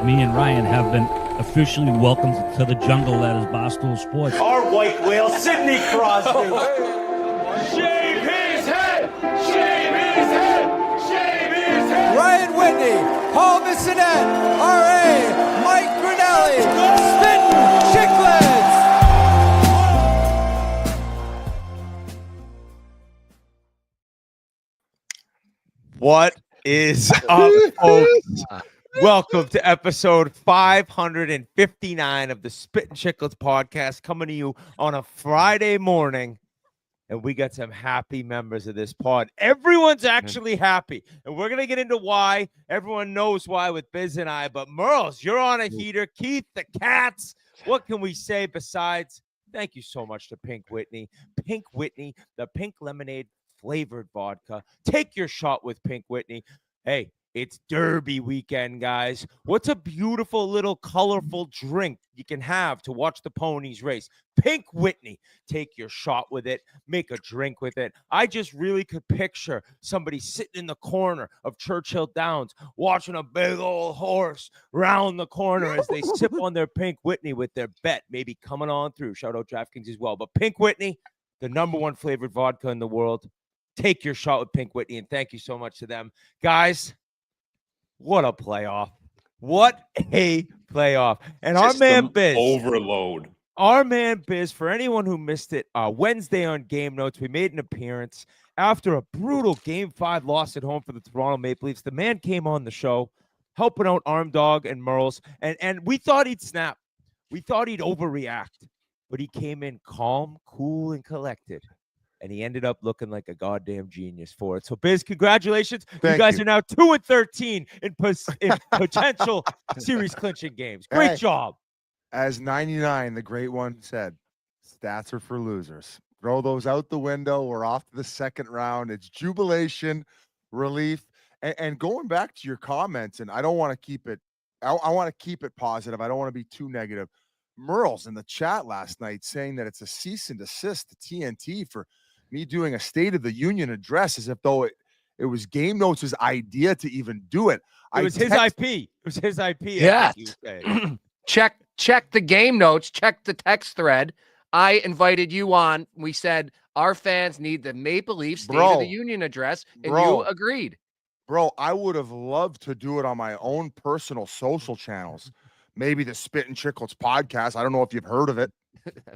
me and Ryan have been officially welcomed to the jungle that is Barstool Sports. Our white whale, Sidney Crosby. Shave his head! Shave his head! Shave his head! Ryan Whitney, Paul Bissonette, R.A., Mike Grinelli, Spittin Chiclets. What is up, folks? Welcome to episode 559 of the Spittin Chiclets podcast, coming to you on a Friday morning. And we got some happy members of this pod. Everyone's actually happy. And we're going to get into why. Everyone knows why with Biz and I. But Merles, you're on a heater. Keith, the cats. What can we say besides thank you so much to Pink Whitney? Pink Whitney, the pink lemonade flavored vodka. Take your shot with Pink Whitney. Hey, it's Derby weekend, guys. What's a beautiful little colorful drink you can have to watch the ponies race? Pink Whitney. Take your shot with it. Make a drink with it. I just really could picture somebody sitting in the corner of Churchill Downs watching a big old horse round the corner as they sip on their Pink Whitney with their bet maybe coming on through. Shout out DraftKings as well. But Pink Whitney, the #1 flavored vodka in the world. Take your shot with Pink Whitney, and thank you so much to them. Guys, what a playoff. What a playoff. And our man Biz. Overload. Our man Biz, for anyone who missed it, Wednesday on Game Notes, we made an appearance after a brutal Game 5 loss at home for the Toronto Maple Leafs. The man came on the show, helping out Armdog and Merles, and we thought he'd snap. We thought he'd overreact, but he came in calm, cool, and collected. And he ended up looking like a goddamn genius for it. So, Biz, congratulations. You guys are now 2-13 in potential series clinching games. Great job. As 99, the great one, said, stats are for losers. Throw those out the window. We're off to the second round. It's jubilation, relief. And going back to your comments, and I don't want to keep it, I want to keep it positive. I don't want to be too negative. Merle's in the chat last night saying that it's a cease and desist to TNT for me doing a State of the Union address as if though it was Game Notes' idea to even do it. It was his IP. It was his IP. Yeah. Check the Game Notes. Check the text thread. I invited you on. We said our fans need the Maple Leafs State of the Union address, and you agreed. Bro, I would have loved to do it on my own personal social channels. Maybe the Spittin Chiclets podcast. I don't know if you've heard of it.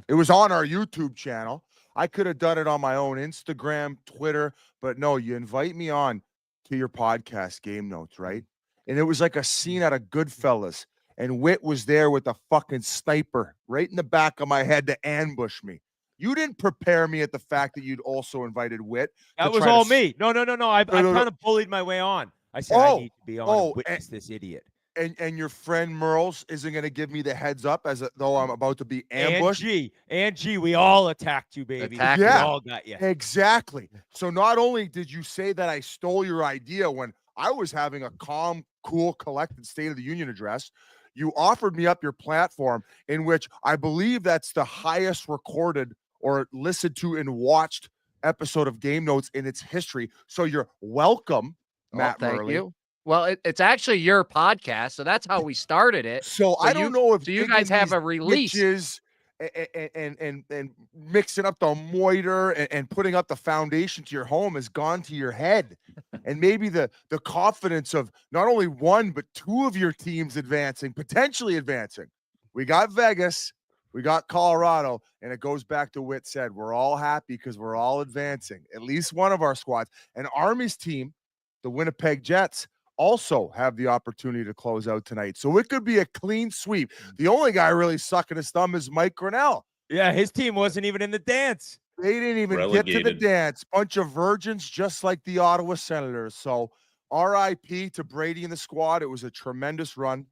It was on our YouTube channel. I could have done it on my own Instagram, Twitter, but no, you invite me on to your podcast, Game Notes, right? And it was like a scene out of Goodfellas, and Whit was there with a fucking sniper right in the back of my head to ambush me. You didn't prepare me at the fact that you'd also invited Whit. That was all me. No. I kind of bullied my way on. I said I need to be on and witness this idiot. And your friend Merles isn't going to give me the heads up though I'm about to be ambushed. Angie, we all attacked you, baby. Yeah, we all got you. Exactly. So not only did you say that I stole your idea when I was having a calm, cool, collected State of the Union address, you offered me up your platform in which I believe that's the highest recorded or listened to and watched episode of Game Notes in its history. So you're welcome, Matt Thank Murley. you. Well, it's actually your podcast, so that's how we started it. So I don't know if do you guys have a release and mixing up the moiter and putting up the foundation to your home has gone to your head, and maybe the confidence of not only one but two of your teams potentially advancing. We got Vegas, we got Colorado, and it goes back to Whit said we're all happy because we're all advancing. At least one of our squads, and Army's team, the Winnipeg Jets, also have the opportunity to close out tonight. So it could be a clean sweep. The only guy really sucking his thumb is Mike Grinnell. Yeah, his team wasn't even in the dance. They didn't even get to the dance. Bunch of virgins just like the Ottawa Senators. So RIP to Brady and the squad. It was a tremendous run.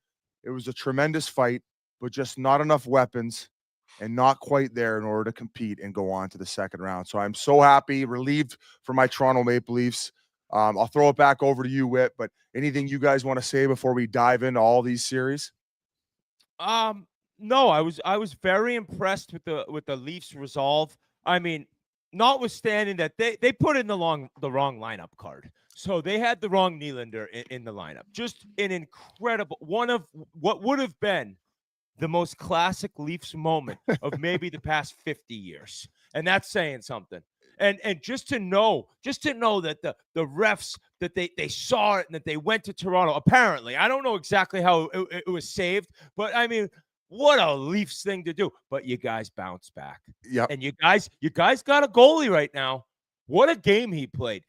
It was a tremendous fight, but just not enough weapons and not quite there in order to compete and go on to the second round. So I'm so happy, relieved for my Toronto Maple Leafs. I'll throw it back over to you, Whit, but anything you guys want to say before we dive into all these series? No, I was very impressed with the Leafs' resolve. I mean, notwithstanding that they put in the wrong lineup card. So they had the wrong Nylander in the lineup. Just an incredible one of what would have been the most classic Leafs moment of maybe the past 50 years. And that's saying something. And just to know that the refs, that they saw it and that they went to Toronto, apparently. I don't know exactly how it was saved, but I mean, what a Leafs thing to do. But you guys bounce back. Yeah. And you guys got a goalie right now. What a game he played.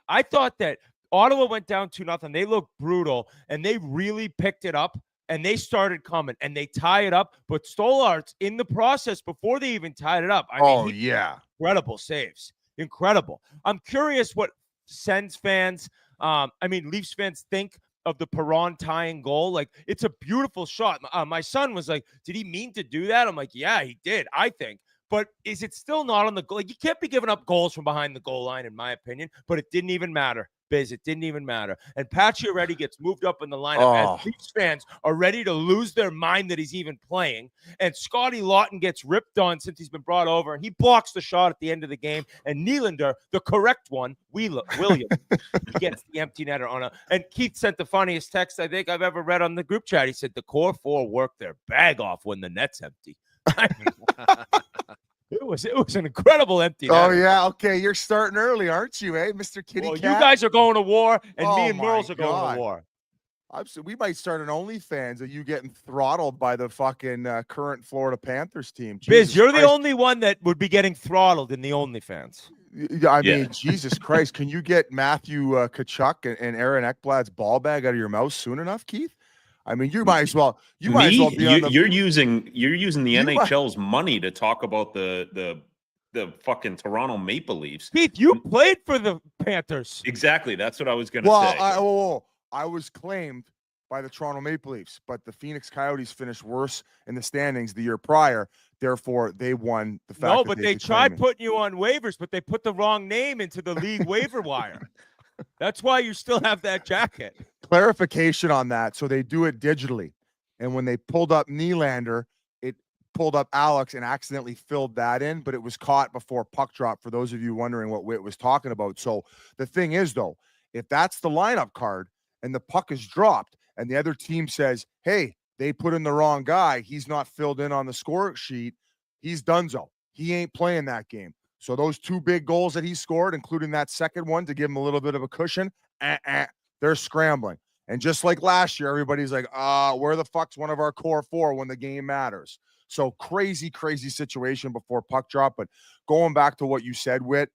I thought that Ottawa went down 2-0. They looked brutal, and they really picked it up, and they started coming, and they tie it up. But Stolarz, in the process, before they even tied it up, incredible saves. Incredible. I'm curious what Sens fans, Leafs fans think of the Perron tying goal. Like, it's a beautiful shot. My son was like, did he mean to do that? I'm like, yeah, he did, I think. But is it still not on the goal? Like, you can't be giving up goals from behind the goal line, in my opinion. But it didn't even matter, Biz. It didn't even matter. And Pacioretty gets moved up in the lineup as Leafs fans are ready to lose their mind that he's even playing. And Scotty Lawton gets ripped on since he's been brought over, and he blocks the shot at the end of the game. And Nylander, the correct one, William, gets the empty netter on and Keith sent the funniest text I think I've ever read on the group chat. He said the core four work their bag off when the net's empty. It was an incredible empty net. Oh, yeah. Okay. You're starting early, aren't you, Mr. Kitty Cat? You guys are going to war, and me and Merles are going to war. We might start an OnlyFans of you getting throttled by the fucking current Florida Panthers team. Biz, you're the only one that would be getting throttled in the OnlyFans. I mean, Jesus Christ. Can you get Matthew Tkachuk and Aaron Ekblad's ball bag out of your mouth soon enough, Keith? I mean, you might as well. You might as well be on the. You're using the NHL's money to talk about the fucking Toronto Maple Leafs. Keith, you played for the Panthers. Exactly. That's what I was going to say. I was claimed by the Toronto Maple Leafs, but the Phoenix Coyotes finished worse in the standings the year prior. Therefore, they won the fact. No, but they tried putting you on waivers, but they put the wrong name into the league waiver wire. That's why you still have that jacket. Clarification on that. So they do it digitally. And when they pulled up Nylander, it pulled up Alex and accidentally filled that in, but it was caught before puck drop, for those of you wondering what Whit was talking about. So the thing is, though, if that's the lineup card and the puck is dropped and the other team says, hey, they put in the wrong guy, he's not filled in on the score sheet, he's donezo. He ain't playing that game. So those two big goals that he scored, including that second one to give him a little bit of a cushion, they're scrambling. And just like last year, everybody's like, where the fuck's one of our core four when the game matters? So crazy situation before puck drop. But going back to what you said, Whit,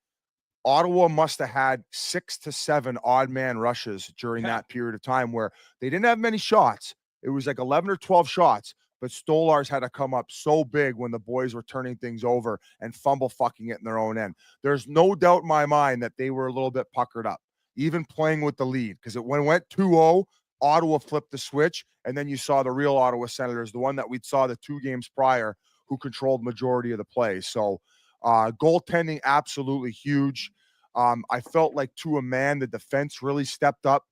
Ottawa must have had 6 to 7 odd man rushes during that period of time where they didn't have many shots. It was like 11 or 12 shots. But Stolarz had to come up so big when the boys were turning things over and fumble fucking it in their own end. There's no doubt in my mind that they were a little bit puckered up, even playing with the lead. Because when it went 2-0, Ottawa flipped the switch, and then you saw the real Ottawa Senators, the one that we saw the 2 games prior, who controlled majority of the play. So goaltending, absolutely huge. I felt like, to a man, the defense really stepped up.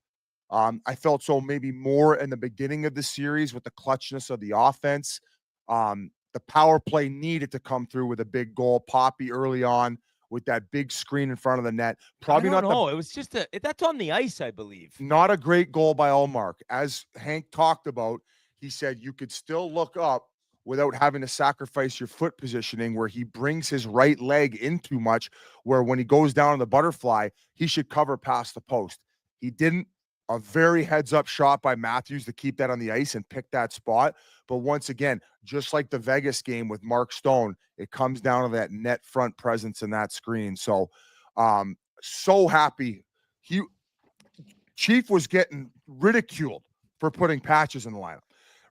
I felt so maybe more in the beginning of the series with the clutchness of the offense. The power play needed to come through with a big goal. Poppy early on with that big screen in front of the net. Probably not. No, it was just that's on the ice, I believe. Not a great goal by Ullmark. As Hank talked about, he said you could still look up without having to sacrifice your foot positioning, where he brings his right leg in too much, where when he goes down on the butterfly, he should cover past the post. He didn't. A very heads-up shot by Matthews to keep that on the ice and pick that spot. But once again, just like the Vegas game with Mark Stone, it comes down to that net front presence and that screen. So, so happy. Chief was getting ridiculed for putting Patches in the lineup.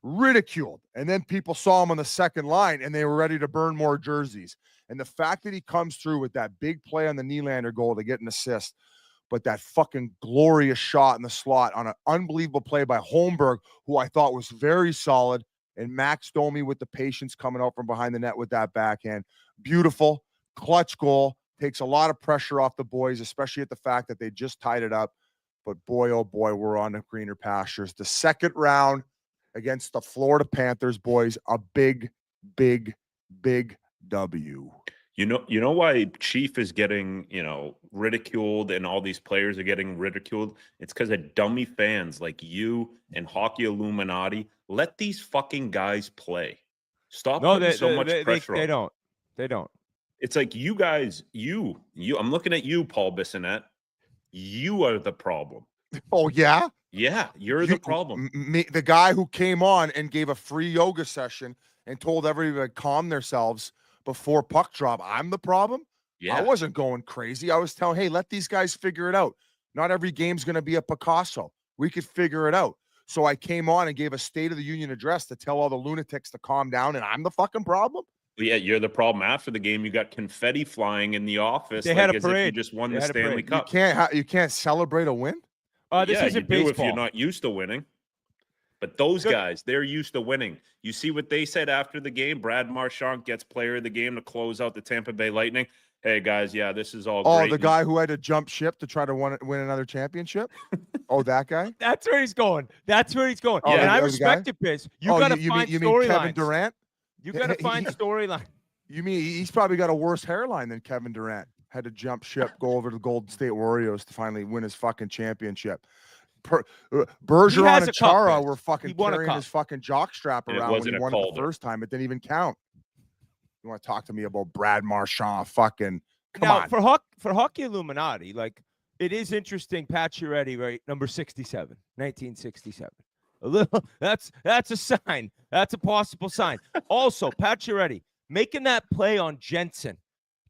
Ridiculed. And then people saw him on the second line, and they were ready to burn more jerseys. And the fact that he comes through with that big play on the Nylander goal to get an assist, but that fucking glorious shot in the slot on an unbelievable play by Holmberg, who I thought was very solid, and Max Domi with the patience coming out from behind the net with that backhand. Beautiful, clutch goal. Takes a lot of pressure off the boys, especially at the fact that they just tied it up. But boy, oh boy, we're on the greener pastures. The second round against the Florida Panthers, boys, a big W. You know why Chief is getting, ridiculed and all these players are getting ridiculed? It's because of dummy fans like you and Hockey Illuminati. Let these fucking guys play. Stop putting so much pressure on them. They don't. It's like you guys, you. I'm looking at you, Paul Bissonnette. You are the problem. Oh, yeah? Yeah, you're the problem. The guy who came on and gave a free yoga session and told everybody to calm themselves before puck drop. I'm the problem? Yeah. I wasn't going crazy. I was telling, hey, let these guys figure it out. Not every game's going to be a Picasso. We could figure it out. So I came on and gave a State of the Union address to tell all the lunatics to calm down, and I'm the fucking problem? Yeah, you're the problem. After the game, you got confetti flying in the office. They had a as if you parade. just won the Stanley Cup. You can't celebrate a win? This isn't baseball. If you're not used to winning. But those guys, they're used to winning. You see what they said after the game? Brad Marchand gets player of the game to close out the Tampa Bay Lightning. Hey, guys, yeah, this is all great. Oh, the guy who had to jump ship to try to win another championship? Oh, that guy? That's where he's going. Oh, And I respect it, Biz. You got to find you mean Kevin storylines. Durant? You got to find storyline. You mean he's probably got a worse hairline than Kevin Durant? Had to jump ship, go over to the Golden State Warriors to finally win his fucking championship. Bergeron and Chara were fucking carrying his fucking jockstrap around when he won it the first time. It didn't even count. You want to talk to me about Brad Marchand? Fucking come on. For Hockey Illuminati, like it is interesting. Pacioretty, right? Number 67, 1967. A little. That's a sign. That's a possible sign. Also, Pacioretty making that play on Jensen.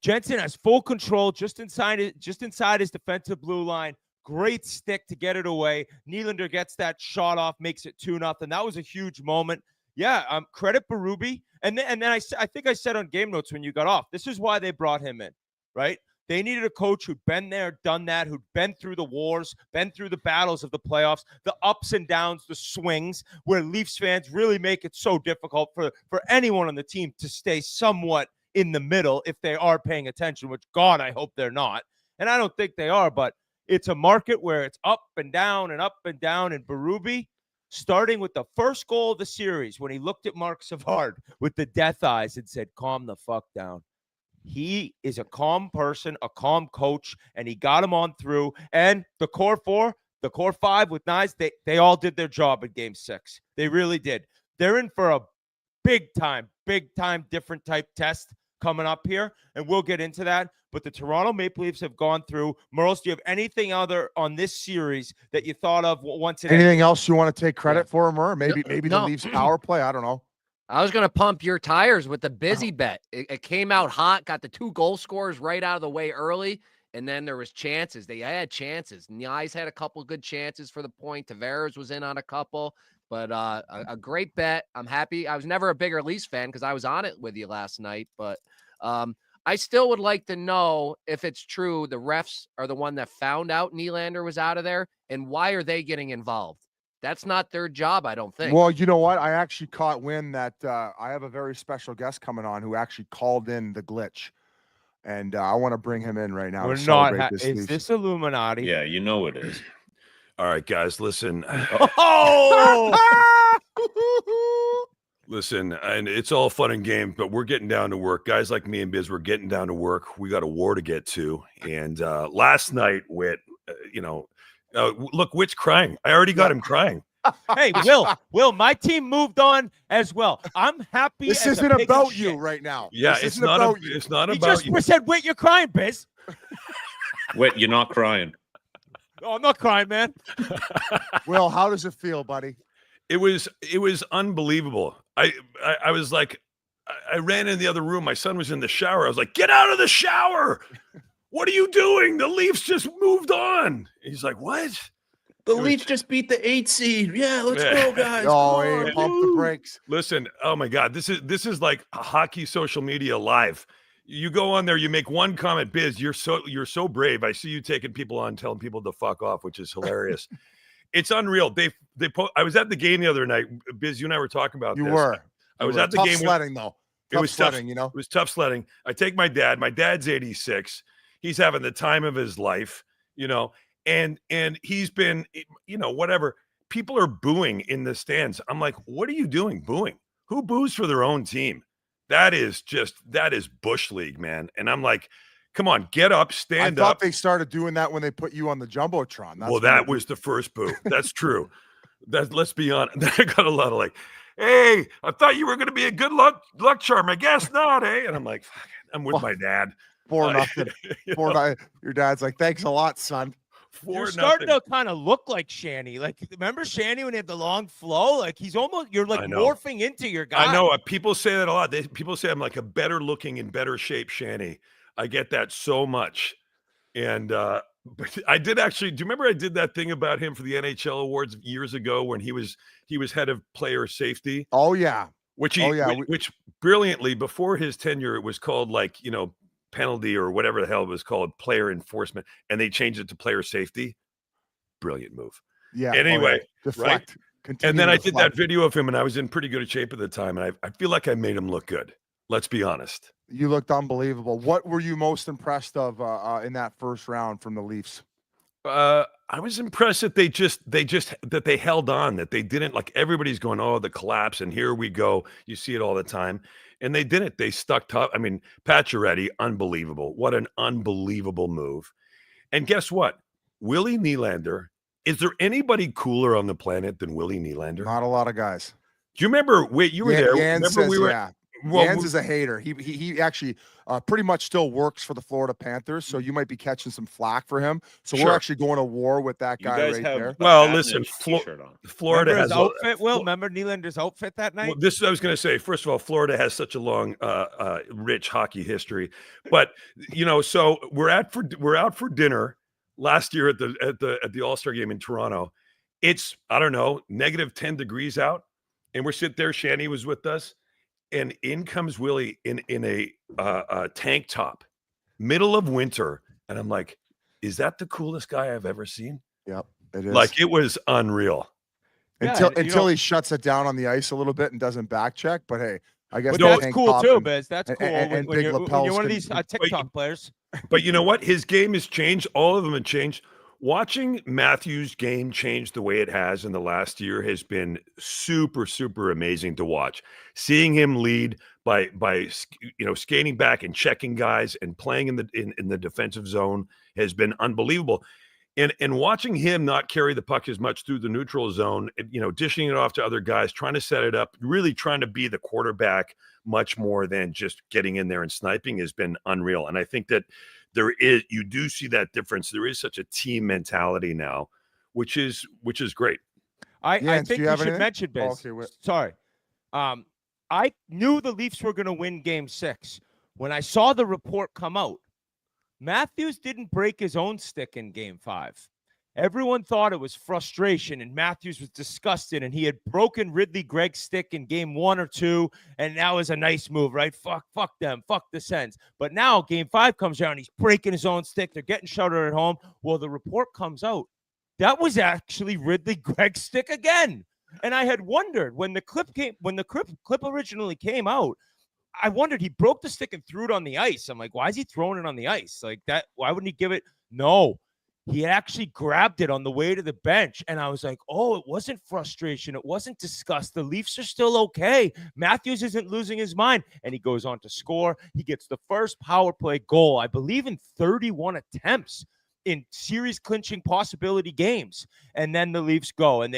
Jensen has full control just inside his defensive blue line. Great stick to get it away. Nylander gets that shot off, makes it 2-0. That was a huge moment. Yeah, credit Berube. And then I think I said on game notes when you got off, this is why they brought him in, right? They needed a coach who'd been there, done that, who'd been through the wars, been through the battles of the playoffs, the ups and downs, the swings, where Leafs fans really make it so difficult for anyone on the team to stay somewhat in the middle if they are paying attention, which, God, I hope they're not. And I don't think they are, but it's a market where it's up and down and up and down. And Berube, starting with the first goal of the series, when he looked at Mark Savard with the death eyes and said, calm the fuck down. He is a calm person, a calm coach, and he got him on through. And the core four, the core five with Knies, they all did their job in game 6. They really did. They're in for a big time, different type test coming up here, and we'll get into that. But the Toronto Maple Leafs have gone through. Merles, do you have anything other on this series that you thought of once? Anything else you want to take credit for, Mer? Maybe the Leafs power play. I don't know. I was going to pump your tires with the busy bet. It came out hot, got the 2 goal scorers right out of the way early, and then there was chances. They had chances. Nyes had a couple good chances for the point. Tavares was in on a couple, but a great bet. I'm happy. I was never a bigger Leafs fan because I was on it with you last night, but I still would like to know if it's true the refs are the one that found out Nylander was out of there, and why are they getting involved? That's not their job, I don't think. Well, you know what? I actually caught wind that I have a very special guest coming on who actually called in the glitch, and I want to bring him in right now. Is this Illuminati? Yeah, you know it is. All right, guys, listen. Listen, and it's all fun and games, but we're getting down to work. Guys like me and Biz, we're getting down to work. We got a war to get to. And last night, Whit, look, Whit's crying. I already got him crying. Hey, Will, my team moved on as well. I'm happy. This isn't about you right now. Yeah, it's not about you. It's not about you. He just said, Whit, you're crying, Biz. Whit, you're not crying. Oh, I'm not crying, man. Will, how does it feel, buddy? It was unbelievable. I was like, I ran in the other room. My son was in the shower. I was like, get out of the shower. What are you doing? The Leafs just moved on. He's like, what? The Leafs just beat the 8 seed. Yeah, let's go, guys. Oh, hey, pump the brakes. Listen, oh my God, this is like a hockey social media live. You go on there, you make one comment, Biz, you're so brave. I see you taking people on, telling people to fuck off, which is hilarious. It's unreal. I was at the game the other night. Biz, you and I were talking about this. You were. I was at the tough game. Sledding, though. It was sledding, tough, you know. It was tough sledding. I take my dad. My dad's 86. He's having the time of his life, you know, and he's been, you know, whatever. People are booing in the stands. I'm like, what are you doing booing? Who boos for their own team? That is bush league, man. And I'm like, come on, get up, stand up. I thought they started doing that when they put you on the Jumbotron. Well, that was the first boo. That's true. Let's be honest. I got a lot of like, hey, I thought you were going to be a good luck charm. I guess not, eh? And I'm like, fuck it. I'm with my dad. 4-0. 4-0. Your dad's like, thanks a lot, son. You're starting to kind of look like Shanny. Like, remember Shanny when he had the long flow? Like, you're like morphing into your guy. I know. People say that a lot. People say I'm like a better looking and better shape Shanny. I get that so much. And but I did actually. Do you remember I did that thing about him for the NHL awards years ago when he was head of player safety? Oh yeah. Which brilliantly before his tenure it was called like, penalty or whatever the hell it was called, player enforcement, and they changed it to player safety. Brilliant move. Yeah. And anyway, deflect. Right? And then I did that video of him and I was in pretty good shape at the time. And I feel like I made him look good. Let's be honest. You looked unbelievable. What were you most impressed of in that first round from the Leafs? I was impressed that they held on, that they didn't, like everybody's going, oh, the collapse, and here we go. You see it all the time. And they didn't. They stuck tough. I mean, Pacioretty, unbelievable. What an unbelievable move. And guess what? Willie Nylander. Is there anybody cooler on the planet than Willie Nylander? Not a lot of guys. Do you remember? Wait, you were there. Jans remember says, we were. Yeah. Well, Jans is a hater. He actually pretty much still works for the Florida Panthers, so you might be catching some flack for him. So we're actually going to war with that guy right there. Well, listen, Florida has his outfit. Remember Nylander's outfit that night? Well, this I was going to say. First of all, Florida has such a long, rich hockey history. But so we're out for dinner last year at the All-Star game in Toronto. It's I don't know, -10 degrees out, and we're sitting there. Shanny was with us. And in comes Willie in a tank top, middle of winter. And I'm like, is that the coolest guy I've ever seen? Yep, it is. Like, it was unreal. Until he shuts it down on the ice a little bit and doesn't back check. But hey, I guess that's cool too, Biz. That's cool. And when you're one of these TikTok players. But you know what? His game has changed. All of them have changed. Watching Matthews' game change the way it has in the last year has been super, super amazing to watch. Seeing him lead by skating back and checking guys and playing in the defensive zone has been unbelievable. And watching him not carry the puck as much through the neutral zone, dishing it off to other guys, trying to set it up, really trying to be the quarterback much more than just getting in there and sniping has been unreal. And I think that you do see that difference. There is such a team mentality now, which is great. I think you should mention, Biz. Sorry. I knew the Leafs were going to win Game 6. When I saw the report come out, Matthews didn't break his own stick in Game 5. Everyone thought it was frustration, and Matthews was disgusted, and he had broken Ridley Gregg's stick in Game 1 or 2, and that was a nice move, right? Fuck them. Fuck the Sens. But now Game 5 comes around, he's breaking his own stick. They're getting shuttered at home. Well, the report comes out. That was actually Ridley Gregg's stick again. And I had wondered when the clip originally came out, I wondered, he broke the stick and threw it on the ice. I'm like, why is he throwing it on the ice? Like that, why wouldn't he give it? No. He actually grabbed it on the way to the bench. And I was like, oh, it wasn't frustration. It wasn't disgust. The Leafs are still okay. Matthews isn't losing his mind. And he goes on to score. He gets the first power play goal, I believe, in 31 attempts in series clinching possibility games. And then the Leafs go. And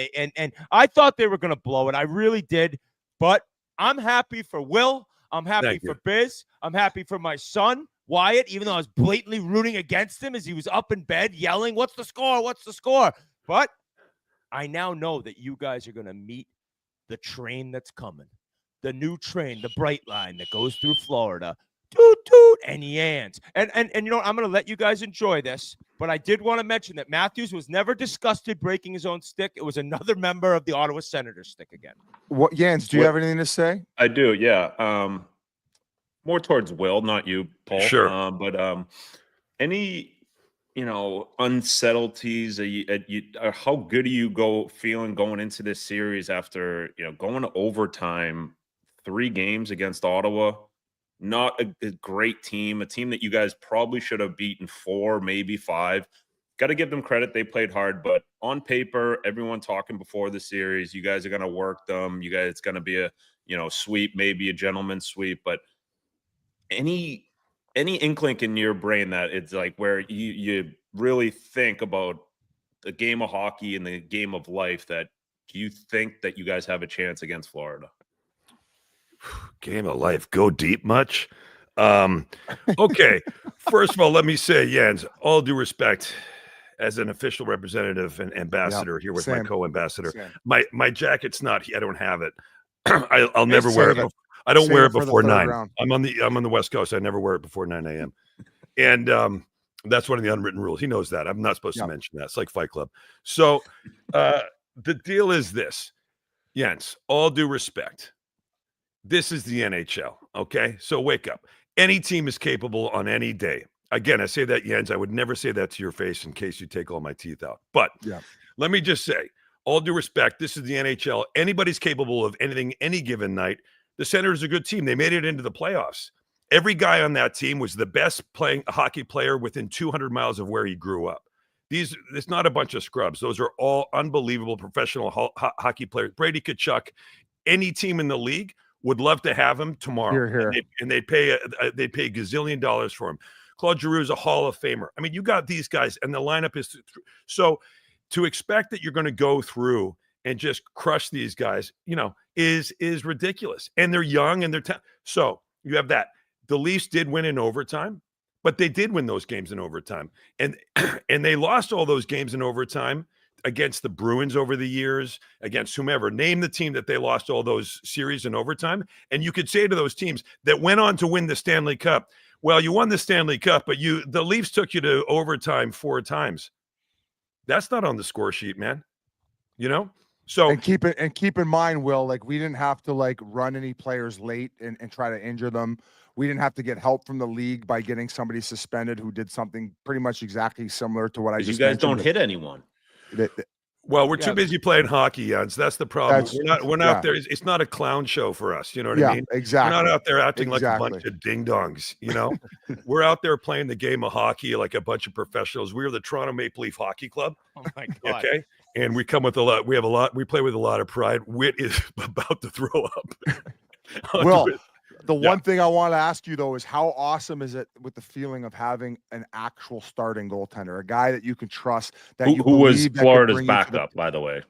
I thought they were going to blow it. I really did. But I'm happy for Will. I'm happy for Biz. I'm happy for my son, Wyatt, even though I was blatantly rooting against him as he was up in bed yelling, what's the score? What's the score? But I now know that you guys are going to meet the train that's coming. The new train, the bright line that goes through Florida. Toot, toot, and yans. And you know what? I'm going to let you guys enjoy this, but I did want to mention that Matthews was never disgusted breaking his own stick. It was another member of the Ottawa Senators stick again. What, Jans, do you have anything to say? I do, yeah. More towards Will, not you, Paul. Sure. But any, unsettled-ties, how good are you feeling going into this series after, going to overtime, 3 games against Ottawa? Not a great team, a team that you guys probably should have beaten 4, maybe 5. Got to give them credit. They played hard, but on paper, everyone talking before the series, you guys are going to work them. You guys, it's going to be a sweep, maybe a gentleman's sweep, but any inkling in your brain that it's like where you really think about the game of hockey and the game of life, that you think that you guys have a chance against Florida? Game of life. Go deep much? Okay. First of all, let me say, Jens, all due respect, as an official representative and ambassador here with my co-ambassador, my jacket's not. I don't have it. I'll never wear it. I don't wear it before 9. Round. I'm on the West Coast. I never wear it before 9 a.m. And that's one of the unwritten rules. He knows that. I'm not supposed to mention that. It's like Fight Club. So the deal is this, Jens, all due respect. This is the NHL, okay? So wake up. Any team is capable on any day. Again, I say that, Jens. I would never say that to your face in case you take all my teeth out. But let me just say, all due respect, this is the NHL. Anybody's capable of anything any given night. The Senators are a good team. They made it into the playoffs. Every guy on that team was the best playing hockey player within 200 miles of where he grew up. It's not a bunch of scrubs. Those are all unbelievable professional hockey players. Brady Tkachuk, any team in the league would love to have him tomorrow. And they'd pay a gazillion dollars for him. Claude Giroux is a Hall of Famer. I mean, you got these guys, and the lineup is so. To expect that you're going to go through and just crush these guys, is ridiculous. And they're young and they're so you have that. The Leafs did win in overtime, but they did win those games in overtime, and they lost all those games in overtime against the Bruins over the years, against whomever. Name the team that they lost all those series in overtime, and you could say to those teams that went on to win the Stanley Cup, well, you won the Stanley Cup, but the Leafs took you to overtime 4 times. That's not on the score sheet, man. So and keep in mind, Will, like we didn't have to run any players late and try to injure them. We didn't have to get help from the league by getting somebody suspended who did something pretty much exactly similar to what I just mentioned. You guys don't hit anyone. Well, we're too busy playing hockey, Jens. That's the problem. We're not there. It's not a clown show for us. You know what I mean? Exactly. We're not out there acting like a bunch of ding-dongs, We're out there playing the game of hockey like a bunch of professionals. We're the Toronto Maple Leaf Hockey Club. Oh, my God. Okay? And we come with a lot. We play with a lot of pride. Whit is about to throw up. Well, the one thing I want to ask you, though, is how awesome is it with the feeling of having an actual starting goaltender, a guy that you can trust, that who was Florida's backup, by the way?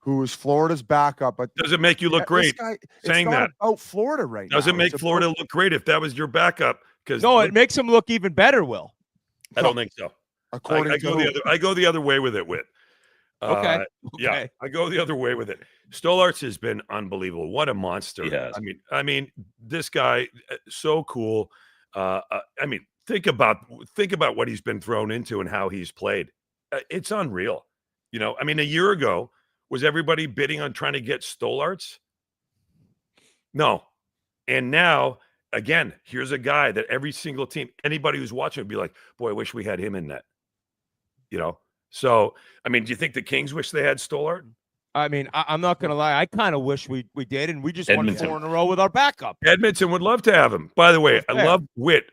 Who was Florida's backup? But does it make you look great saying that? About Florida right now. Does it make Florida look great if that was your backup? No, it makes him look even better, Will. I don't think so. I go the other way with it, Whit. Okay. Yeah, I go the other way with it. Stolarz has been unbelievable. What a monster! Yes. I mean, this guy so cool. Think about what he's been thrown into and how he's played. It's unreal. A year ago, was everybody bidding on trying to get Stolarz? No, and now again, here's a guy that every single team, anybody who's watching would be like, boy, I wish we had him in net. So, do you think the Kings wish they had Stolarz? I'm not going to lie. I kind of wish we did, and we just won 4 in a row with our backup. Edmonton would love to have him. By the way, I love Whit.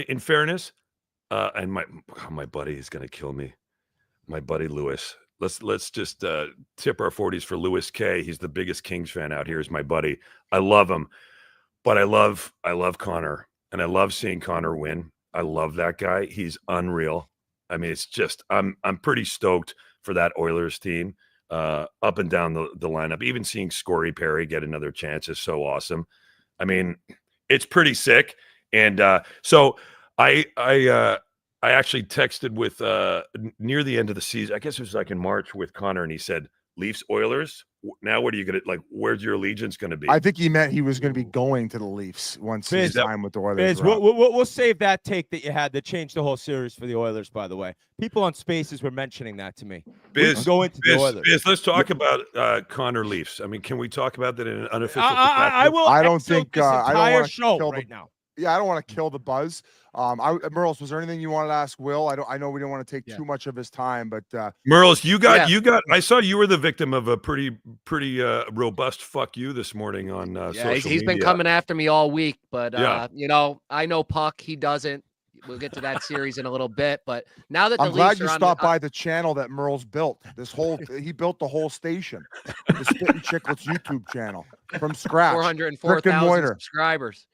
In fairness, and my buddy is going to kill me. My buddy Lewis. Let's just tip our 40s for Lewis K. He's the biggest Kings fan out here. Is my buddy. I love him, but I love Connor, and I love seeing Connor win. I love that guy. He's unreal. It's just I'm pretty stoked for that Oilers team, up and down the lineup. Even seeing Scory Perry get another chance is so awesome. It's pretty sick. And so I actually texted with near the end of the season. I guess it was like in March with Connor, and he said, Leafs Oilers. Now, what are you going to where's your allegiance going to be? I think he meant he was going to be going to the Leafs once his time with the Oilers. We'll save that take that you had that changed the whole series for the Oilers, by the way. People on Spaces were mentioning that to me. Biz, the Oilers. Let's talk about Connor Leafs. Can we talk about that in an unofficial I will. I don't think I don't want to show right now. Yeah, I don't want to kill the buzz. Merles, was there anything you wanted to ask Will? I know we didn't want to take too much of his time, but Merles, you got. I saw you were the victim of a pretty robust fuck you this morning on social media. He's been coming after me all week, but I know Puck, he doesn't. We'll get to that series in a little bit. But now that the I'm glad Leafs you are stopped by the channel that Merle's built. He built the whole station, the Spittin Chiclets YouTube channel from scratch. 404,000 subscribers.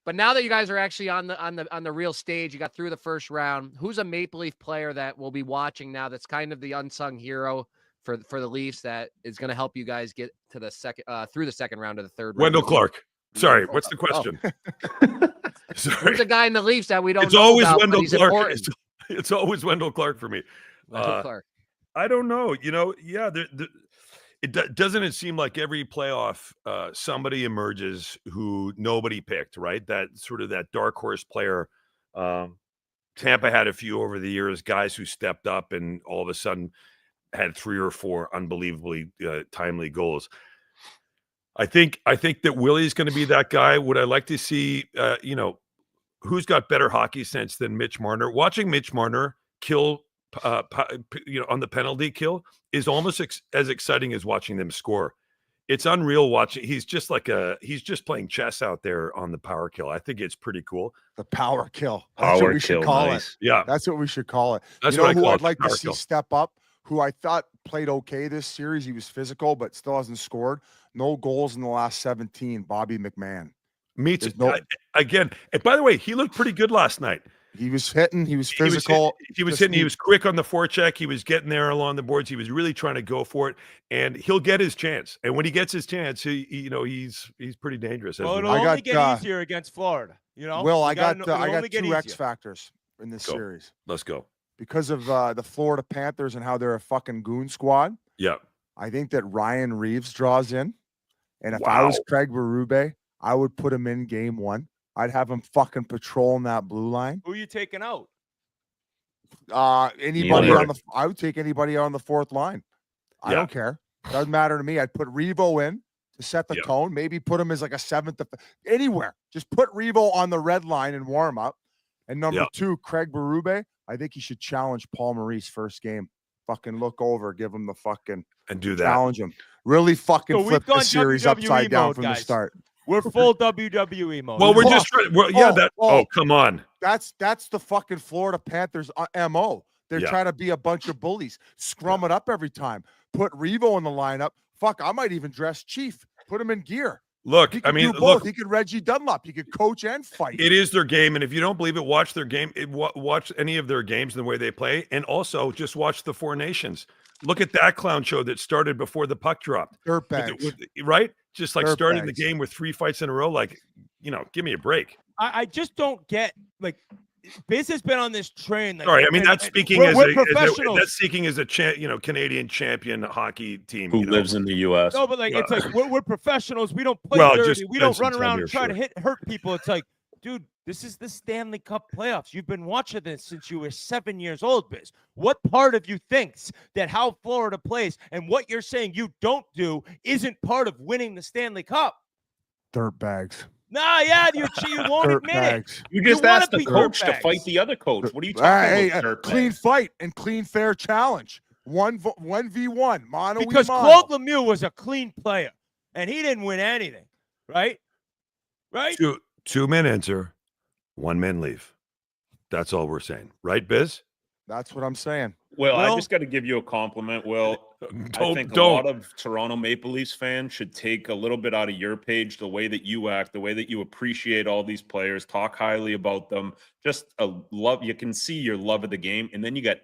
But now that you guys are actually on the real stage, you got through the first round. Who's a Maple Leaf player that we'll be watching now? That's kind of the unsung hero for the Leafs that is going to help you guys get to the second through the second round of the third round. Wendell Clark. Sorry, what's the question? Sorry. Who's a guy in the Leafs that we don't it's know always about, Wendell Clark. It's always Wendell Clark for me. Wendell Clark. I don't know. Doesn't it seem like every playoff somebody emerges who nobody picked, right? That sort of that dark horse player. Tampa had a few over the years, guys who stepped up and all of a sudden had 3 or 4 unbelievably timely goals. I think that Willie's going to be that guy. Would I like to see, who's got better hockey sense than Mitch Marner? Watching Mitch Marner kill, on the penalty kill is almost as exciting as watching them score. It's unreal watching. He's just playing chess out there on the power kill. I think it's pretty cool. The power kill. That's what we should call it. Yeah, that's what we should call it. That's who what I'd like to see step up. Who I thought played okay this series. He was physical, but still hasn't scored. No goals in the last 17. Bobby McMahon. Me too. Again, and by the way, he looked pretty good last night. He was hitting. He was physical. He was hitting. He was quick on the forecheck. He was getting there along the boards. He was really trying to go for it, and he'll get his chance. And when he gets his chance, he's pretty dangerous. Well, it'll only get easier against Florida. Will, I got 2 X factors in this series. Let's go. Because of the Florida Panthers and how they're a fucking goon squad. Yeah. I think that Ryan Reeves draws in. And if I was Craig Berube, I would put him in game 1. I'd have him fucking patrolling that blue line. Who are you taking out? Anybody I would take anybody on the 4th line. I don't care. Doesn't matter to me. I'd put Revo in to set the tone. Maybe put him as like a 7th. Anywhere. Just put Revo on the red line and warm up. And number 2, Craig Berube. I think he should challenge Paul Maurice first game. Fucking look over, give him the fucking and do that. Challenge him. Really fucking flip the series upside down from the start. We're full WWE mode. Well, we're just trying. Well, come on. That's the fucking Florida Panthers MO. They're trying to be a bunch of bullies. Scrum it up every time. Put Revo in the lineup. Fuck, I might even dress Chief. Put him in gear. Look, he could do both. He could Reggie Dunlop. He could coach and fight. It is their game, and if you don't believe it, watch their game. Watch any of their games and the way they play, and also just watch the Four Nations. Look at that clown show that started before the puck dropped. Dirtbags. Right? Just like starting the game with 3 fights in a row. Like, give me a break. I just don't get, like, Biz has been on this train. Like, sorry, I mean that's speaking as a Canadian champion hockey team who lives in the U.S. No, but like it's like we're professionals. We don't play dirty. We don't run around and try to hurt people. It's like, dude, this is the Stanley Cup playoffs. You've been watching this since you were 7 years old, Biz. What part of you thinks that how Florida plays and what you're saying you don't do isn't part of winning the Stanley Cup? Dirtbags. Nah, yeah, you won't admit it. You just asked the coach to fight the other coach. What are you talking about? Clean fight and clean fair challenge. 1v1. Mono because Claude Lemieux was a clean player, and he didn't win anything, right? Right? Two men enter, 1 man leave. That's all we're saying. Right, Biz? That's what I'm saying. Well, I just got to give you a compliment, Will. I think a lot of Toronto Maple Leafs fans should take a little bit out of your page, the way that you act, the way that you appreciate all these players, talk highly about them, just a love. You can see your love of the game. And then you got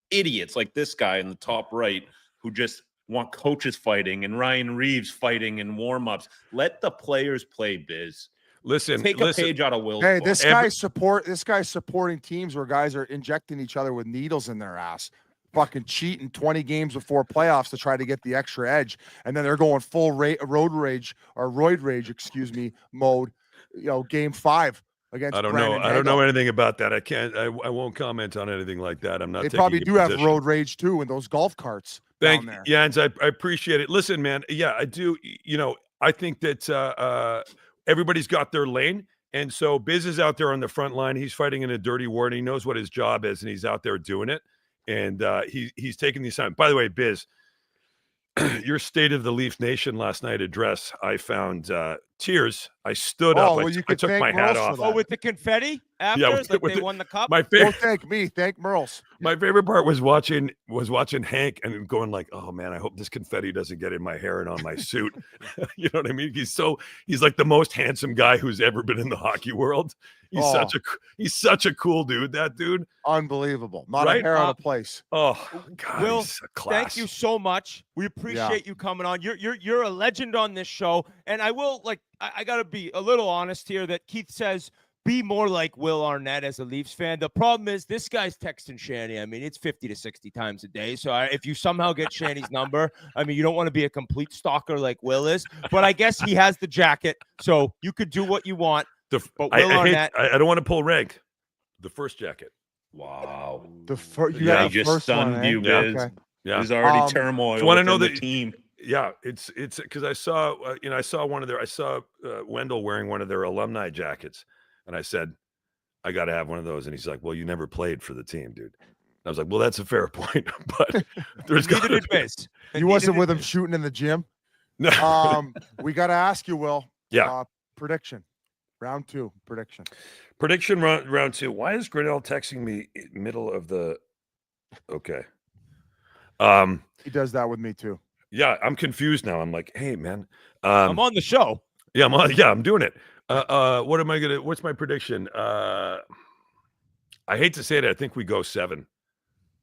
idiots like this guy in the top right who just want coaches fighting and Ryan Reeves fighting in warm-ups. Let the players play, Biz. Take a page out of Will's book. This guy's supporting teams where guys are injecting each other with needles in their ass, fucking cheating 20 games before playoffs to try to get the extra edge, and then they're going full roid rage mode. Game 5 against. I don't know anything about that. I won't comment on anything like that. I'm not. They probably do have road rage too in those golf carts. Thank you, Jens. I appreciate it. Listen, man. Yeah, I do. I think that everybody's got their lane. And so Biz is out there on the front line. He's fighting in a dirty war, and he knows what his job is, and he's out there doing it. And he's taking the assignment. By the way, Biz, your State of the Leaf Nation last night address I found tears. I stood up. Well, I you could took thank my hat Merles for off. that. Oh, with the confetti after, Yeah, like with they the- won the cup. My Don't favorite, thank me. Thank Merles. my favorite part was watching Hank and going like, "Oh man, I hope this confetti doesn't get in my hair and on my suit." You know what I mean? He's like the most handsome guy who's ever been in the hockey world. He's such a cool dude. That dude, Unbelievable. Not Right? a hair out of place. oh God, Will, he's a class. Thank you so much. We appreciate you coming on. You're a legend on this show, and I will I gotta be a little honest here. That Keith says be more like Will Arnett as a Leafs fan. The problem is this guy's texting Shanny. I mean, it's 50 to 60 times a day. So if you somehow get Shanny's number, I mean, you don't want to be a complete stalker like Will is. But I guess he has the jacket, so you could do what you want. But Will Arnett, I don't want to pull rank. The first jacket. Wow. The first, Yeah, He just stunned you, Biz. Okay. Yeah. There's already Um, turmoil. you wanna know within the that- team? Yeah, it's because I saw I saw Wendell wearing one of their alumni jackets, and I said, I got to have one of those, and he's like, well, you never played for the team, dude. I was like, well, that's a fair point, but there's neither gotta did be- Biz. You wasn't with him shooting in the gym. No. We got to ask you, Will. Yeah. Prediction. Round 2 prediction. Prediction round 2. Why is Grinnell texting me middle of the? Okay. He does that with me too. Yeah, I'm confused now. I'm like, hey, man. I'm on the show. Yeah, I'm doing it. What's my prediction? I hate to say it. I think we go 7.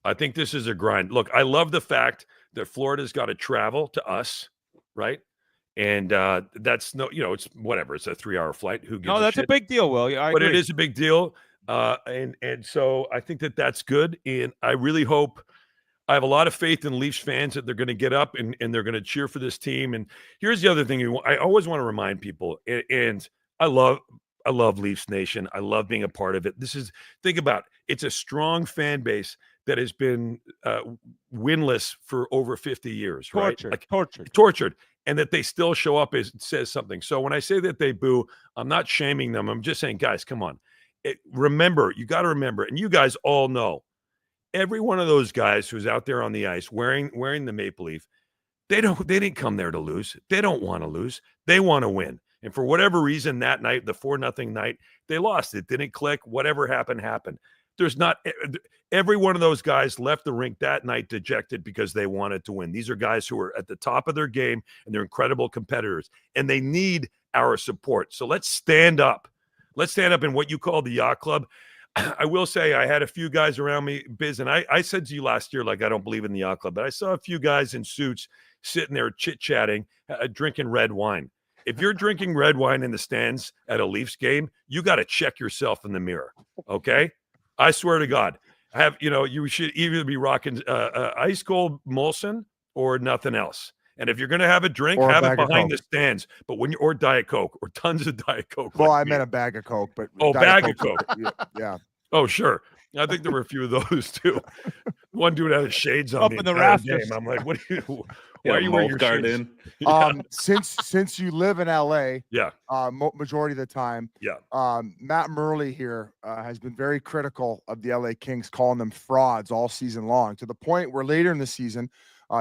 I think this is a grind. Look, I love the fact that Florida's got to travel to us, right? And that's it's whatever. It's a 3-hour flight. Who gives No, that's a shit? big deal, Will. I But agree. it is a big deal. And so I think that's good. And I really hope, I have a lot of faith in Leafs fans that they're going to get up and they're going to cheer for this team. And here's the other thing I always want to remind people, and I love Leafs Nation. I love being a part of it. Think about it. It's a strong fan base that has been winless for over 50 years, right? Tortured. And that they still show up says something. So when I say that they boo, I'm not shaming them. I'm just saying, guys, come on. You got to remember, and you guys all know, every one of those guys who's out there on the ice wearing the maple leaf, they didn't come there to lose. They don't want to lose. They want to win. And for whatever reason, that night, the 4-0 night, they lost. It didn't click. Whatever happened. There's not every one of those guys left the rink that night dejected because they wanted to win. These are guys who are at the top of their game and they're incredible competitors, and they need our support. So let's stand up. Let's stand up in what you call the yacht club. I will say I had a few guys around me, Biz, and I said to you last year, like, I don't believe in the yacht club, but I saw a few guys in suits sitting there chit-chatting, drinking red wine. If you're drinking red wine in the stands at a Leafs game, you got to check yourself in the mirror, okay? I swear to God. You should either be rocking ice cold Molson or nothing else. And if you're going to have a drink, Or a have it bag of behind the Coke. stands. But or Diet Coke or tons of Diet Coke. Well, like I me. meant a bag of Coke, but Oh, Diet bag of Coke. Yeah. Oh, sure. I think there were a few of those too. One dude had his shades on Up the in the entire rafters. game. I'm like, why Yeah, are you wearing your guard shades? in. Since you live in LA, Yeah. Majority of the time, Yeah. Matt Murley here has been very critical of the LA Kings, calling them frauds all season long, to the point where later in the season,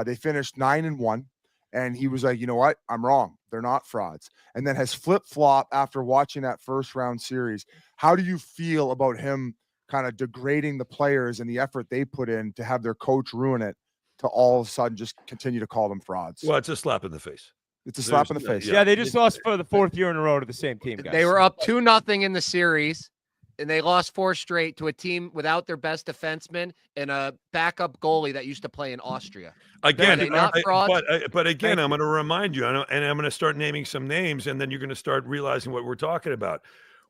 they finished 9-1, and he was like, you know what? I'm wrong. They're not frauds. And then has flip-flop after watching that first round series. How do you feel about him kind of degrading the players and the effort they put in to have their coach ruin it, to all of a sudden just continue to call them frauds? Well, it's a slap in the face. It's a slap in the face. Yeah, they just lost for the 4th year in a row to the same team, guys. They were up 2-0 in the series, and they lost 4 straight to a team without their best defenseman and a backup goalie that used to play in Austria. Again, Are they not frauds? but again, I'm going to remind you, and I'm going to start naming some names, and then you're going to start realizing what we're talking about.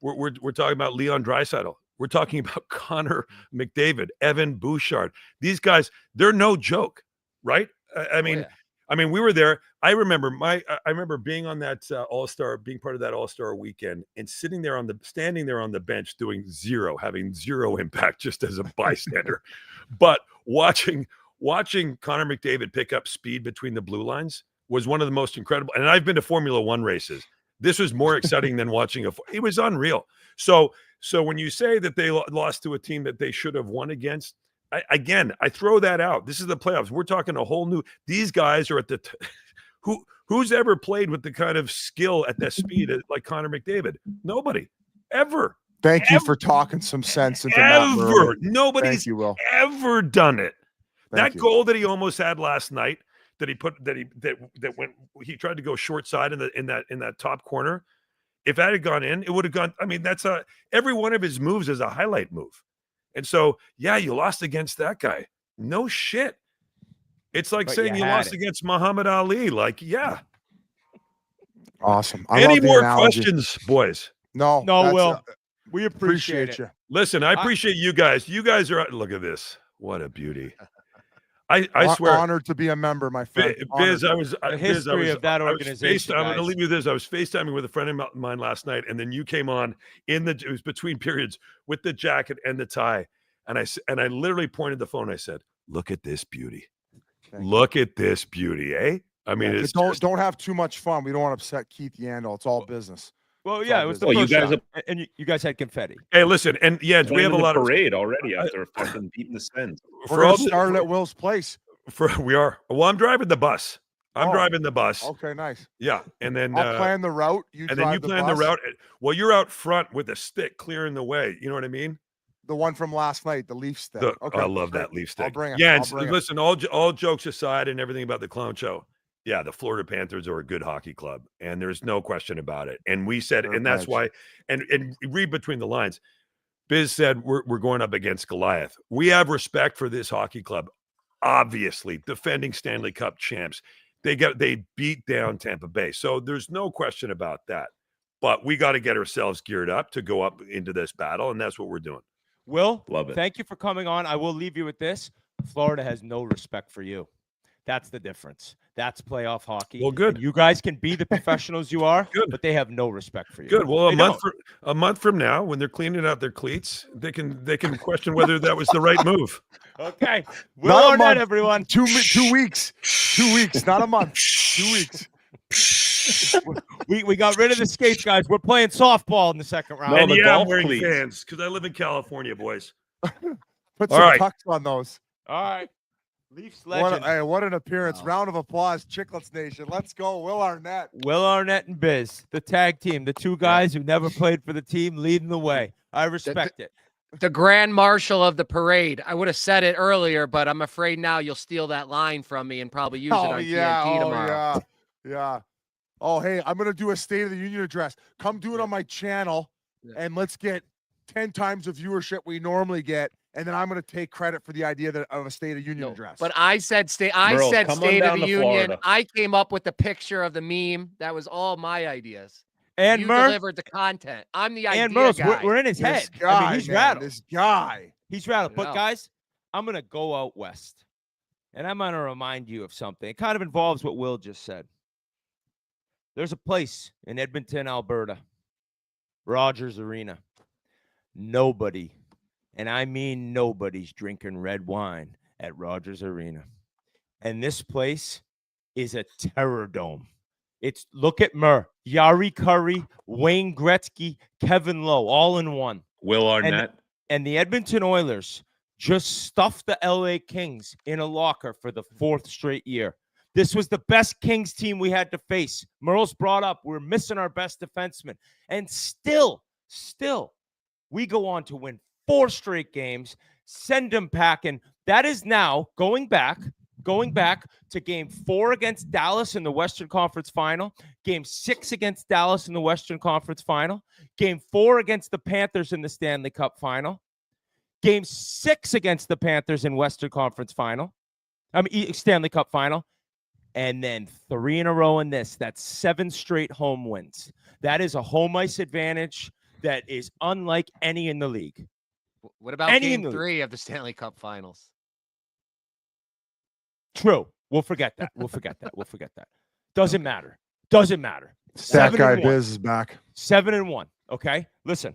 We're talking about Leon Draisaitl. We're talking about Connor McDavid, Evan Bouchard. These guys, they're no joke, right? I mean, we were there. I remember being on that All-Star, being part of that All-Star weekend, and standing there on the bench having zero impact, just as a bystander, but watching Connor McDavid pick up speed between the blue lines was one of the most incredible. And I've been to Formula One races. This was more exciting than watching it was unreal. So when you say that they lost to a team that they should have won against, I throw that out. This is the playoffs. We're talking a whole new. These guys are at the. Who's ever played with the kind of skill at that speed like Connor McDavid? Nobody, ever. Thank you for talking some sense into Matt Murray. Ever. Nobody's ever done it. That goal that he almost had last night, that he put that when he tried to go short side in that top corner. If that had gone in, it would have gone. I mean, every one of his moves is a highlight move. And so, yeah, you lost against that guy. No shit. It's like saying you lost against Muhammad Ali. Like, yeah. Awesome. Any more questions, boys? No, Will. We appreciate you. Listen, I appreciate you guys. You guys are, look at this. What a beauty. I swear. Honored to be a member, my friend. Biz, I was the history of that organization. I'm going to leave you this. I was FaceTiming with a friend of mine last night, and then you came on it was between periods with the jacket and the tie. And I literally pointed the phone. I said, look at this beauty. Look at this beauty, eh? I mean, it's don't have too much fun. We don't want to upset Keith Yandel. It's all business. Well, yeah, it was the first shot. And you guys had confetti. Hey, listen, and yeah, we have a lot of parade already after fucking beating the Sens. We're all started at Will's place. We are. Well, I'm driving the bus. Driving the bus. Okay, nice. Yeah, and then I'll plan the route. Then you plan the route. Well, you're out front with a stick clearing the way. You know what I mean? The one from last night, the leaf stick. I love that leaf stick. I'll bring it. Yeah, listen, all jokes aside and everything about the clown show. Yeah, the Florida Panthers are a good hockey club, and there's no question about it. And we said, and that's why, and read between the lines. Biz said we're going up against Goliath. We have respect for this hockey club. Obviously, defending Stanley Cup champs. They beat down Tampa Bay, so there's no question about that. But we got to get ourselves geared up to go up into this battle, and that's what we're doing. Will, love it. Thank you for coming on. I will leave you with this. Florida has no respect for you. That's the difference. That's playoff hockey. Well, good. And you guys can be the professionals you are, but they have no respect for you. Good. Well, a month from now, when they're cleaning out their cleats, they can question whether that was the right move. Okay. Will Arnett, everyone. 2 weeks. 2 weeks, not a month. 2 weeks. We got rid of the skates, guys. We're playing softball in the second round. And yeah, I'm wearing fans because I live in California, boys. Put some tucks on those. All right. Leafs legend. What an appearance. Wow. Round of applause, Chiclets Nation. Let's go, Will Arnett. Will Arnett and Biz, the tag team, the two guys who never played for the team leading the way. I respect it. The grand marshal of the parade. I would have said it earlier, but I'm afraid now you'll steal that line from me and probably use it on TNT tomorrow. Yeah. Oh, hey, I'm going to do a State of the Union address. Come do it on my channel, and let's get 10 times the viewership we normally get. And then I'm going to take credit for the idea of a State of Union address. But I said State of the Union. I came up with the picture of the meme. That was all my ideas. And you delivered the content. I'm the idea guy. We're in his head. He's rattled. This guy. He's rattled. But guys, I'm going to go out west. And I'm going to remind you of something. It kind of involves what Will just said. There's a place in Edmonton, Alberta, Rogers Arena. Nobody, and I mean nobody's drinking red wine at Rogers Arena. And this place is a terror dome. It's look at Yari Curry, Wayne Gretzky, Kevin Lowe, all in one. Will Arnett. And the Edmonton Oilers just stuffed the LA Kings in a locker for the 4th straight year. This was the best Kings team we had to face. Merle's brought up, we're missing our best defenseman. And still, we go on to win 4 straight games, send them packing. That is now going back to game 4 against Dallas in the Western Conference Final, game 6 against Dallas in the Western Conference Final, game 4 against the Panthers in the Stanley Cup Final, game 6 against the Panthers in Western Conference Final, Stanley Cup Final, and then 3 in a row in this. That's 7 straight home wins. That is a home ice advantage that is unlike any in the league. What about game 3 of the Stanley Cup Finals? True. We'll forget that. Doesn't matter. Stat guy Biz is back. 7-1. Okay. Listen.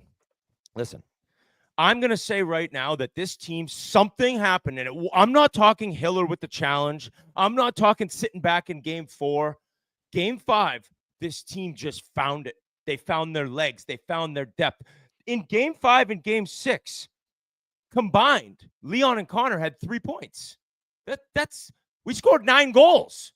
I'm going to say right now that this team, something happened. And I'm not talking Hiller with the challenge. I'm not talking sitting back in game 4. Game 5, this team just found it. They found their legs. They found their depth. In game 5 and game 6, combined, Leon and Connor had 3 points. We scored 9 goals.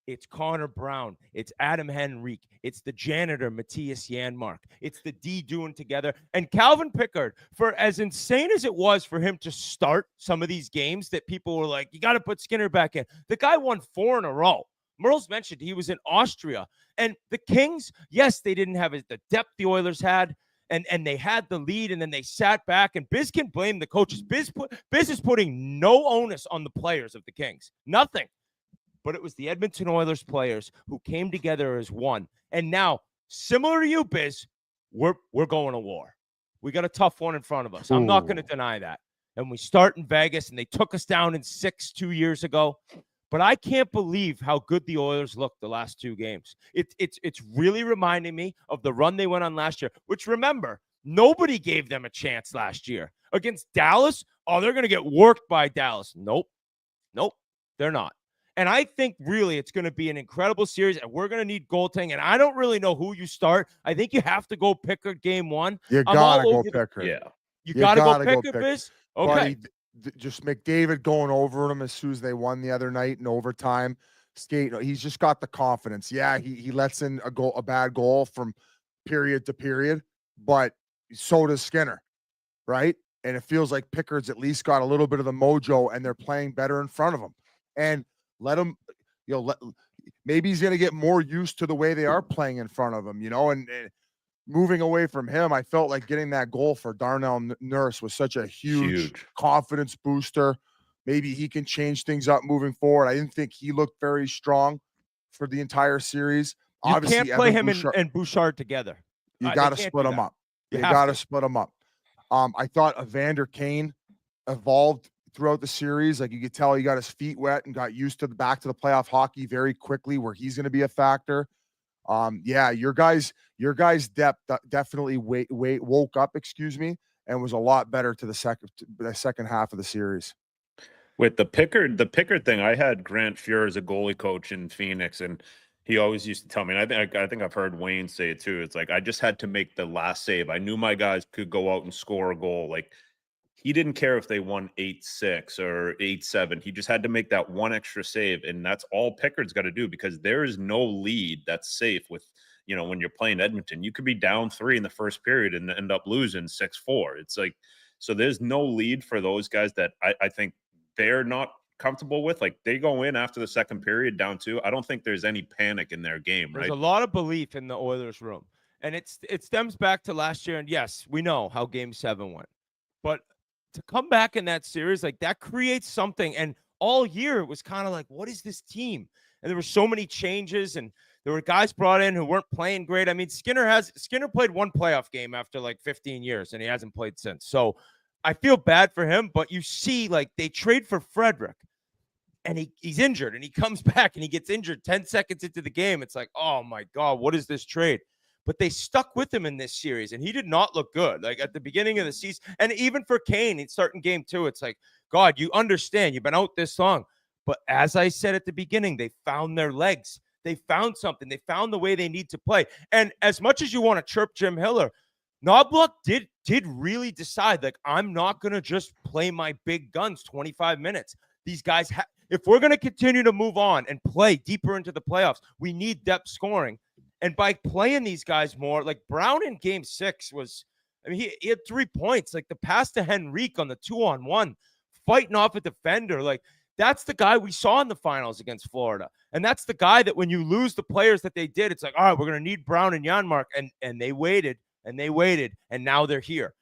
It's Connor Brown. It's Adam Henrique. It's the janitor, Matthias Janmark. It's the D doing together. And Calvin Pickard, for as insane as it was for him to start some of these games that people were like, you got to put Skinner back in. The guy won 4 in a row. Merle's mentioned he was in Austria. And the Kings, yes, they didn't have the depth the Oilers had. And they had the lead, and then they sat back. And Biz can blame the coaches. Biz is putting no onus on the players of the Kings. Nothing. But it was the Edmonton Oilers players who came together as one. And now, similar to you, Biz, we're going to war. We got a tough one in front of us. I'm not going to deny that. And we start in Vegas, and they took us down in 6 2 years ago. But I can't believe how good the Oilers looked the last 2 games. It's really reminding me of the run they went on last year, which, remember, nobody gave them a chance last year. Against Dallas, they're going to get worked by Dallas. Nope, they're not. And I think really it's going to be an incredible series, and we're going to need goaltending. And I don't really know who you start. I think you have to go Pickard game 1. You got to go Pickard. Yeah. You got to go Pickard, Biz? Okay. Buddy, just McDavid going over them as soon as they won the other night in overtime. He's just got the confidence. Yeah, he lets in a bad goal from period to period, but so does Skinner, right? And it feels like Pickard's at least got a little bit of the mojo, and they're playing better in front of him. And let him, maybe he's going to get more used to the way they are playing in front of him, and moving away from him, I felt like getting that goal for Darnell Nurse was such a huge confidence booster. Maybe he can change things up moving forward. I didn't think he looked very strong for the entire series. You Obviously, can't play him and Bouchard together. You got to split them up. You got to split them up. I thought Evander Kane evolved throughout the series. Like, you could tell he got his feet wet and got used to back to the playoff hockey very quickly, where he's going to be a factor. Your guys' depth definitely woke up, and was a lot better to the second half of the series. With the Pickard thing, I had Grant Fuhr as a goalie coach in Phoenix, and he always used to tell me, and I think I've heard Wayne say it too. It's like, I just had to make the last save. I knew my guys could go out and score a goal. Like, he didn't care if they won 8-6 or 8-7. He just had to make that one extra save, and that's all Pickard's got to do, because there is no lead that's safe with, when you're playing Edmonton. You could be down 3 in the first period and end up losing 6-4. It's like, so there's no lead for those guys that I think they're not comfortable with. Like, they go in after the second period down 2. I don't think there's any panic in their game, right? There's a lot of belief in the Oilers room, and it stems back to last year. And yes, we know how Game 7 went, but to come back in that series, like, that creates something. And all year it was kind of like, what is this team? And there were so many changes, and there were guys brought in who weren't playing great. I mean, Skinner played 1 playoff game after like 15 years, and he hasn't played since. So I feel bad for him, but you see, like, they trade for Frederick, and he's injured, and he comes back and he gets injured 10 seconds into the game. It's like, oh my God, what is this trade? But they stuck with him in this series, and he did not look good. Like, at the beginning of the season, and even for Kane, he'd start in game 2. It's like, God, you understand, you've been out this long. But as I said at the beginning, they found their legs. They found something. They found the way they need to play. And as much as you want to chirp Jim Hiller, Knobloch did really decide, like, I'm not going to just play my big guns 25 minutes. These guys, if we're going to continue to move on and play deeper into the playoffs, we need depth scoring. And by playing these guys more, like Brown in game 6 was, I mean, he had 3 points, like the pass to Henrique on the 2-on-1, fighting off a defender. Like, that's the guy we saw in the finals against Florida. And that's the guy that when you lose the players that they did, it's like, all right, we're going to need Brown and Janmark. And they waited, and now they're here.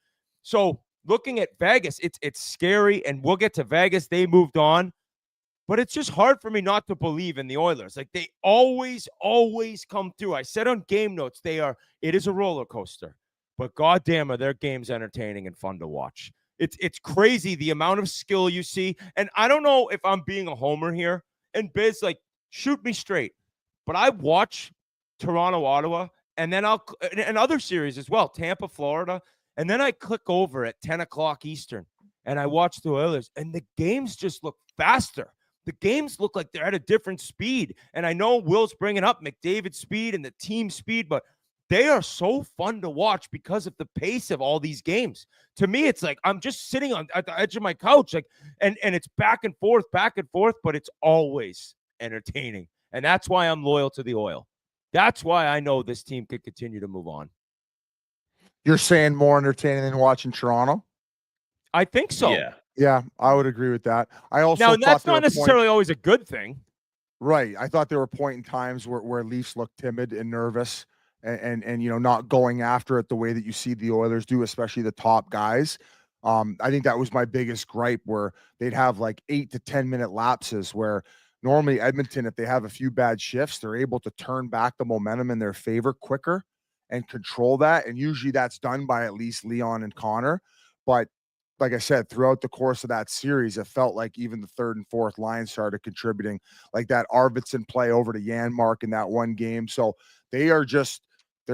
So looking at Vegas, it's scary. And we'll get to Vegas. They moved on. But it's just hard for me not to believe in the Oilers. Like, they always come through. I said on game notes, it is a roller coaster. But goddamn, are their games entertaining and fun to watch. It's crazy the amount of skill you see. And I don't know if I'm being a homer here. And Biz, like, shoot me straight. But I watch Toronto, Ottawa, and then and other series as well, Tampa, Florida. And then I click over at 10 o'clock Eastern, and I watch the Oilers, and the games just look faster. The games look like they're at a different speed. And I know Will's bringing up McDavid's speed and the team speed, but they are so fun to watch because of the pace of all these games. To me, it's like I'm just sitting at the edge of my couch, like, and it's back and forth, but it's always entertaining. And that's why I'm loyal to the Oil. That's why I know this team could continue to move on. You're saying more entertaining than watching Toronto? I think so. Yeah. Yeah, I would agree with that. I also Now, that's not necessarily always a good thing. Right. I thought there were point in times where Leafs looked timid and nervous and not going after it the way that you see the Oilers do, especially the top guys. I think that was my biggest gripe, where they'd have like 8 to 10 minute lapses where normally Edmonton, if they have a few bad shifts, they're able to turn back the momentum in their favor quicker and control that. And usually that's done by at least Leon and Connor. But like I said, throughout the course of that series, it felt like even the third and fourth line started contributing, like that Arvidsson play over to Janmark in that one game. So they're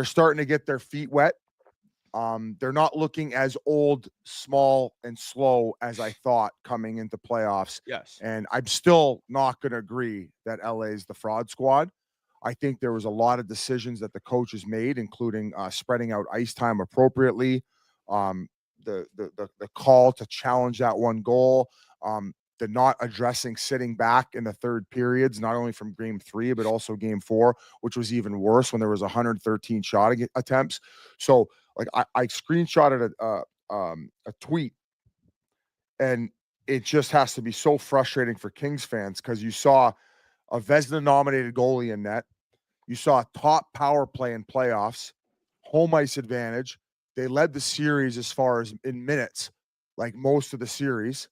starting to get their feet wet. They're not looking as old, small, and slow as I thought coming into playoffs. Yes. And I'm still not going to agree that LA is the fraud squad. I think there was a lot of decisions that the coaches made, including spreading out ice time appropriately. The call to challenge that one goal, the not addressing sitting back in the third periods, not only from game 3, but also game 4, which was even worse when there was 113 shot attempts. So like I screenshotted a tweet, and it just has to be so frustrating for Kings fans, because you saw a Vezina nominated goalie in net. You saw a top power play in playoffs, home ice advantage. They led the series as far as in minutes, like most of the series.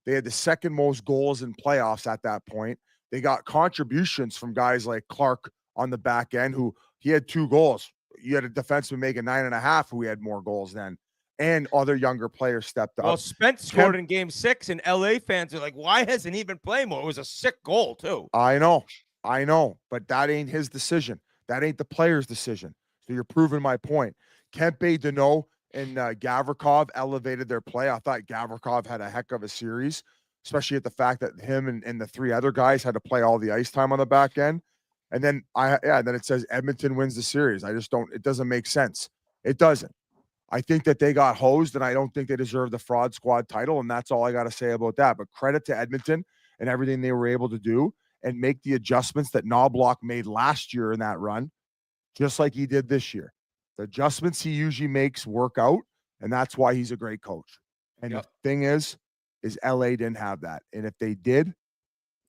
They had the second most goals in playoffs at that point. They got contributions from guys like Clark on the back end, who he had 2 goals. You had a defenseman making 9.5 who had more goals then, and other younger players stepped up. Well, Spence scored in game 6, and LA fans are like, why hasn't he been playing more? It was a sick goal, too. I know, but that ain't his decision. That ain't the player's decision. So you're proving my point. Kempe, Deneau, and Gavrikov elevated their play. I thought Gavrikov had a heck of a series, especially at the fact that him and the 3 other guys had to play all the ice time on the back end. And then then it says Edmonton wins the series. It doesn't make sense. It doesn't. I think that they got hosed, and I don't think they deserve the fraud squad title. And that's all I got to say about that. But credit to Edmonton and everything they were able to do and make the adjustments that Knobloch made last year in that run, just like he did this year. The adjustments he usually makes work out, and that's why he's a great coach. And the thing is LA didn't have that. And if they did,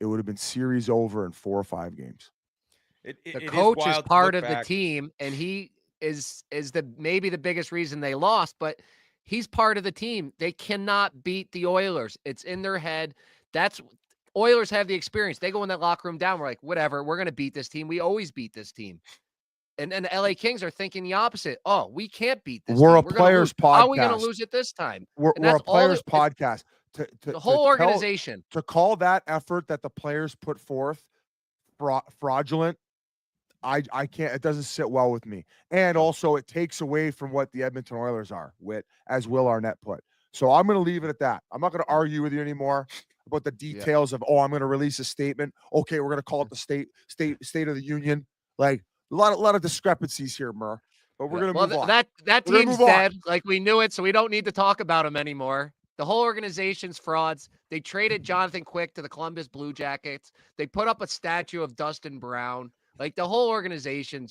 it would have been series over in 4 or 5 games. The coach is part of the team, and he is maybe the biggest reason they lost, but he's part of the team. They cannot beat the Oilers. It's in their head. Oilers have the experience. They go in that locker room down. We're like, whatever, we're going to beat this team. We always beat this team. And the LA Kings are thinking the opposite. Oh, we can't beat this We're team. a players podcast. How are we going to lose it this time? We're a players podcast. The whole organization. To call that effort that the players put forth fraudulent, I can't. It doesn't sit well with me. And also, it takes away from what the Edmonton Oilers are, as Will Arnett put. So I'm going to leave it at that. I'm not going to argue with you anymore about the details of, I'm going to release a statement. Okay, we're going to call it the state of the union. Like, a lot of discrepancies here, Murr. But we're going to move on. That team's dead. Like, we knew it, so we don't need to talk about them anymore. The whole organization's frauds. They traded Jonathan Quick to the Columbus Blue Jackets. They put up a statue of Dustin Brown. Like, the whole organization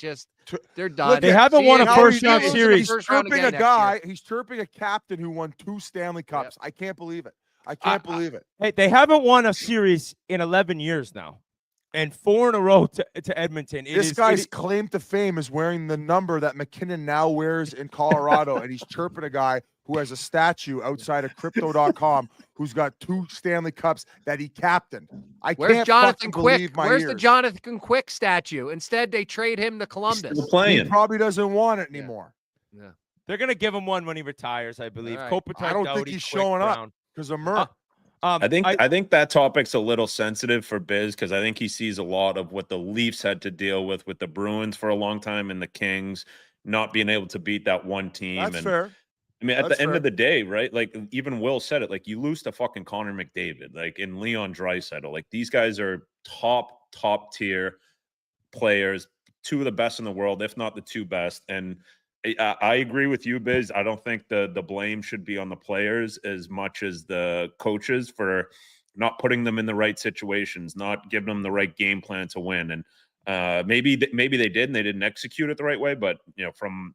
they're done. Look, they haven't won a first-round series. He's chirping a guy. He's chirping a captain who won 2 Stanley Cups. Yep. I can't believe it. I can't believe it. Hey, they haven't won a series in 11 years now, and 4 in a row to Edmonton. This guy's claim to fame is wearing the number that McKinnon now wears in Colorado, and he's chirping a guy who has a statue outside of Crypto.com who's got 2 Stanley Cups that he captained. Where's Jonathan Quick? Where's the Jonathan Quick statue? Instead, they trade him to Columbus. He probably doesn't want it anymore. Yeah. They're going to give him one when he retires, I believe. Right. Kopitar, I don't think Doughty, he's Quick, showing Brown. up because of Murr. I think that topic's a little sensitive for Biz, because I think he sees a lot of what the Leafs had to deal with the Bruins for a long time and the Kings not being able to beat that one team. That's fair. I mean, at the end of the day, right? Like, even Will said it, like, you lose to fucking Connor McDavid, like, in Leon Draisaitl. Like, these guys are top tier players, 2 of the best in the world, if not the 2 best. And I agree with you, Biz. I don't think the blame should be on the players as much as the coaches for not putting them in the right situations, not giving them the right game plan to win. And maybe they did and they didn't execute it the right way. But from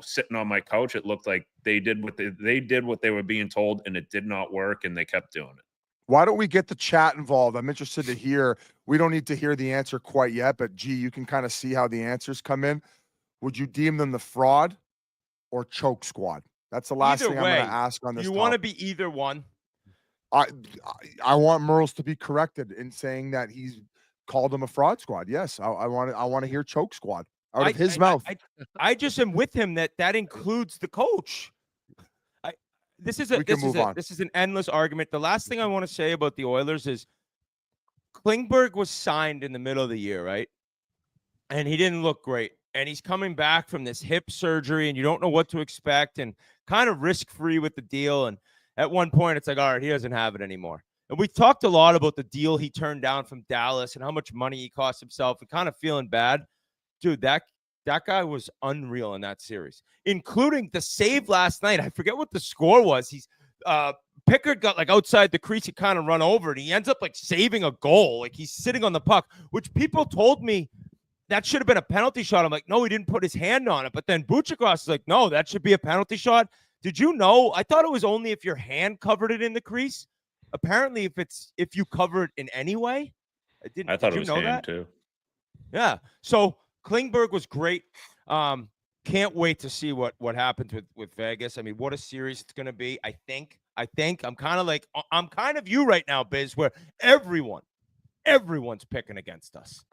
sitting on my couch, it looked like they did what they were being told, and it did not work, and they kept doing it. Why don't we get the chat involved? I'm interested to hear. We don't need to hear the answer quite yet, but G, you can kind of see how the answers come in. Would you deem them the fraud or choke squad? That's the last thing I'm going to ask on this. You want to be either one? I want Merles to be corrected in saying that he's called them a fraud squad. Yes, I want to hear choke squad out of his mouth. I just am with him that includes the coach. This is an endless argument. The last thing I want to say about the Oilers is Klingberg was signed in the middle of the year, right? And he didn't look great. And he's coming back from this hip surgery, and you don't know what to expect, and kind of risk-free with the deal. And at one point, it's like, all right, he doesn't have it anymore. And we talked a lot about the deal he turned down from Dallas and how much money he cost himself and kind of feeling bad. Dude, that guy was unreal in that series, including the save last night. I forget what the score was. He's Pickard got like outside the crease. He kind of run over, and he ends up like saving a goal. Like he's sitting on the puck, which people told me that should have been a penalty shot. I'm like, no, he didn't put his hand on it. But then Buchacross is like, no, that should be a penalty shot. Did you know? I thought it was only if your hand covered it in the crease. Apparently, if you cover it in any way. I thought it was hand too. Yeah. So Klingberg was great. Can't wait to see what happens with Vegas. I mean, what a series it's going to be. I think I'm kind of you right now, Biz, where everyone's picking against us.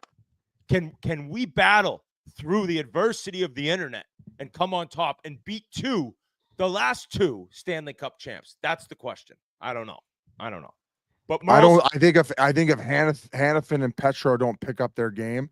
Can we battle through the adversity of the internet and come on top and beat the last two Stanley Cup champs? That's the question. I don't know. But I think if Hannafin and Petro don't pick up their game,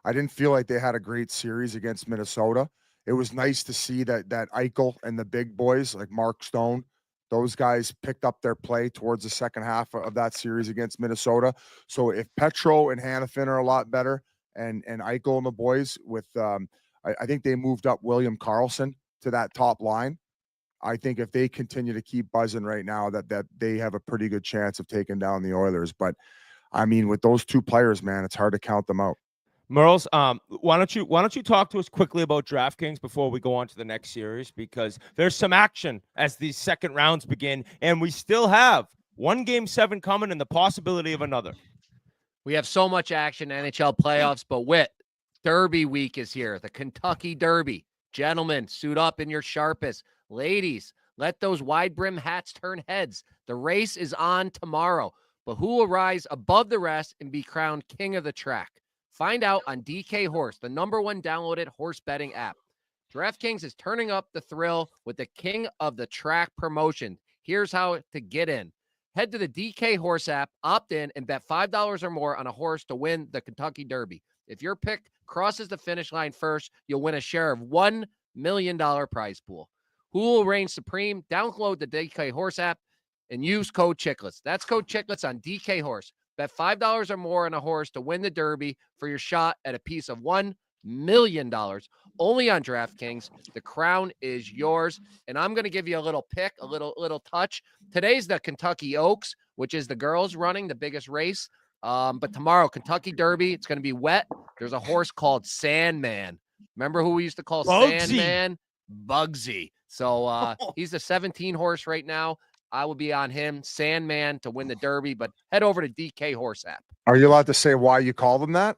I didn't feel like they had a great series against Minnesota. It was nice to see that Eichel and the big boys like Mark Stone, those guys picked up their play towards the second half of that series against Minnesota. So if Petro and Hannafin are a lot better, and Eichel and the boys with, I think they moved up William Karlsson to that top line. I think if they continue to keep buzzing right now, that they have a pretty good chance of taking down the Oilers. But I mean, with those two players, man, it's hard to count them out. Merles, why don't you talk to us quickly about DraftKings before we go on to the next series, because there's some action as these second rounds begin, and we still have one Game 7 coming and the possibility of another. We have so much action, NHL playoffs, but Derby week is here, the Kentucky Derby. Gentlemen, suit up in your sharpest. Ladies, let those wide brim hats turn heads. The race is on tomorrow, but who will rise above the rest and be crowned king of the track? Find out on DK Horse, the #1 downloaded horse betting app. DraftKings is turning up the thrill with the King of the Track promotion. Here's how to get in. Head to the DK Horse app, opt in, and bet $5 or more on a horse to win the Kentucky Derby. If your pick crosses the finish line first, you'll win a share of $1 million prize pool. Who will reign supreme? Download the DK Horse app and use code Chiclets. That's code Chiclets on DK Horse. Bet $5 or more on a horse to win the Derby for your shot at a piece of $1 million. Only on DraftKings. The crown is yours. And I'm going to give you a little pick, a little touch. Today's the Kentucky Oaks, which is the girls running the biggest race. But tomorrow, Kentucky Derby, it's going to be wet. There's a horse called Sandman. Remember who we used to call Sandman? Bugsy. So he's the 17 horse right now. I will be on him, Sandman, to win the Derby, but head over to DK Horse app. Are you allowed to say why you called him that?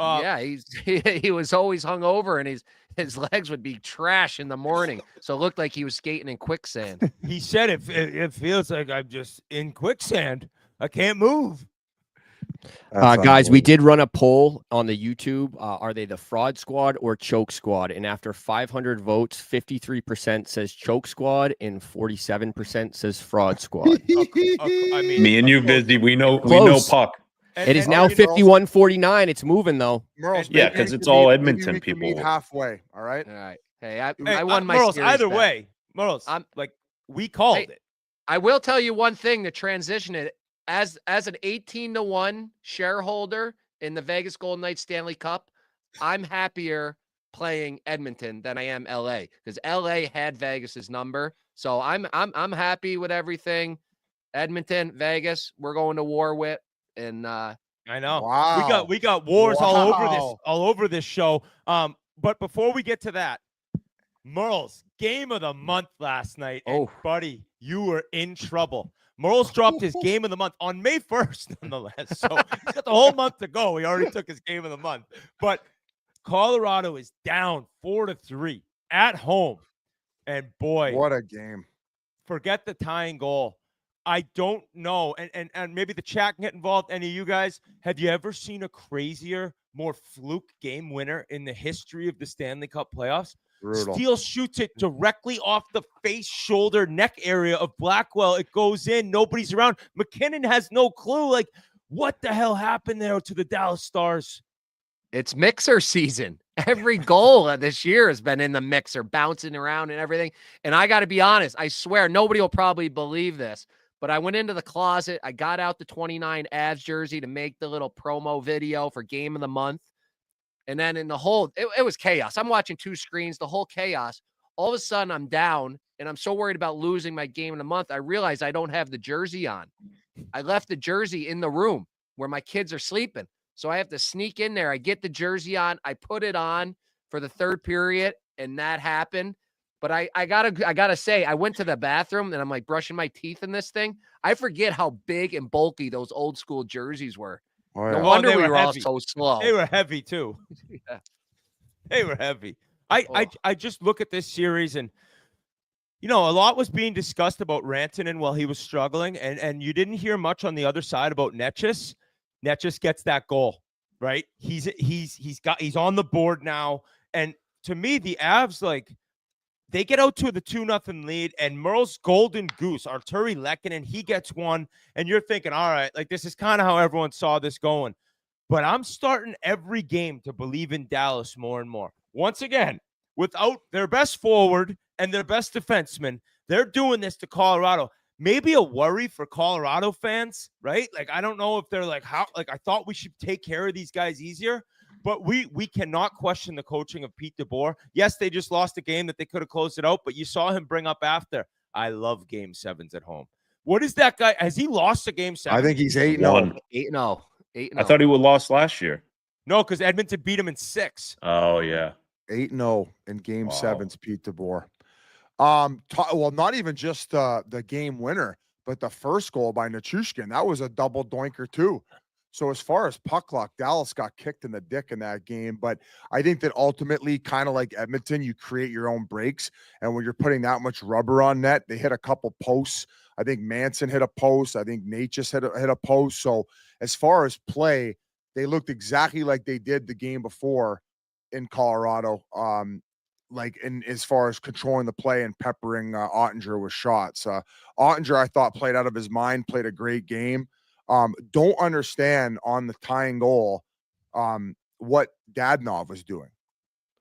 Yeah, he was always hungover, and his legs would be trash in the morning, so it looked like he was skating in quicksand. He said it feels like I'm just in quicksand. I can't move. Guys, we did run a poll on the YouTube. Are they the fraud squad or choke squad? And after 500 votes, 53% says choke squad and 47% says fraud squad. I mean, me and you, Vizzy, we know puck. It is now 51-49. It's moving though. Merles, yeah, because it's all Edmonton people. Meet halfway. All right. All right. Hey, I won my Merles, series either bet. way, Merles, we called it. I will tell you one thing to transition it. As an 18-1 shareholder in the Vegas Golden Knights Stanley Cup, I'm happier playing Edmonton than I am LA, because LA had Vegas's number. So I'm happy with everything. Edmonton, Vegas, we're going to war with. And I know. Wow. We got wars all over this show. But before we get to that, Merle's game of the month last night. And buddy, you were in trouble. Merle's dropped his game of the month on May 1st, nonetheless. So he's got the whole month to go. He already took his game of the month. But Colorado is down 4-3 at home. And boy, what a game. Forget the tying goal. I don't know. And maybe the chat can get involved. Any of you guys, have you ever seen a crazier, more fluke game winner in the history of the Stanley Cup playoffs? Brutal. Steele shoots it directly off the face, shoulder, neck area of Blackwell. It goes in. Nobody's around. McKinnon has no clue. Like, what the hell happened there to the Dallas Stars? It's mixer season. Every goal this year has been in the mixer, bouncing around and everything. And I got to be honest, I swear, nobody will probably believe this, but I went into the closet. I got out the 29 Avs jersey to make the little promo video for game of the month. And then in the whole, it was chaos. I'm watching two screens, the whole chaos. All of a sudden, I'm down, and I'm so worried about losing my game of the month. I realize I don't have the jersey on. I left the jersey in the room where my kids are sleeping. So I have to sneak in there. I get the jersey on. I put it on for the third period, and that happened. But I gotta say, I went to the bathroom, and I'm like brushing my teeth in this thing. I forget how big and bulky those old school jerseys were. Oh, yeah. No wonder they we were were all heavy. so slow. They were heavy too. Yeah. They were heavy. I just look at this series, and you know, a lot was being discussed about Rantanen while he was struggling, and you didn't hear much on the other side about Netchus. Netchus gets that goal, right? He's on the board now, and to me, the Avs, like, they get out to the 2-0 lead, and Merle's golden goose, Arturi Lehkonen, he gets one, and you're thinking, all right, like, this is kind of how everyone saw this going. But I'm starting every game to believe in Dallas more and more. Once again, without their best forward and their best defenseman, they're doing this to Colorado. Maybe a worry for Colorado fans, right? Like, I don't know if they're like, how, like, I thought we should take care of these guys easier. But we cannot question the coaching of Pete DeBoer. Yes, they just lost a game that they could have closed it out, but you saw him bring up after, I love game sevens at home. What is that guy? Has he lost a game 7? I think he's 8-0. 8-0. I thought he would lost last year. No, because Edmonton beat him in 6. Oh, yeah. 8-0 in game 7's Pete DeBoer. Well, not even just the game winner, but the first goal by Nichushkin. That was a double doinker too. So as far as puck luck, Dallas got kicked in the dick in that game. But I think that ultimately, kind of like Edmonton, you create your own breaks. And when you're putting that much rubber on net, they hit a couple posts. I think Manson hit a post. I think Nate just hit a post. So as far as play, they looked exactly like they did the game before in Colorado. Like in as far as controlling the play and peppering Ottinger with shots. Ottinger, I thought, played out of his mind, played a great game. Don't understand on the tying goal what Dadonov was doing.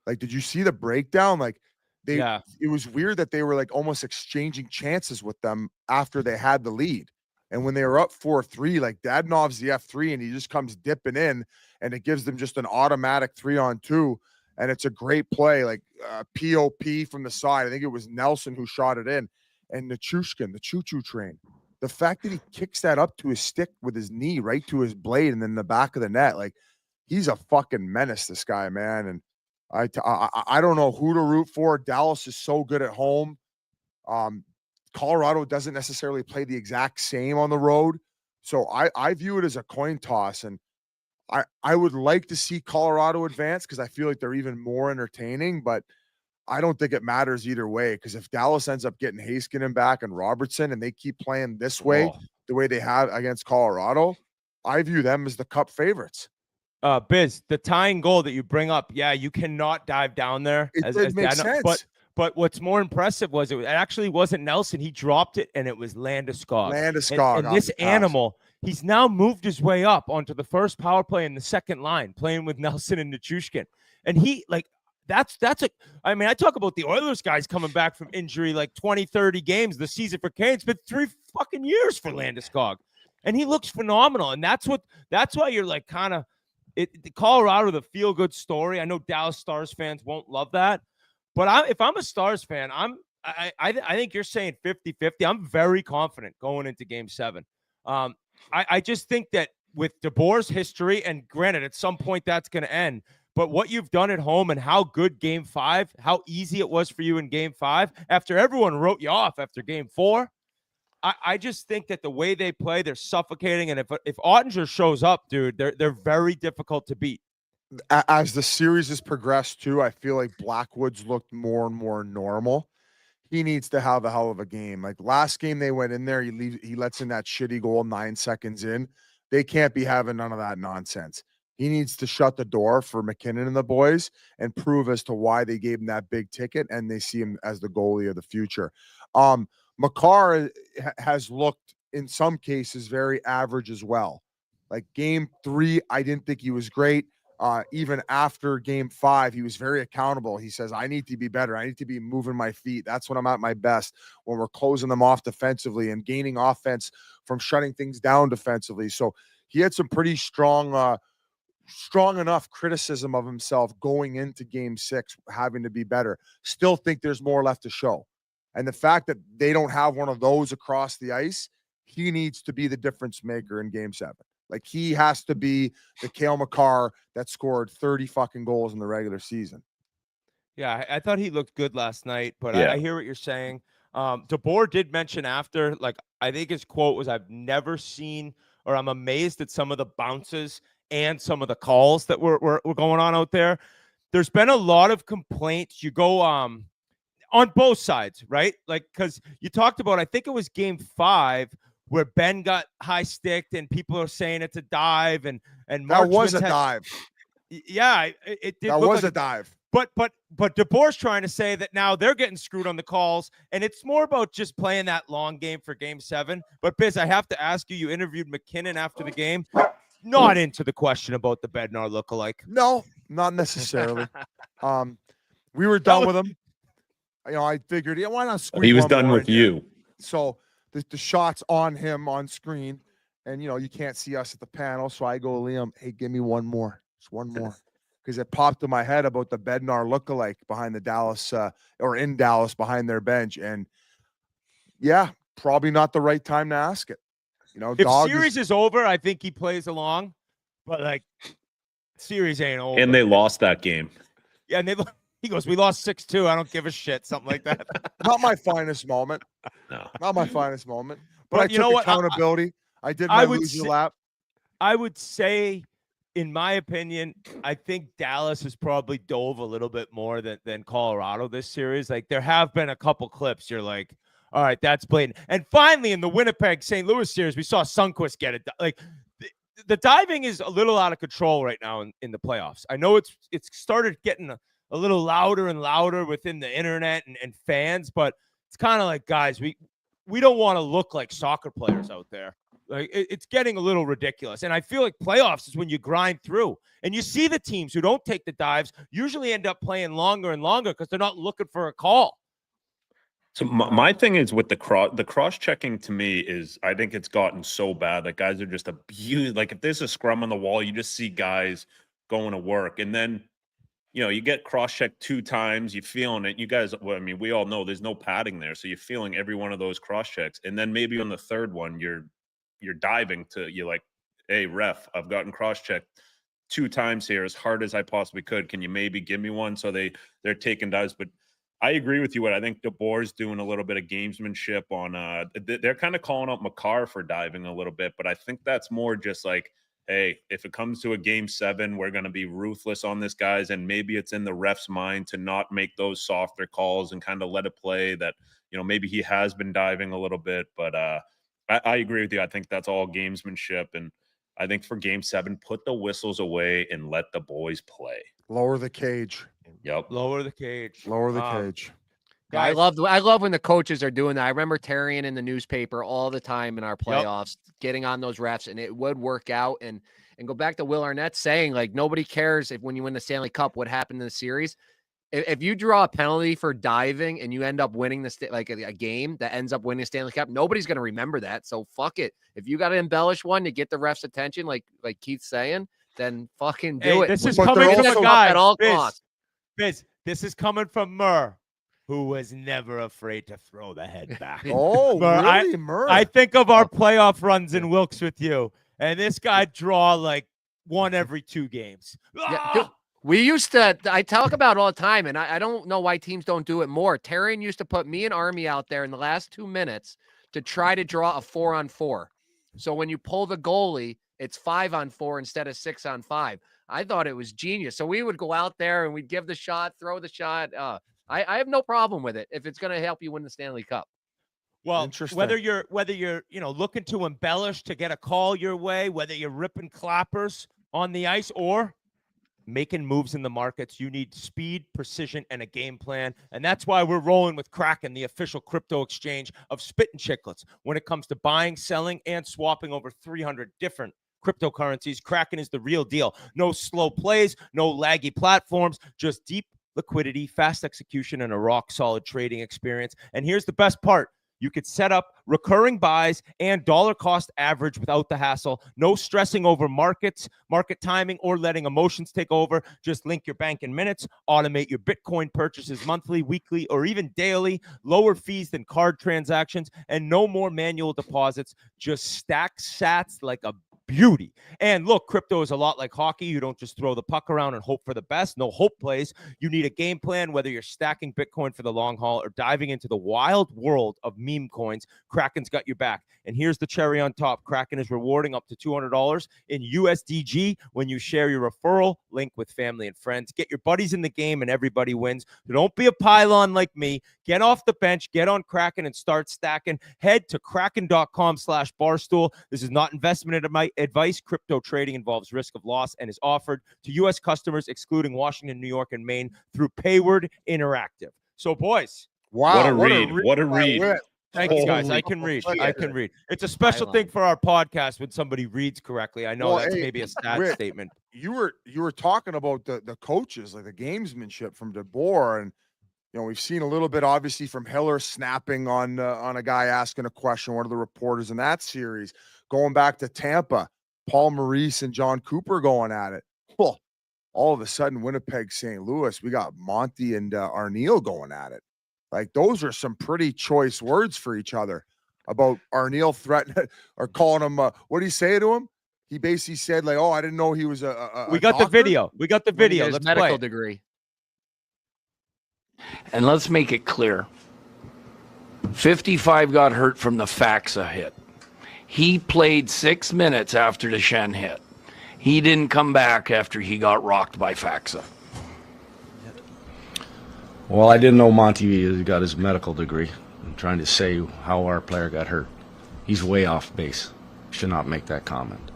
Like, did you see the breakdown? Like, it was weird that they were like almost exchanging chances with them after they had the lead. And when they were up 4-3, like Dadonov's the F3 and he just comes dipping in and it gives them just an automatic 3-on-2. And it's a great play, like POP from the side. I think it was Nelson who shot it in. And Nichushkin, the choo-choo train. The fact that he kicks that up to his stick with his knee right to his blade and then the back of the net, like, he's a fucking menace, this guy, man. And I don't know who to root for. Dallas is so good at home. Colorado doesn't necessarily play the exact same on the road. So I view it as a coin toss. And I would like to see Colorado advance because I feel like they're even more entertaining, but I don't think it matters either way. Because if Dallas ends up getting Heiskanen back and Robertson and they keep playing this way, the way they have against Colorado, I view them as the Cup favorites. Biz, the tying goal that you bring up, yeah, you cannot dive down there. It makes sense. But what's more impressive was it actually wasn't Nelson. He dropped it, and it was Landeskog. Landeskog. And this animal, he's now moved his way up onto the first power play in the second line, playing with Nelson and Nichushkin. And he, like, that's I mean, I talk about the Oilers guys coming back from injury, like 20, 30 games this season for Kane. It's been 3 fucking years for Landeskog. And he looks phenomenal. And that's why you're like kind of, Colorado, the feel-good story. I know Dallas Stars fans won't love that. But if I'm a Stars fan, I think you're saying 50-50. I'm very confident going into game 7. I just think that with DeBoer's history, and granted, at some point that's going to end, but what you've done at home and how good game 5, how easy it was for you in game 5, after everyone wrote you off after game 4, I just think that the way they play, they're suffocating. And if Ottinger shows up, dude, they're very difficult to beat. As the series has progressed too, I feel like Blackwood's looked more and more normal. He needs to have a hell of a game. Like last game they went in there, he lets in that shitty goal 9 seconds in. They can't be having none of that nonsense. He needs to shut the door for McKinnon and the boys and prove as to why they gave him that big ticket and they see him as the goalie of the future. Makar has looked in some cases very average as well. Like game 3, I didn't think he was great. Even after game 5, he was very accountable. He says, I need to be better. I need to be moving my feet. That's when I'm at my best, when we're closing them off defensively and gaining offense from shutting things down defensively. So he had some pretty strong enough criticism of himself going into game 6, having to be better. Still think there's more left to show. And the fact that they don't have one of those across the ice, he needs to be the difference maker in game 7. Like he has to be the Cale Makar that scored 30 fucking goals in the regular season. Yeah, I thought he looked good last night, but Yeah. I hear what you're saying. DeBoer did mention after, like, I think his quote was, I've never seen, or I'm amazed at some of the bounces and some of the calls that were going on out there. There's been a lot of complaints. You go on both sides, right? Like, because you talked about, I think it was game 5, where Ben got high sticked and people are saying it's a dive and That was a dive. Yeah, it did. That look was like a dive. But DeBoer's trying to say that now they're getting screwed on the calls, and it's more about just playing that long game for game 7. But Biz, I have to ask you, you interviewed McKinnon after the game. Not into the question about the Bednar lookalike. No, not necessarily. We were done with him. You know, I figured, yeah, why not squeeze He was one done more with in here? you. So the shot's on him on screen, and, you know, you can't see us at the panel. So I go, Liam, hey, give me one more. Just one more. Because it popped in my head about the Bednar lookalike behind the Dallas or in Dallas behind their bench. And yeah, probably not the right time to ask it. You know, if series is over, I think he plays along, but like series ain't over. And they lost that game. Yeah, and he goes, we lost 6-2. I don't give a shit. Something like that. Not my finest moment. No. Not my finest moment. But I you took know what? accountability. I did my loser lap. I would say, in my opinion, I think Dallas has probably dove a little bit more than Colorado this series. Like, there have been a couple clips you're like, all right, that's blatant. And finally, in the Winnipeg-St. Louis series, we saw Sundqvist get it. Like, the diving is a little out of control right now in the playoffs. I know it's started getting a little louder and louder within the internet and fans, but it's kind of like, guys, we don't want to look like soccer players out there. Like, it's getting a little ridiculous. And I feel like playoffs is when you grind through. And you see the teams who don't take the dives usually end up playing longer and longer because they're not looking for a call. So my thing is with the cross-checking to me is, I think it's gotten so bad that guys are just abused. Like, if there's a scrum on the wall, you just see guys going to work. And then, you know, you get cross-checked 2 times, you're feeling it. You guys, well, I mean, we all know there's no padding there. So you're feeling every one of those cross-checks. And then maybe on the third one, you're diving you're like, hey, ref, I've gotten cross-checked 2 times here as hard as I possibly could. Can you maybe give me one? So they're taking dives. But I agree with you. I think DeBoer's doing a little bit of gamesmanship on they're kind of calling out Makar for diving a little bit, but I think that's more just like, hey, if it comes to a game 7, we're going to be ruthless on this, guys. And maybe it's in the ref's mind to not make those softer calls and kind of let it play that, you know, maybe he has been diving a little bit, but I agree with you. I think that's all gamesmanship. And I think for game 7, put the whistles away and let the boys play. Lower the cage. Yep. Lower the cage. Lower the cage. Yeah, I love when the coaches are doing that. I remember Terrian in the newspaper all the time in our playoffs, getting on those refs, and it would work out. And go back to Will Arnett saying, like, nobody cares if when you win the Stanley Cup, what happened in the series. If you draw a penalty for diving and you end up winning a game that ends up winning a Stanley Cup, nobody's going to remember that. So fuck it. If you got to embellish one to get the ref's attention, like Keith's saying, then fucking do it. This is coming from a guy at all costs. Biz, this is coming from Murr, who was never afraid to throw the head back. Oh, Murr, really? Murr. I think of our playoff runs in Wilkes with you, and this guy draw like one every 2 games. Yeah, we used to, I talk about it all the time, and I don't know why teams don't do it more. Terrian used to put me and Army out there in the last 2 minutes to try to draw a 4-on-4. So when you pull the goalie, it's 5-on-4 instead of 6-on-5. I thought it was genius. So we would go out there and we'd give the shot, throw the shot. I have no problem with it if it's going to help you win the Stanley Cup. Well, whether you're looking to embellish to get a call your way, whether you're ripping clappers on the ice or making moves in the markets, you need speed, precision, and a game plan. And that's why we're rolling with Kraken, the official crypto exchange of Spittin Chiclets. When it comes to buying, selling, and swapping over 300 different cryptocurrencies, Kraken is the real deal. No slow plays, no laggy platforms, just deep liquidity, fast execution, and a rock-solid trading experience. And here's the best part. You could set up recurring buys and dollar cost average without the hassle. No stressing over markets, market timing, or letting emotions take over. Just link your bank in minutes, automate your Bitcoin purchases monthly, weekly, or even daily. Lower fees than card transactions, and no more manual deposits. Just stack sats like a beauty. And look, crypto is a lot like hockey. You don't just throw the puck around and hope for the best. No hope plays. You need a game plan, whether you're stacking Bitcoin for the long haul or diving into the wild world of meme coins. Kraken's got your back. And here's the cherry on top. Kraken is rewarding up to $200 in USDG when you share your referral link with family and friends. Get your buddies in the game and everybody wins. So don't be a pylon like me. Get off the bench, get on Kraken and start stacking. Head to kraken.com/barstool. This is not investment advice. Crypto trading involves risk of loss and is offered to U.S. customers, excluding Washington, New York, and Maine through Payward Interactive. So, boys. Wow. What a read. What a read. Thank you, guys. I can read. I can read. It's a special thing for our podcast when somebody reads correctly. I know that's maybe a stat statement. You were talking about the coaches, like the gamesmanship from DeBoer, and we've seen a little bit, obviously, from Hiller snapping on a guy asking a question, one of the reporters in that series. Going back to Tampa, Paul Maurice and John Cooper going at it. Well, all of a sudden, Winnipeg, St. Louis, we got Monty and Arnett going at it. Like, those are some pretty choice words for each other about Arnett threatening or calling him. What did he say to him? He basically said, like, "Oh, I didn't know he was a We got doctor." the video. We got the video. Let's medical degree. And let's make it clear. 55 got hurt from the Faxa hit. He played 6 minutes after the Shen hit. He didn't come back after he got rocked by Faxa. Well, I didn't know Monty got his medical degree. I'm trying to say how our player got hurt. He's way off base. Should not make that comment.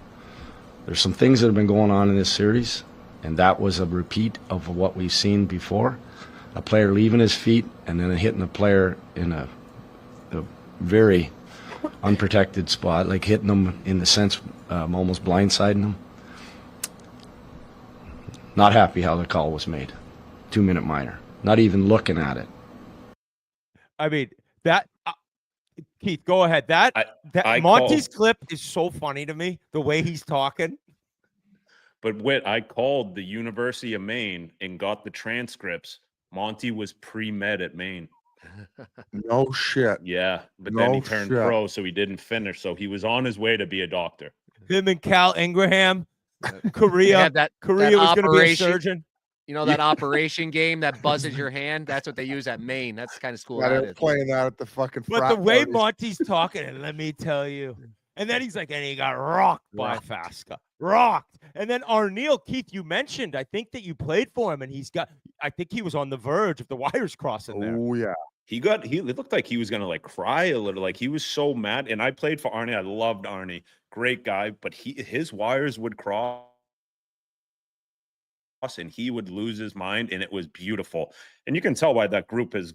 There's some things that have been going on in this series, and that was a repeat of what we've seen before. A player leaving his feet and then hitting a player in a very unprotected spot, like hitting them in the sense almost blindsiding them. Not happy how the call was made. 2-minute minor. Not even looking at it. I mean, that Keith, go ahead. That Monty's clip is so funny to me, the way he's talking. But I called the University of Maine and got the transcripts. Monty was pre-med at Maine. No shit. Yeah, but then he turned pro, so he didn't finish. So he was on his way to be a doctor. Him and Cal Ingraham, Korea. Korea was going to be a surgeon. You know that operation game that buzzes your hand? That's what they use at Maine. That's the kind of school that they're is. playing that at the fucking But the way Monty's talking, and let me tell you. And then he's like, and he got rocked by Faska. Rocked. And then Arnett, Keith, you mentioned, I think that you played for him, and I think he was on the verge of the wires crossing there. Oh, yeah. It looked like he was gonna like cry a little, like he was so mad. And I played for Arnett. I loved Arnie, great guy, but his wires would cross and he would lose his mind, and it was beautiful. And you can tell why that group is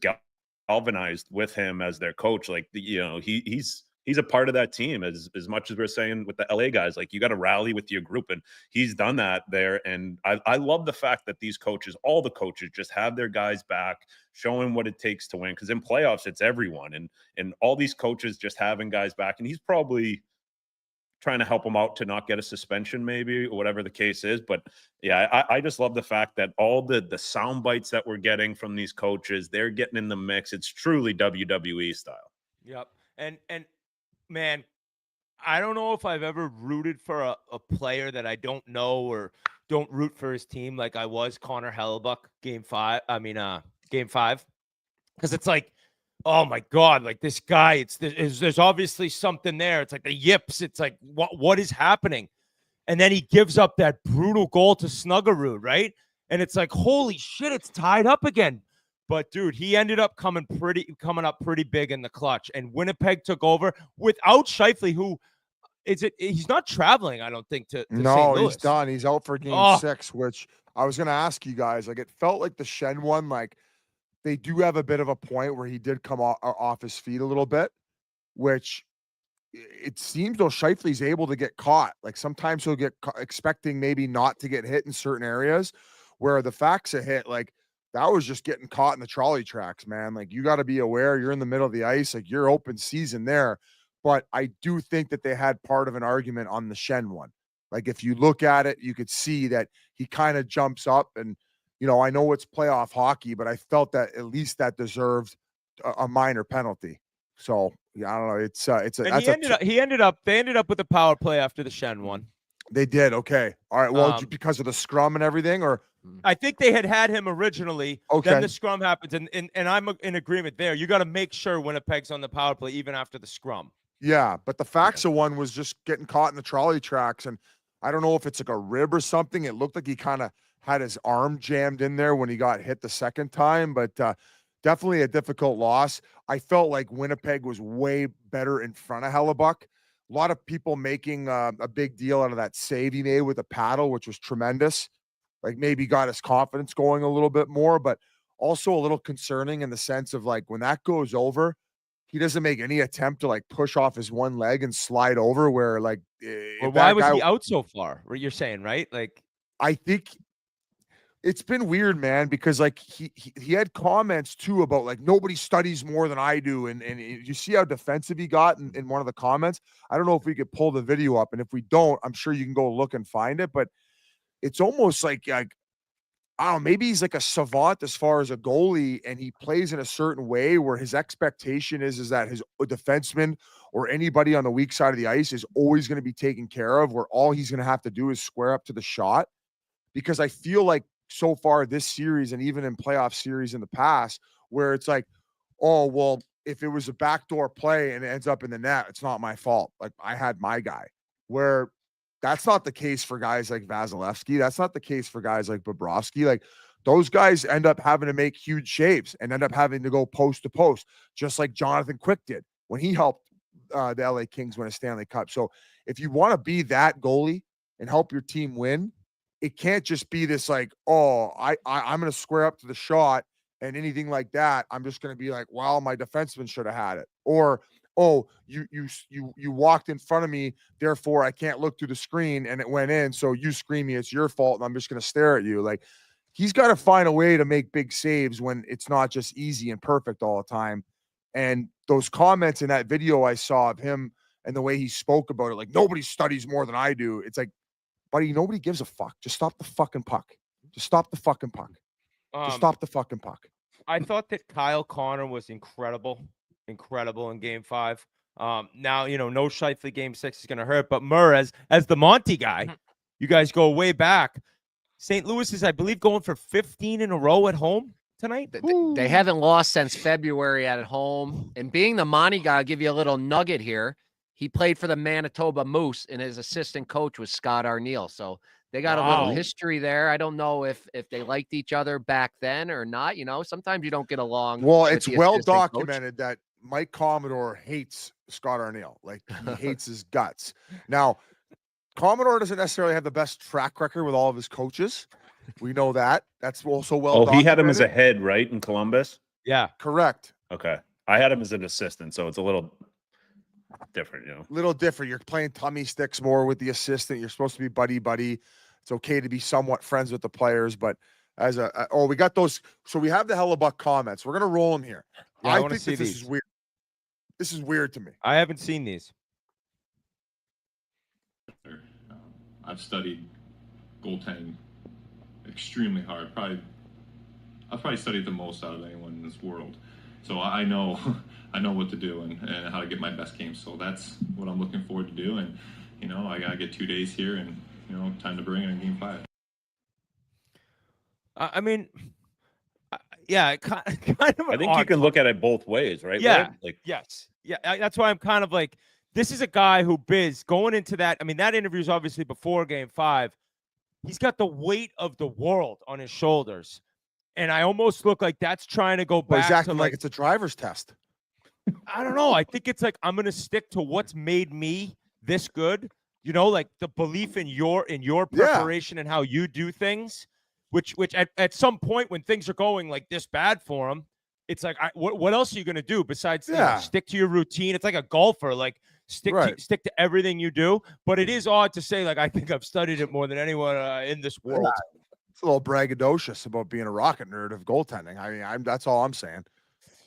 galvanized with him as their coach. Like, he's a part of that team as much as we're saying with the LA guys. Like, you got to rally with your group, and he's done that there. And I love the fact that these coaches, all the coaches, just have their guys back, showing what it takes to win. Because in playoffs, it's everyone, and all these coaches just having guys back. And he's probably trying to help him out to not get a suspension, maybe, or whatever the case is. But yeah, I just love the fact that all the sound bites that we're getting from these coaches, they're getting in the mix. It's truly WWE style. Yep. And man, I don't know if I've ever rooted for a player that I don't know or don't root for his team like I was Connor Hellebuck game 5. Because it's like, oh my God, like this guy, there's obviously something there. It's like the yips. It's like, what is happening? And then he gives up that brutal goal to Snuggerud, right? And it's like, holy shit, it's tied up again. But dude, he ended up coming up pretty big in the clutch. And Winnipeg took over without Scheifele, who he's not traveling, I don't think, to St. Louis. He's done. He's out for game 6, which I was gonna ask you guys. Like, it felt like the Schenn one, like they do have a bit of a point where he did come off his feet a little bit, which it seems though Scheifele's able to get caught. Like sometimes he'll get expecting maybe not to get hit in certain areas, where the Faksa hit, like that was just getting caught in the trolley tracks, man. Like you got to be aware you're in the middle of the ice, like you're open season there. But I do think that they had part of an argument on the Schenn one. Like if you look at it, you could see that he kind of jumps up and, you know, I know it's playoff hockey, but I felt that at least that deserved a minor penalty. So yeah, I don't know. They ended up with a power play after the Schenn one. They did. Okay. All right. Well, because of the scrum and everything, or I think they had him originally. Okay. Then the scrum happens, and I'm in agreement there. You got to make sure Winnipeg's on the power play even after the scrum. Yeah, but the Faksa one was just getting caught in the trolley tracks, and I don't know if it's like a rib or something. It looked like he kind of had his arm jammed in there when he got hit the second time, but definitely a difficult loss. I felt like Winnipeg was way better in front of Hellebuck. A lot of people making a big deal out of that save he made with the paddle, which was tremendous. Like maybe got his confidence going a little bit more, but also a little concerning in the sense of like when that goes over, he doesn't make any attempt to like push off his one leg and slide over where like. Well, why was he out so far? What you're saying, right? Like, I think it's been weird, man, because like he had comments too about like nobody studies more than I do, and you see how defensive he got in one of the comments. I don't know if we could pull the video up, and if we don't, I'm sure you can go look and find it. But it's almost like I don't know, maybe he's like a savant as far as a goalie, and he plays in a certain way where his expectation is that his defenseman or anybody on the weak side of the ice is always going to be taken care of, where all he's going to have to do is square up to the shot. Because I feel like so far this series and even in playoff series in the past, where it's like, oh, well, if it was a backdoor play and it ends up in the net, it's not my fault. Like I had my guy. Where that's not the case for guys like Vasilevsky. That's not the case for guys like Bobrovsky. Like those guys end up having to make huge saves and end up having to go post to post, just like Jonathan Quick did when he helped the LA Kings win a Stanley Cup. So if you want to be that goalie and help your team win, it can't just be this like, oh, I'm going to square up to the shot and anything like that. I'm just going to be like, well, my defenseman should have had it. Or, oh, you walked in front of me, therefore I can't look through the screen and it went in. So you scream me, it's your fault, and I'm just going to stare at you. Like he's got to find a way to make big saves when it's not just easy and perfect all the time. And those comments in that video I saw of him and the way he spoke about it, like nobody studies more than I do. It's like, buddy, nobody gives a fuck. Just stop the fucking puck. Just stop the fucking puck. Just stop the fucking puck. I thought that Kyle Connor was incredible in game 5. Now, you know, no Scheifele game 6 is going to hurt, but Murr, as the Monty guy, you guys go way back. St. Louis is, I believe, going for 15 in a row at home tonight. They haven't lost since February at home. And being the Monty guy, I'll give you a little nugget here. He played for the Manitoba Moose, and his assistant coach was Scott Arnett. So they got a little history there. I don't know if they liked each other back then or not. You know, sometimes you don't get along. Well, it's well documented that Mike Commodore hates Scott Arnett. Like he hates his guts. Now, Commodore doesn't necessarily have the best track record with all of his coaches. We know that. That's also well documented. He had him as a head, right, in Columbus? Yeah. Correct. Okay. I had him as an assistant, so it's a little different, you know. Little different. You're playing tummy sticks more with the assistant. You're supposed to be buddy. It's okay to be somewhat friends with the players, but as we got those. So we have the Hellebuck comments. We're gonna roll them here. Yeah, I think this is weird. This is weird to me. I haven't seen these. I've studied goaltending extremely hard. I've probably studied the most out of anyone in this world. So I know I know what to do and how to get my best game. So that's what I'm looking forward to do. And, you know, I got to get 2 days here and, you know, time to bring it in game 5. I mean, yeah, kind of. I think you can look at it both ways, right? Yeah. Right? Like, yes. Yeah. That's why I'm kind of like, this is a guy who Biz going into that. I mean, that interview is obviously before game 5. He's got the weight of the world on his shoulders. And I almost look like that's trying to go back he's acting to like it's a driver's test. I don't know. I think it's like, I'm going to stick to what's made me this good. You know, like the belief in your preparation and how you do things, which at some point when things are going like this bad for him, it's like, what else are you going to do besides you know, stick to your routine? It's like a golfer, like stick to everything you do. But it is odd to say, like, I think I've studied it more than anyone in this world. It's a little braggadocious about being a rocket nerd of goaltending. I mean, that's all I'm saying.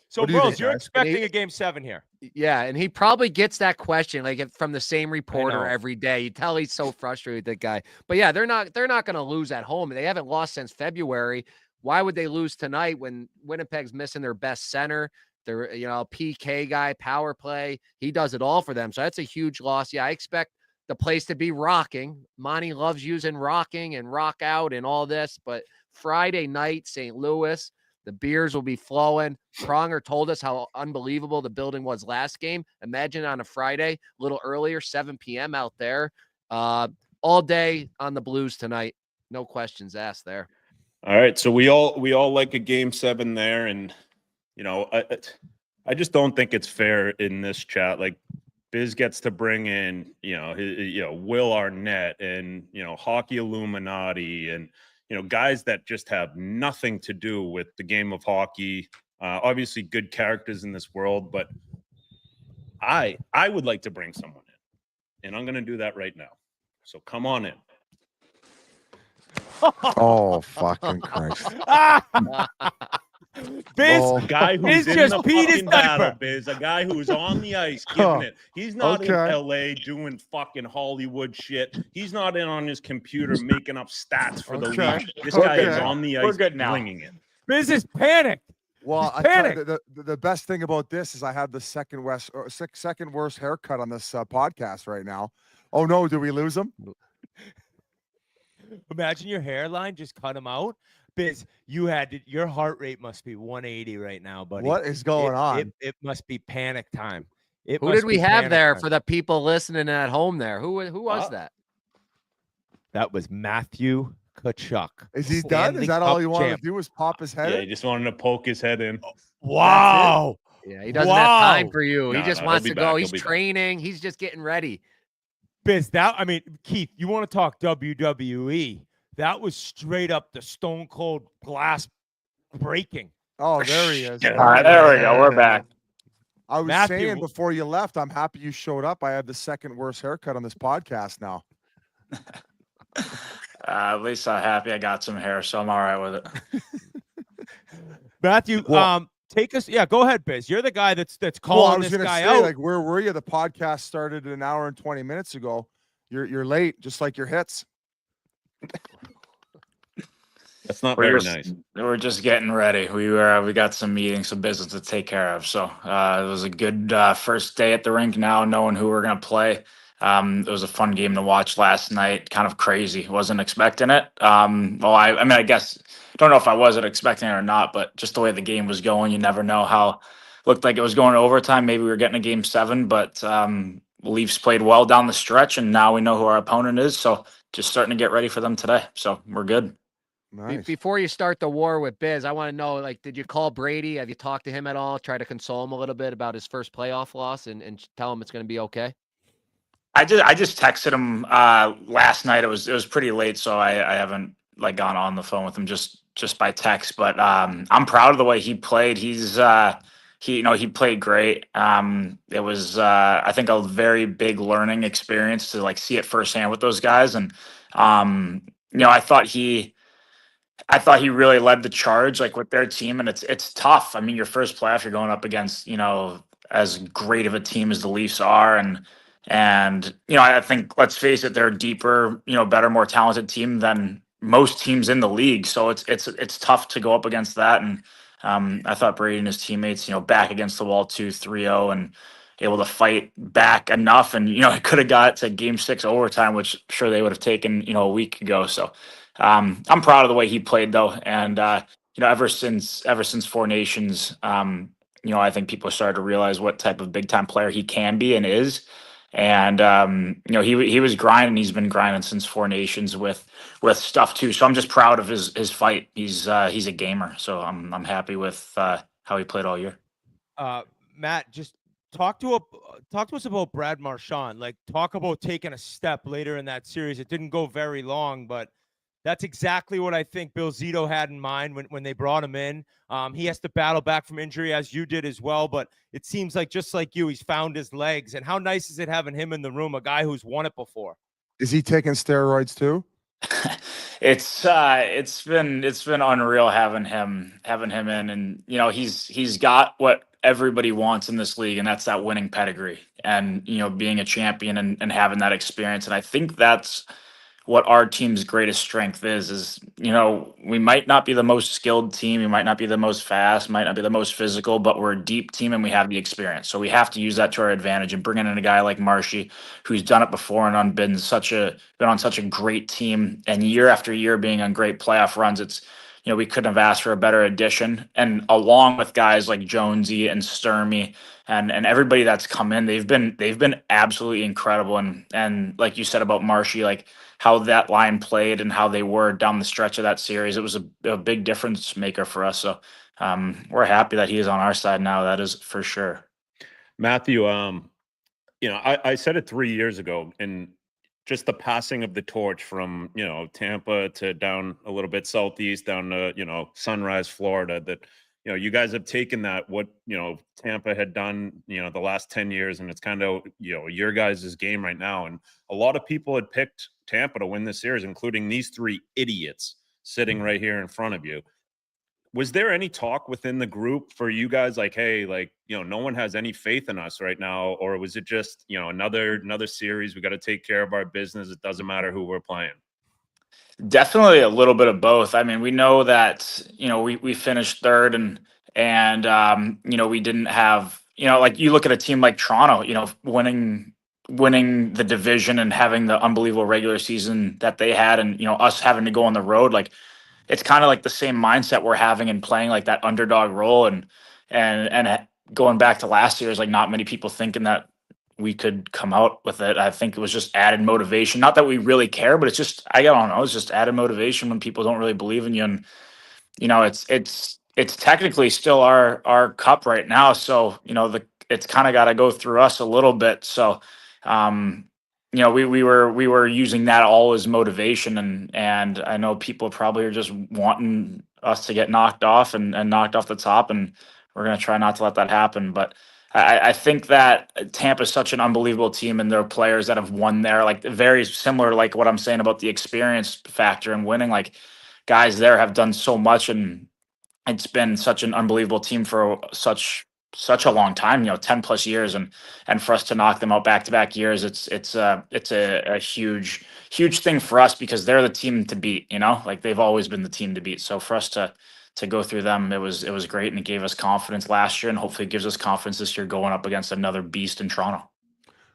So, Bros, you're expecting a game 7 here. Yeah, and he probably gets that question like from the same reporter every day. You tell he's so frustrated, that guy. But yeah, they're not going to lose at home. They haven't lost since February. Why would they lose tonight when Winnipeg's missing their best center? They're, you know, PK guy, power play. He does it all for them. So that's a huge loss. Yeah, I expect the place to be rocking. Monty loves using rocking and rock out and all this. But Friday night, St. Louis, the beers will be flowing. Pronger told us how unbelievable the building was last game. Imagine on a Friday, a little earlier, 7 p.m. out there. All day on the Blues tonight. No questions asked there. all right. So we all like a game 7 there. And, you know, I just don't think it's fair in this chat. Like, Biz gets to bring in, Will Arnett and, Hockey Illuminati and, guys that just have nothing to do with the game of hockey. Obviously good characters in this world, but I would like to bring someone in, and I'm going to do that right now. So come on in. Oh, fucking Christ. Biz, a guy who's in the fucking battle, Biz. A guy who's on the ice giving it. He's not in LA doing fucking Hollywood shit. He's not in on his computer making up stats for the league. This guy is on the ice bringing it. Biz is panicked. Well, the best thing about this is I have the second worst haircut on this podcast right now. Oh no, did we lose him? Imagine your hairline, just cut him out. Biz, your heart rate must be 180 right now, buddy. What is going on? It must be panic time. Who did we have there for the people listening at home there? Who was that? That was Matthew Tkachuk. Is he done? Is that all he wanted to do was pop his head? Yeah, he just wanted to poke his head in. Wow. Yeah, he doesn't have time for you. He just wants to go. He's training. He's just getting ready. Biz, Keith, you want to talk WWE? That was straight up the Stone Cold glass breaking. Oh, there he is. All right, there we go. We're back. I was saying before you left, I'm happy you showed up. I have the second worst haircut on this podcast now. At least I'm happy I got some hair, so I'm all right with it. Matthew, take us. Yeah, go ahead, Biz. You're the guy that's calling this guy out. Like, where were you? The podcast started an hour and 20 minutes ago. You're late, just like your hits. That's not very nice. We're just getting ready. We got some meetings, some business to take care of. So it was a good first day at the rink now, knowing who we're going to play. It was a fun game to watch last night. Kind of crazy. Wasn't expecting it. I guess don't know if I wasn't expecting it or not, but just the way the game was going, you never know how. Looked like it was going to overtime. Maybe we were getting a game 7, but Leafs played well down the stretch, and now we know who our opponent is. So just starting to get ready for them today. So we're good. Nice. Before you start the war with Biz, I want to know, like, did you call Brady? Have you talked to him at all? Try to console him a little bit about his first playoff loss and tell him it's going to be okay? I just texted him last night. It was pretty late, so I haven't gone on the phone with him just by text. But I'm proud of the way he played. He played great. It was I think a very big learning experience to see it firsthand with those guys. And I thought he really led the charge with their team, and it's tough. I mean, your first playoff, you're going up against as great of a team as the Leafs are, and And, I think, let's face it, they're a deeper, better, more talented team than most teams in the league. So it's tough to go up against that. And I thought Brady and his teammates, back against the wall 2-3-0 and able to fight back enough. And, it could have got to game 6 overtime, which I'm sure they would have taken, a week ago. So I'm proud of the way he played, though. And, ever since Four Nations, I think people started to realize what type of big time player he can be and is. And he was grinding. He's been grinding since Four Nations with stuff too. So I'm just proud of his fight. He's a gamer. So I'm happy with how he played all year. Matt, just talk to us about Brad Marchand. Like, talk about taking a step later in that series. It didn't go very long, but that's exactly what I think Bill Zito had in mind when they brought him in. He has to battle back from injury, as you did as well. But it seems like, just like you, he's found his legs. And how nice is it having him in the room, a guy who's won it before? Is he taking steroids too? It's been unreal having him in, and he's got what everybody wants in this league, and that's that winning pedigree, and being a champion and having that experience. And I think that's what our team's greatest strength is, we might not be the most skilled team, we might not be the most fast, might not be the most physical, but we're a deep team and we have the experience. So we have to use that to our advantage, and bringing in a guy like Marshy, who's done it before and been on such a great team, and year after year being on great playoff runs. It's we couldn't have asked for a better addition. And along with guys like Jonesy and Sturmy and everybody that's come in, they've been absolutely incredible. And like you said about Marshy, like how that line played and how they were down the stretch of that series, it was a big difference maker for us. So we're happy that he is on our side now. That is for sure. Matthew, I said it 3 years ago, and just the passing of the torch from, Tampa to down a little bit southeast, down to, Sunrise, Florida, that, you guys have taken that, what, Tampa had done, the last 10 years, and it's kind of, your guys' game right now. And a lot of people had picked Tampa to win this series, including these three idiots sitting right here in front of you. Was there any talk within the group for you guys, like, hey, like, no one has any faith in us right now? Or was it just, another series, we got to take care of our business, it doesn't matter who we're playing? Definitely a little bit of both. I mean, we know that, we finished third and we didn't have, like, you look at a team like Toronto, winning the division and having the unbelievable regular season that they had, and, us having to go on the road, like, it's kind of like the same mindset we're having and playing like that underdog role. And going back to last year, is like not many people thinking that we could come out with it. I think it was just added motivation. Not that we really care, but it's just, I don't know, it's just added motivation when people don't really believe in you. And, it's technically still our cup right now. So, it's kind of got to go through us a little bit. So, we were using that all as motivation, and I know people probably are just wanting us to get knocked off and knocked off the top, and we're going to try not to let that happen. But I think that Tampa is such an unbelievable team, and there are players that have won there, like very similar, like what I'm saying about the experience factor and winning, like guys there have done so much, and it's been such an unbelievable team for such a long time, 10 plus years, and for us to knock them out back-to-back years, it's a huge thing for us, because they're the team to beat, like they've always been the team to beat. So for us to go through them, it was great, and it gave us confidence last year, and hopefully it gives us confidence this year going up against another beast in Toronto.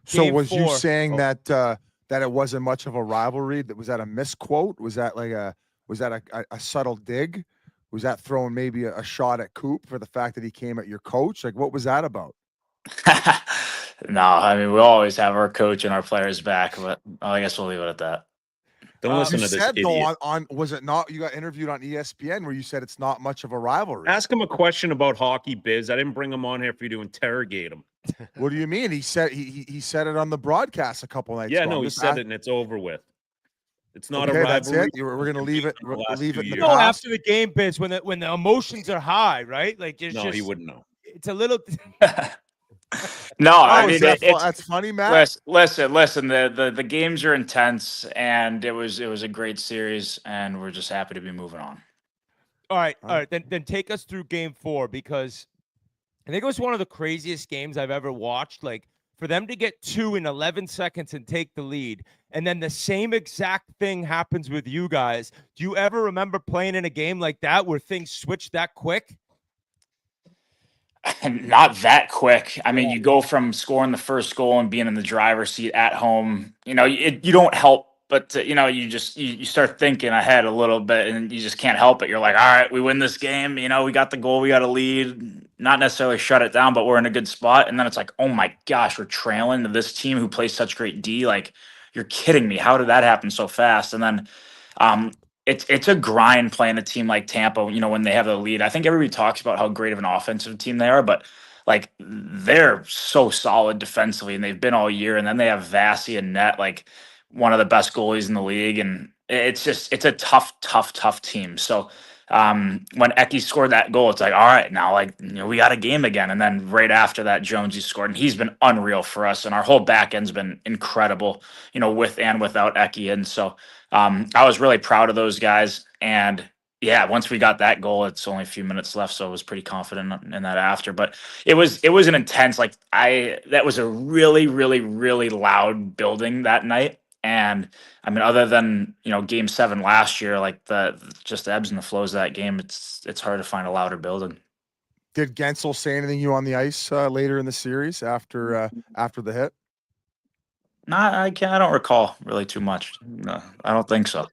So was you saying that it wasn't much of a rivalry? Was that a misquote? Was that a subtle dig? Was that throwing maybe a shot at Coop for the fact that he came at your coach? Like, what was that about? No, I mean, we'll always have our coach and our players back, but I guess we'll leave it at that. Don't listen to this said, idiot. though, was it not? You got interviewed on ESPN where you said it's not much of a rivalry. Ask him a question about hockey biz. I didn't bring him on here for you to interrogate him. What do you mean? He said he said it on the broadcast a couple nights ago. Yeah, no, he said it, and it's over with. It's not okay, a rivalry. That's it. We're gonna leave it. Leave it in the know after the game, Biz, when the emotions are high, right? Like, it's he wouldn't know. It's a little. No, I mean, that's funny, Matt. Listen. The games are intense, and it was a great series, and we're just happy to be moving on. All right. Then take us through Game 4, because I think it was one of the craziest games I've ever watched. Like, for them to get 2 in 11 seconds and take the lead, and then the same exact thing happens with you guys. Do you ever remember playing in a game like that where things switch that quick? Not that quick. I mean, you go from scoring the first goal and being in the driver's seat at home. You know, you don't help, but you know, you start thinking ahead a little bit, and you just can't help it. You're like, all right, we win this game. You know, we got the goal, we got a lead. Not necessarily shut it down, but we're in a good spot. And then it's like, oh my gosh, we're trailing to this team who plays such great D. Like, you're kidding me. How did that happen so fast? And then, it's a grind playing a team like Tampa, you know, when they have the lead. I think everybody talks about how great of an offensive team they are, but like they're so solid defensively, and they've been all year. And then they have Vasi and Net, like one of the best goalies in the league. And it's a tough team. So when Eki scored that goal, it's like, all right, now, like, you know, we got a game again. And then right after that, Jonesy scored, and he's been unreal for us. And our whole back end's been incredible, you know, with and without Eki. And so I was really proud of those guys. And yeah, once we got that goal, it's only a few minutes left, so I was pretty confident in that after. But it was an intense, like that was a really, really, really loud building that night. And I mean, other than, you know, Game 7 last year, like just the ebbs and the flows of that game, it's hard to find a louder building. Did Gensel say anything to you on the ice later in the series after the hit? No, I don't recall really too much. No, I don't think so.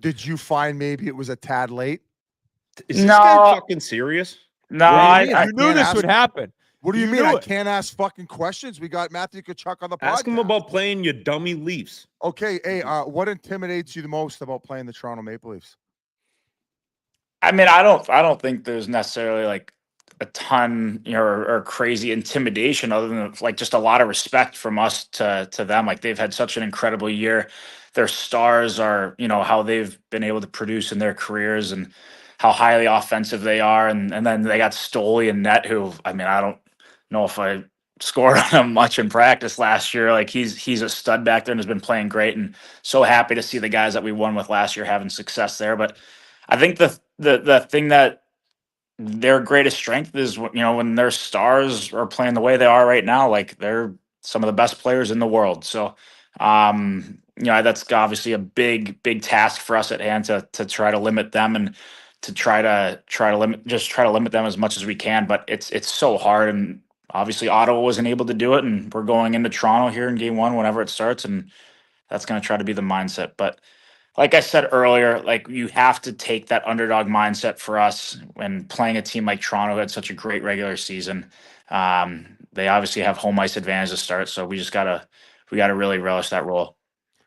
Did you find maybe it was a tad late? Is this guy fucking serious? No, I knew this would happen. What do you mean? I can't ask fucking questions. We got Matthew Tkachuk on the podcast. Ask him about playing your dummy Leafs. Okay, hey, what intimidates you the most about playing the Toronto Maple Leafs? I mean, I don't think there's necessarily like a ton, you know, or crazy intimidation, other than like just a lot of respect from us to them. Like, they've had such an incredible year. Their stars are, you know, how they've been able to produce in their careers and how highly offensive they are. And then they got Stoley and Net, who, I mean, I don't know if I scored on him much in practice last year. Like, he's a stud back there and has been playing great, and so happy to see the guys that we won with last year having success there. But I think the thing that their greatest strength is, you know, when their stars are playing the way they are right now, like they're some of the best players in the world. So, you know, that's obviously a big task for us at hand to try to limit them, and to try to limit them as much as we can. But it's so hard, and obviously Ottawa wasn't able to do it, and we're going into Toronto here in Game 1 whenever it starts, and that's going to try to be the mindset. But like I said earlier, like, you have to take that underdog mindset for us when playing a team like Toronto who had such a great regular season. They obviously have home ice advantage to start, so we gotta really relish that role.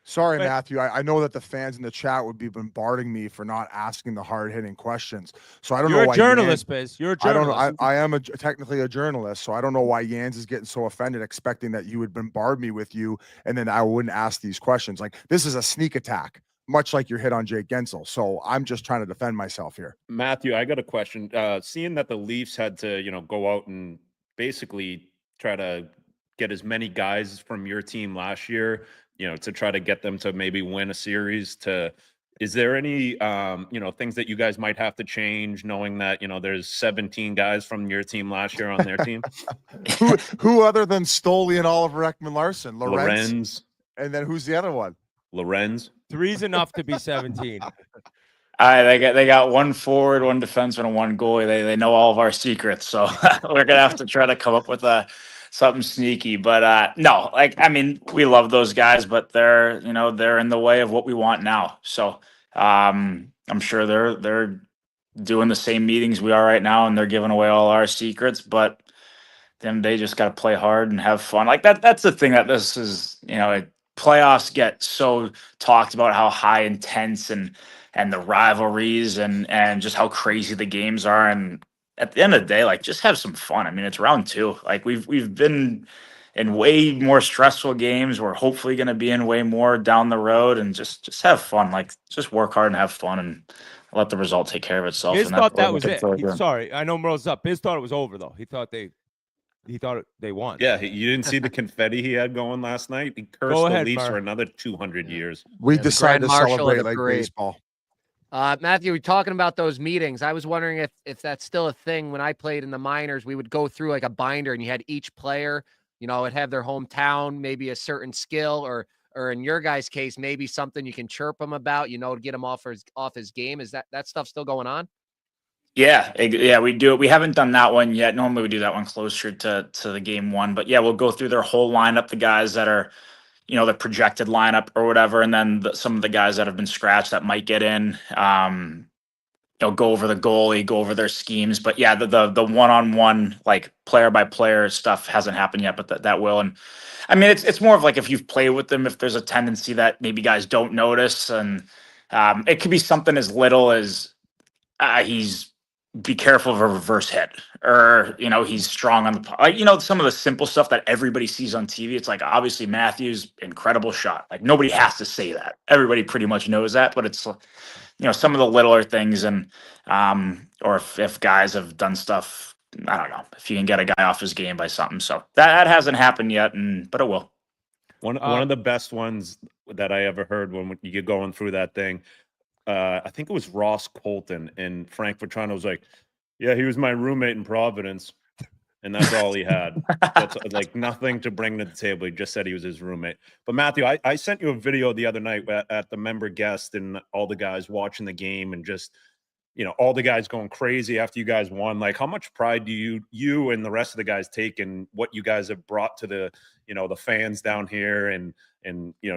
Sorry, Matthew. I know that the fans in the chat would be bombarding me for not asking the hard-hitting questions. So I don't know why. You're a journalist, Biz. You're a journalist. I don't know. I am technically a journalist, so I don't know why Jans is getting so offended, expecting that you would bombard me with you, and then I wouldn't ask these questions. Like, this is a sneak attack, much like your hit on Jake Gensel. So I'm just trying to defend myself here. Matthew, I got a question. Seeing that the Leafs had to, you know, go out and basically try to get as many guys from your team last year, you know, to try to get them to maybe win a series, is there any, you know, things that you guys might have to change, knowing that, you know, there's 17 guys from your team last year on their team? who other than Stoley and Oliver Ekman-Larsson? Lorenz. And then who's the other one? Lorenz. 3's enough to be 17. They got one forward, one defenseman, and one goalie. They know all of our secrets, so we're gonna have to try to come up with something sneaky. But no, like, I mean, we love those guys, but they're in the way of what we want now. So I'm sure they're doing the same meetings we are right now, and they're giving away all our secrets. But then they just got to play hard and have fun. Like that's the thing that this is, you know, playoffs get so talked about, how high intense and the rivalries and just how crazy the games are. And at the end of the day, like, just have some fun. I mean, it's round 2. Like, we've been in way more stressful games. We're hopefully going to be in way more down the road, and just have fun. Like, just work hard and have fun, and let the result take care of itself. Biz thought that was it. Sorry, I know Merle's up. Biz thought it was over, though. He thought they won. Yeah, you didn't see the confetti he had going last night? He cursed the Leafs for another 200 years. We decided to celebrate like baseball. Matthew, we're talking about those meetings. I was wondering if that's still a thing. When I played in the minors, we would go through like a binder, and you had each player it have their hometown, maybe a certain skill, or in your guys' case, maybe something you can chirp him about, to get him off his game? Is that stuff still going on? Yeah, we do it. We haven't done that one yet. Normally we do that one closer to the game one, but yeah, we'll go through their whole lineup, the guys that are, the projected lineup or whatever, and then some of the guys that have been scratched that might get in. Go over the goalie, go over their schemes. But yeah, the one-on-one, like player by player stuff hasn't happened yet, but that will. And I mean, it's more of like if you've played with them, if there's a tendency that maybe guys don't notice, and it could be something as little as be careful of a reverse hit, or he's strong on the some of the simple stuff that everybody sees on TV. It's like, obviously Matthews, incredible shot. Like, nobody has to say that. Everybody pretty much knows that, but it's some of the littler things, and or if guys have done stuff, I don't know, if you can get a guy off his game by something. So that hasn't happened yet, but it will. One of the best ones that I ever heard when you get going through that thing. I think it was Ross Colton, and Frank Vetrano was like, "Yeah, he was my roommate in Providence," and that's all he had. That's like nothing to bring to the table. He just said he was his roommate. But Matthew, I sent you a video the other night at the member guest and all the guys watching the game, and just all the guys going crazy after you guys won. Like, how much pride do you and the rest of the guys take in what you guys have brought to the the fans down here, and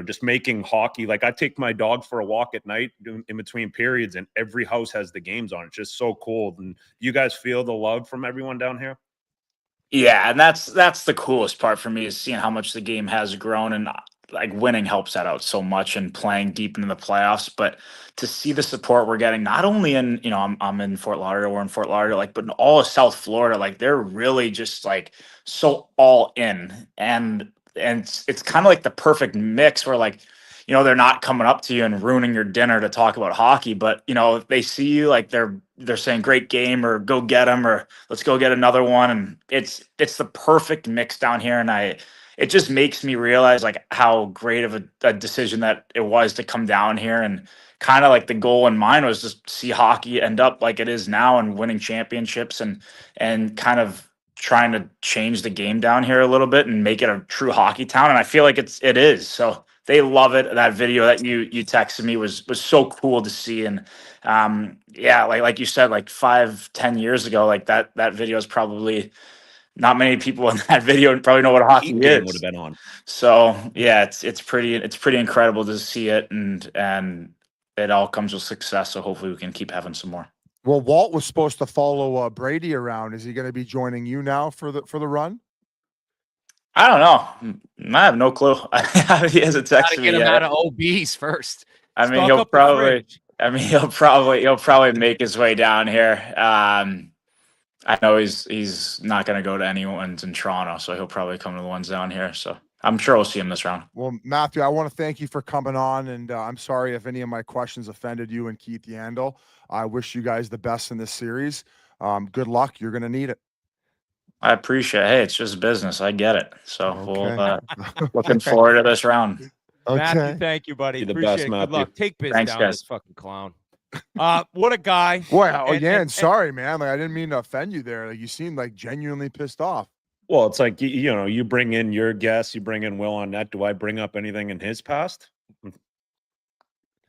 just making hockey? Like, I take my dog for a walk at night in between periods, and every house has the games on. It's just so cool. And you guys feel the love from everyone down here? Yeah, and that's the coolest part for me, is seeing how much the game has grown, and like winning helps that out so much, and playing deep into the playoffs. But to see the support we're getting, not only in I'm in Fort Lauderdale, we're in Fort Lauderdale, but in all of South Florida, like they're really just like so all in, and it's kind of like the perfect mix where like they're not coming up to you and ruining your dinner to talk about hockey, but if they see you, like they're saying great game, or go get them, or let's go get another one. And it's the perfect mix down here. And it just makes me realize like how great of a decision that it was to come down here, and kind of like the goal in mind was just see hockey end up like it is now, and winning championships, and kind of trying to change the game down here a little bit and make it a true hockey town. And I feel like it is. So they love it. That video that you texted me was so cool to see. And yeah, like you said, like 5-10 years ago, like that video is probably not many people in that video probably know what hockey is. Would have been on. So yeah, it's pretty incredible to see it, and it all comes with success. So hopefully we can keep having some more. Well, Walt was supposed to follow Brady around. Is he going to be joining you now for the run? I don't know. I have no clue. He hasn't texted me Get him yet. out of OBs first. I mean, he'll probably make his way down here. I know he's not going to go to anyone's in Toronto, so he'll probably come to the ones down here. So I'm sure we'll see him this round. Well, Matthew, I want to thank you for coming on, and I'm sorry if any of my questions offended you and Keith Yandel. I wish you guys the best in this series. Good luck. You're going to need it. I appreciate it. Hey, it's just business. I get it. So we'll looking forward to this round. Okay. Matthew, thank you, buddy. You're the Appreciate best, it. Good Matthew. luck. Take Biz Thanks, down, guys. this fucking clown. What a guy. Boy, sorry, man. Like, I didn't mean to offend you there. Like, you seemed like genuinely pissed off. Well, it's like, you bring in your guests, you bring in Will on that. Do I bring up anything in his past?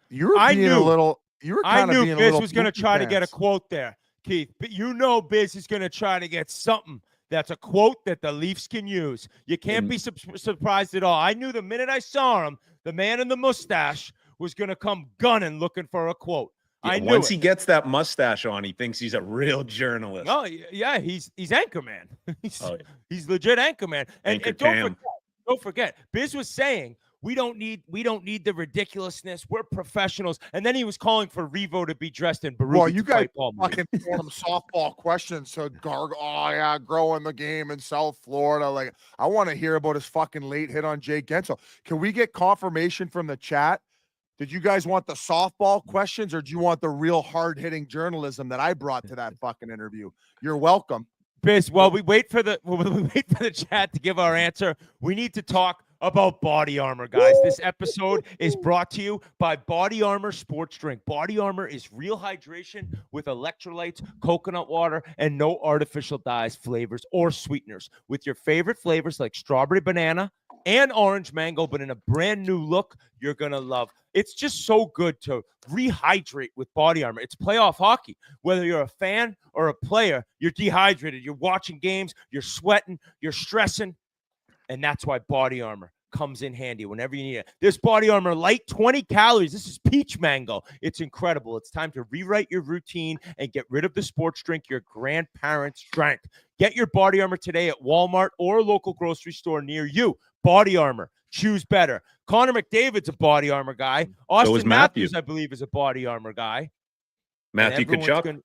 You were being a little. You were kind of being a little. Biz was going to try to get a quote there, Keith. But Biz is going to try to get something that's a quote that the Leafs can use. You can't be surprised at all. I knew the minute I saw him, the man in the mustache was going to come gunning looking for a quote. Yeah, I knew once it. he gets that mustache on, he thinks he's a real journalist. Oh yeah, he's Anchorman. He's legit Anchorman. And don't forget, Biz was saying we don't need the ridiculousness. We're professionals. And then he was calling for Revo to be dressed in Baruch. Well, you guys fucking throwing them softball questions to Garg. Oh yeah, growing the game in South Florida. Like, I want to hear about his fucking late hit on Jake Gensel. Can we get confirmation from the chat? Did you guys want the softball questions, or do you want the real hard-hitting journalism that I brought to that fucking interview? You're welcome. Biz, while we wait for the chat to give our answer, we need to talk about Body Armor, guys. This episode is brought to you by Body Armor Sports Drink. Body Armor is real hydration with electrolytes, coconut water, and no artificial dyes, flavors, or sweeteners. With your favorite flavors like strawberry banana and orange mango, but in a brand new look you're going to love. It's just so good to rehydrate with Body Armor. It's playoff hockey. Whether you're a fan or a player, you're dehydrated. You're watching games, you're sweating, you're stressing. And that's why Body Armor comes in handy whenever you need it. This Body Armor Light, 20 calories. This is peach mango. It's incredible. It's time to rewrite your routine and get rid of the sports drink your grandparents drank. Get your Body Armor today at Walmart or a local grocery store near you. Body Armor. Choose better. Connor McDavid's a Body Armor guy. Austin Matthews, I believe, is a Body Armor guy. Matthew Tkachuk.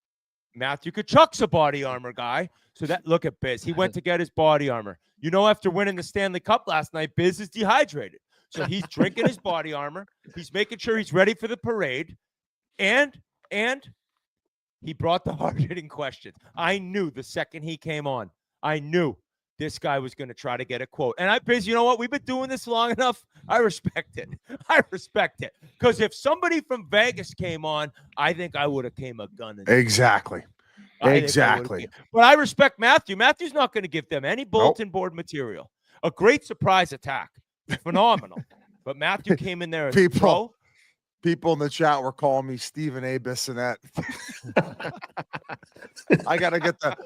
Matthew Tkachuk's a Body Armor guy. So look at Biz. He went to get his Body Armor. You know, after winning the Stanley Cup last night, Biz is dehydrated. So he's drinking his Body Armor. He's making sure he's ready for the parade. And he brought the hard-hitting questions. I knew the second he came on, I knew this guy was going to try to get a quote. And Biz, you know what? We've been doing this long enough. I respect it. I respect it. Because if somebody from Vegas came on, I think I would have came a gun. Exactly. Exactly. But I respect Matthew. Matthew's not going to give them any bulletin board material. A great surprise attack. Phenomenal. But Matthew came in there as People in the chat were calling me Stephen A. Bissonette. I gotta get the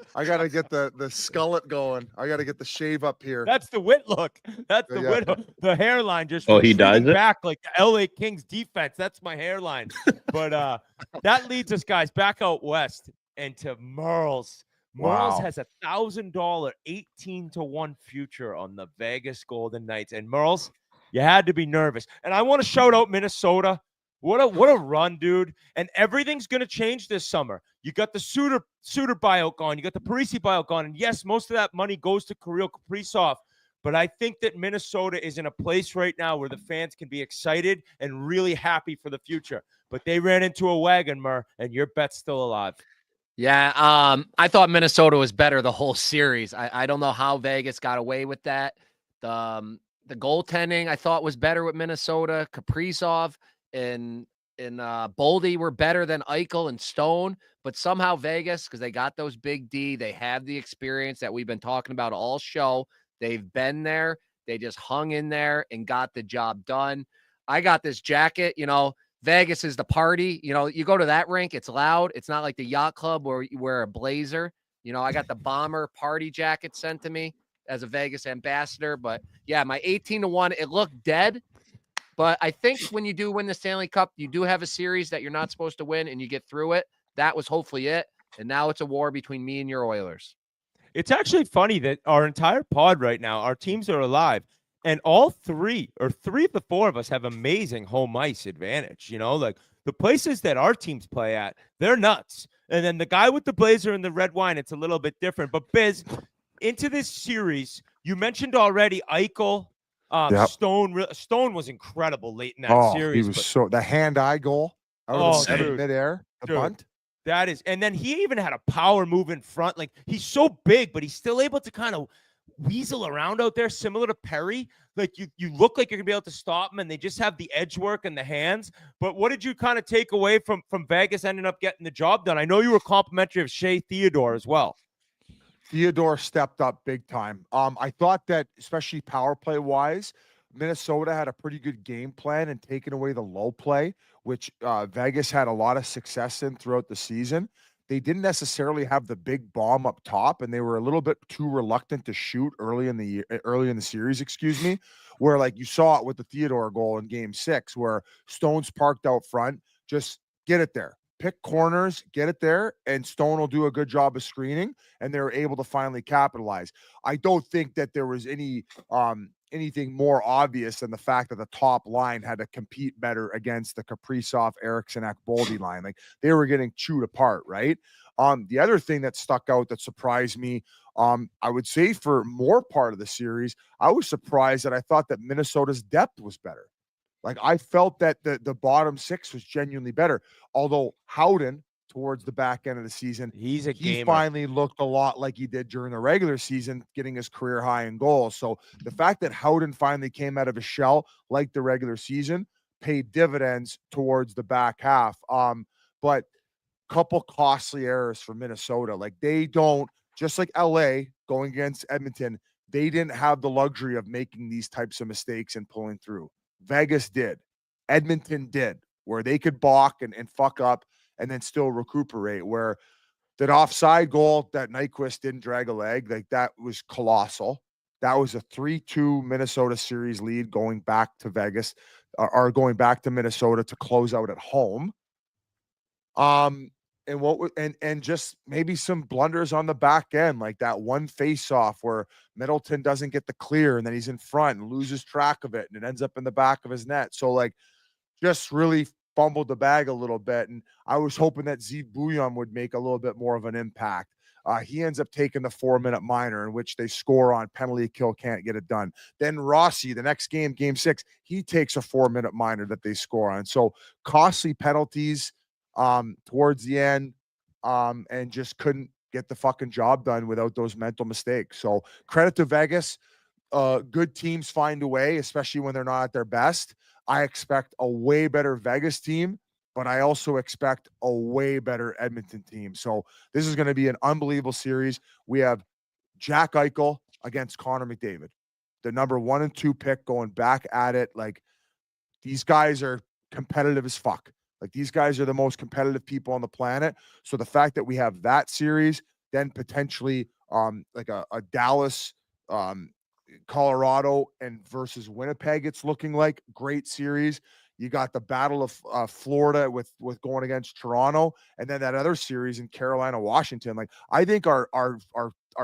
skullet going. I gotta get the shave up here. That's the Whit look. That's the Whit. The hairline just he does it back like the LA Kings defense. That's my hairline. But that leads us, guys, back out west and to Merle's. Merle's has $1,000 18-1 future on the Vegas Golden Knights. And Merle's, you had to be nervous. And I want to shout out Minnesota. What a run, dude. And everything's going to change this summer. You got the Suter buyout gone. You got the Parisi buyout gone. And yes, most of that money goes to Kirill Kaprizov. But I think that Minnesota is in a place right now where the fans can be excited and really happy for the future. But they ran into a wagon, Mur, and your bet's still alive. Yeah, I thought Minnesota was better the whole series. I don't know how Vegas got away with that. The goaltending I thought was better with Minnesota. Kaprizov and Boldy were better than Eichel and Stone, but somehow Vegas, because they got those big D, they have the experience that we've been talking about all show. They've been there. They just hung in there and got the job done. I got this jacket, Vegas is the party. You go to that rink, it's loud. It's not like the yacht club where you wear a blazer. I got the bomber party jacket sent to me as a Vegas ambassador. But yeah, my 18-1, it looked dead. But I think when you do win the Stanley Cup, you do have a series that you're not supposed to win and you get through it. That was hopefully it. And now it's a war between me and your Oilers. It's actually funny that our entire pod right now, our teams are alive. And all three of the four of us have amazing home ice advantage. Like the places that our teams play at, they're nuts. And then the guy with the blazer and the red wine, it's a little bit different. But Biz, into this series, you mentioned already Eichel. Stone was incredible late in that series. He was the hand-eye goal out of midair, the bunt. That is, and then he even had a power move in front. Like he's so big, but he's still able to kind of weasel around out there, similar to Perry. Like you look like you're gonna be able to stop him, and they just have the edge work and the hands. But what did you kind of take away from Vegas ending up getting the job done? I know you were complimentary of Shea Theodore as well. Theodore stepped up big time. I thought that, especially power play wise, Minnesota had a pretty good game plan and taking away the low play, which Vegas had a lot of success in throughout the season. They didn't necessarily have the big bomb up top, and they were a little bit too reluctant to shoot early in the series, where like you saw it with the Theodore goal in Game 6, where Stone's parked out front, just get it there. Pick corners, get it there, and Stone will do a good job of screening, and they're able to finally capitalize. I don't think that there was anything more obvious than the fact that the top line had to compete better against the Kaprizov, Eriksson, Boldy line. Like they were getting chewed apart, right? The other thing that stuck out that surprised me, I would say for more part of the series, I was surprised that I thought that Minnesota's depth was better. Like I felt that the bottom six was genuinely better. Although Howden towards the back end of the season. He's a He gamer. finally looked a lot like he did during the regular season, getting his career high in goals. So the fact that Howden finally came out of his shell like the regular season paid dividends towards the back half. But couple costly errors for Minnesota. Like they don't, just like LA going against Edmonton, they didn't have the luxury of making these types of mistakes and pulling through. Vegas did. Edmonton did, where they could balk and fuck up and then still recuperate. Where that offside goal that Nyquist didn't drag a leg, like that was colossal. That was a 3-2 Minnesota series lead going back to Vegas, or going back to Minnesota to close out at home. And just maybe some blunders on the back end, like that one face-off where Middleton doesn't get the clear and then he's in front and loses track of it and it ends up in the back of his net. So like just really fumbled the bag a little bit. And I was hoping that Z Bouillon would make a little bit more of an impact. He ends up taking the 4-minute minor in which they score on penalty kill, can't get it done. Then Rossi, the next game, game 6, he takes a 4-minute minor that they score on. So costly penalties towards the end, and just couldn't get the fucking job done without those mental mistakes. So credit to Vegas. Good teams find a way, especially when they're not at their best. I expect a way better Vegas team, but I also expect a way better Edmonton team. So this is going to be an unbelievable series. We have Jack Eichel against Connor McDavid, the number 1 and 2 pick, going back at it. Like these guys are competitive as fuck. Like these guys are the most competitive people on the planet. So the fact that we have that series, then potentially like a Dallas, Colorado and versus Winnipeg, it's looking like great series. You got the Battle of Florida with going against Toronto, and then that other series in Carolina, Washington. Like I think our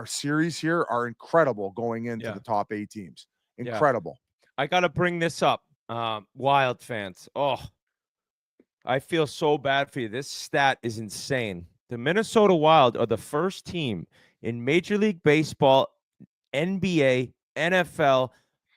series here are incredible going into the top 8 teams. Incredible. Yeah. I got to bring this up. Wild fans. Oh, I feel so bad for you. This stat is insane. The Minnesota Wild are the first team in Major League Baseball, NBA, NFL,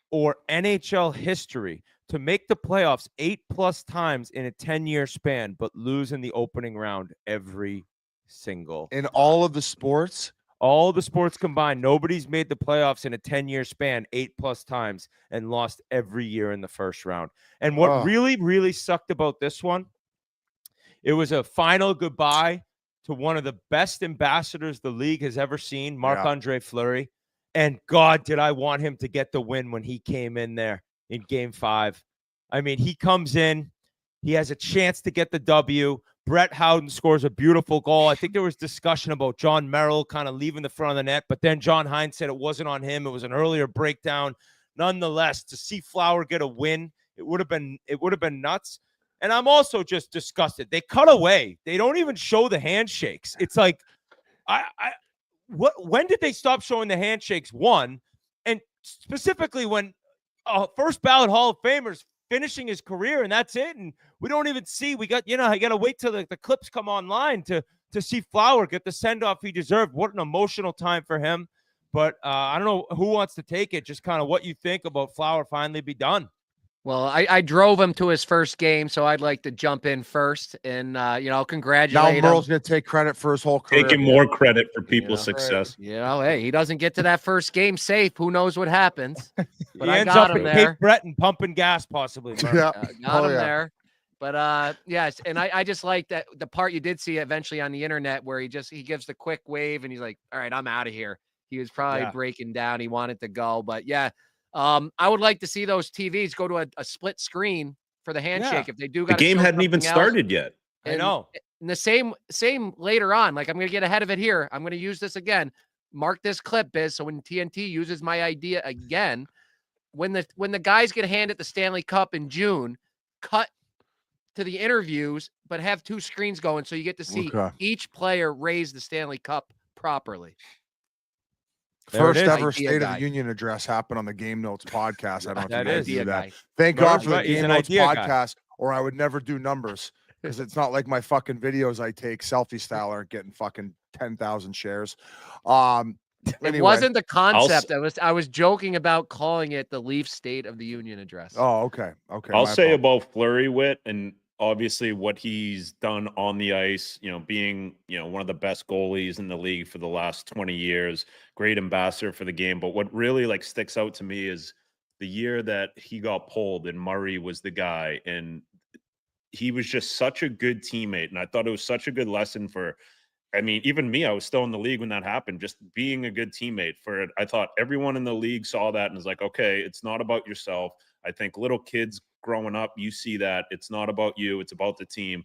or NHL history to make the playoffs 8+ times in a 10-year span, but lose in the opening round every single in all of the sports. All the sports combined, nobody's made the playoffs in a 10-year span 8+ times and lost every year in the first round. And what really, really sucked about this one, it was a final goodbye to one of the best ambassadors the league has ever seen, Marc-Andre Fleury. And God, did I want him to get the win when he came in there in Game 5. I mean, he comes in, he has a chance to get the W. Brett Howden scores a beautiful goal. I think there was discussion about John Merrill kind of leaving the front of the net, but then John Hines said it wasn't on him. It was an earlier breakdown. Nonetheless, to see Flower get a win, it would have been nuts. And I'm also just disgusted. They cut away. They don't even show the handshakes. It's like, when did they stop showing the handshakes? One, and specifically when first ballot Hall of Famers finishing his career, and that's it. And we don't even see. I got to wait till the clips come online to see Flower get the send off he deserved. What an emotional time for him. But I don't know who wants to take it. Just kind of what you think about Flower finally be done. Well, I drove him to his first game, so I'd like to jump in first and, congratulate him. Now Merle's going to take credit for his whole career. Taking more credit for people's success. Hey, he doesn't get to that first game safe. Who knows what happens? But he ends up in Cape Breton pumping gas, possibly. Got him there. But, yes, and I just like that the part you did see eventually on the internet where he gives the quick wave and he's like, all right, I'm out of here. He was probably breaking down. He wanted to go. But, yeah. I would like to see those TVs go to a split screen for the handshake. If they do, the game hadn't even started yet. I know. And the same later on. Like I'm going to get ahead of it here. I'm going to use this again. Mark this clip, Biz. So when TNT uses my idea again, when the guys get handed the Stanley Cup in June, cut to the interviews, but have 2 screens going so you get to see each player raise the Stanley Cup properly. First ever State of the Union address happened on the Game Notes podcast. I don't know if you guys do that. Thank God for the Game Notes podcast, or I would never do numbers because it's not like my fucking videos I take selfie style aren't getting fucking 10,000 shares. It wasn't the concept. I was joking about calling it the Leaf State of the Union address. Oh, okay. I'll say about Fleury, Whit, and obviously what he's done on the ice, being, one of the best goalies in the league for the last 20 years, great ambassador for the game. But what really like sticks out to me is the year that he got pulled and Murray was the guy, and he was just such a good teammate. And I thought it was such a good lesson for, I mean, even me, I was still in the league when that happened, just being a good teammate for it. I thought everyone in the league saw that and was like, okay, it's not about yourself. I think little kids growing up, you see that it's not about you, it's about the team.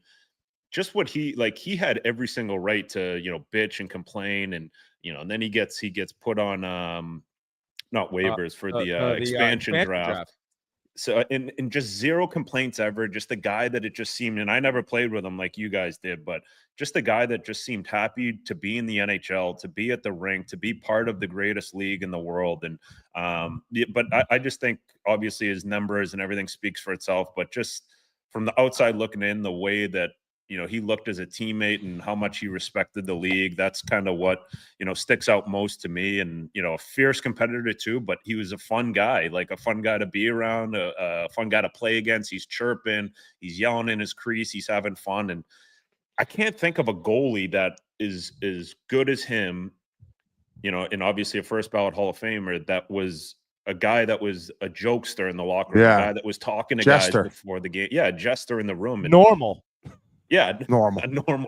Just what he had every single right to, bitch and complain. And, and then he gets put on, not waivers for the expansion draft. So, and just zero complaints ever. Just the guy that it just seemed, and I never played with him like you guys did, but just the guy that just seemed happy to be in the NHL, to be at the rink, to be part of the greatest league in the world. And, but I just think obviously his numbers and everything speaks for itself, but just from the outside looking in, the way that, he looked as a teammate and how much he respected the league. That's kind of what, sticks out most to me. And, a fierce competitor too, but he was a fun guy, like a fun guy to be around, a fun guy to play against. He's chirping, he's yelling in his crease, he's having fun. And I can't think of a goalie that is as good as him, and obviously a first ballot Hall of Famer, that was a guy that was a jokester in the locker room, a guy that was talking to guys before the game. Yeah, a jester in the room. And, normal. Yeah, normal. A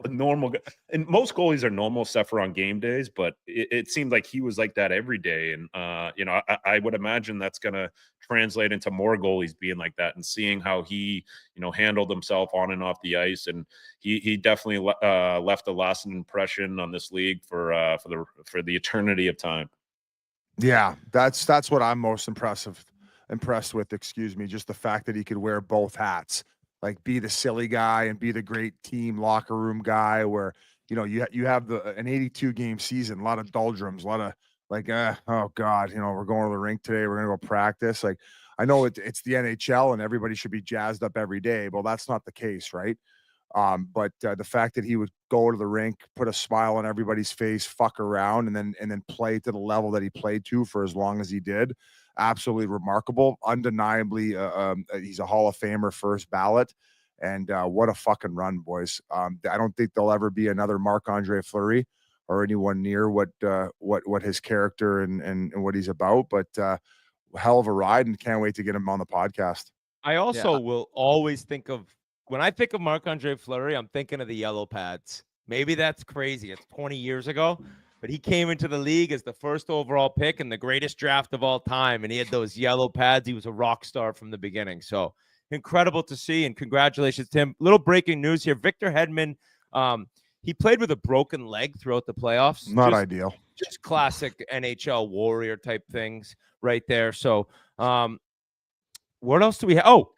normal. And most goalies are normal except for on game days, but it seemed like he was like that every day. And I would imagine that's going to translate into more goalies being like that and seeing how he, handled himself on and off the ice. And he definitely left a lasting impression on this league for the eternity of time. Yeah, that's what I'm most impressed with. Excuse me, just the fact that he could wear both hats. Like be the silly guy and be the great team locker room guy where, you have an 82 game season, a lot of doldrums, a lot of like, oh God, we're going to the rink today. We're going to go practice. Like, I know it's the NHL and everybody should be jazzed up every day. Well, that's not the case. Right. But the fact that he would go to the rink, put a smile on everybody's face, fuck around, and then play to the level that he played to for as long as he did. Absolutely remarkable. Undeniably, he's a Hall of Famer, first ballot. And what a fucking run, boys. I don't think there'll ever be another Marc-Andre Fleury or anyone near what his character and what he's about. But hell of a ride, and can't wait to get him on the podcast. I also will always think of, when I think of Marc-Andre Fleury, I'm thinking of the yellow pads. Maybe that's crazy. It's 20 years ago. But he came into the league as the first overall pick in the greatest draft of all time. And he had those yellow pads. He was a rock star from the beginning. So incredible to see. And congratulations to him. Little breaking news here. Victor Hedman, he played with a broken leg throughout the playoffs. Not ideal. Just classic NHL warrior type things right there. So what else do we have? Oh,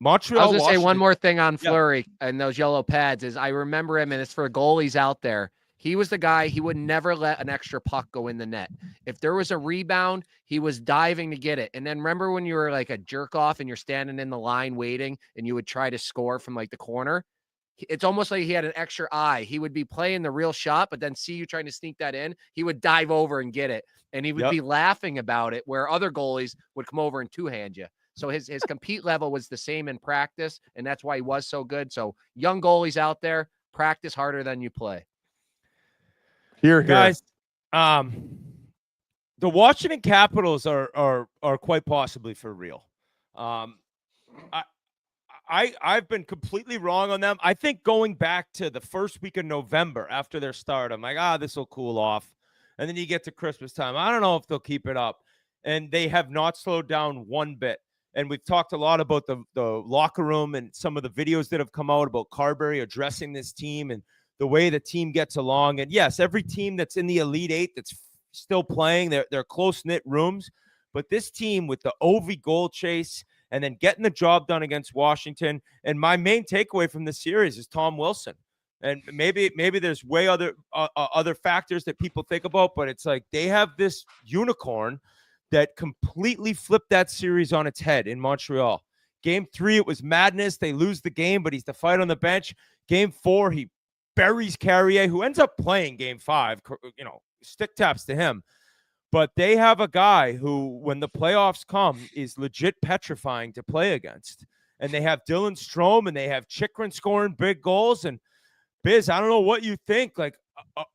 Montreal. I was going to say one more thing on Fleury and those yellow pads is I remember him, and it's for goalies out there. He was the guy, he would never let an extra puck go in the net. If there was a rebound, he was diving to get it. And then remember when you were like a jerk off and you're standing in the line waiting and you would try to score from like the corner? It's almost like he had an extra eye. He would be playing the real shot, but then see you trying to sneak that in. He would dive over and get it. And he would be laughing about it, where other goalies would come over and two-hand you. So his compete level was the same in practice, and that's why he was so good. So young goalies out there, practice harder than you play. Here, guys. The Washington Capitals are quite possibly for real. I've been completely wrong on them. I think going back to the first week of November after their start, I'm like, this will cool off. And then you get to Christmas time. I don't know if they'll keep it up. And they have not slowed down one bit. And we've talked a lot about the locker room and some of the videos that have come out about Carberry addressing this team and the way the team gets along. And yes, every team that's in the Elite Eight that's still playing, they're close-knit rooms. But this team with the Ovi goal chase and then getting the job done against Washington. And my main takeaway from the series is Tom Wilson. And maybe there's way other factors that people think about, but it's like they have this unicorn that completely flipped that series on its head in Montreal. Game 3, it was madness. They lose the game, but he's the fight on the bench. Game 4, he buries Carrier, who ends up playing Game 5. Stick taps to him. But they have a guy who, when the playoffs come, is legit petrifying to play against. and they have Dylan Strome, and they have Chychrun scoring big goals. And Biz, I don't know what you think. Like,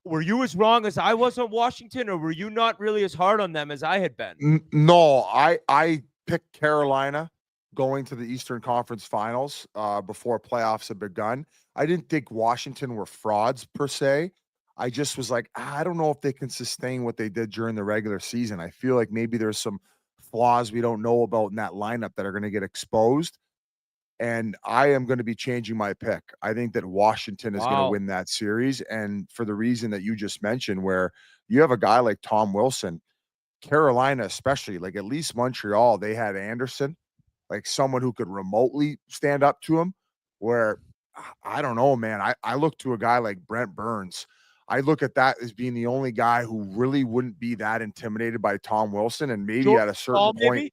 were you as wrong as I was on Washington, or were you not really as hard on them as I had been? No, I picked Carolina going to the Eastern Conference Finals before playoffs had begun. I didn't think Washington were frauds per se. I just was like, I don't know if they can sustain what they did during the regular season. I feel like maybe there's some flaws we don't know about in that lineup that are going to get exposed. And I am going to be changing my pick. I think that Washington is going to win that series. And for the reason that you just mentioned, where you have a guy like Tom Wilson, Carolina especially, like at least Montreal, they had Anderson, like someone who could remotely stand up to him, where I don't know, man. I look to a guy like Brent Burns. I look at that as being the only guy who really wouldn't be that intimidated by Tom Wilson. And maybe Jordan at a certain point,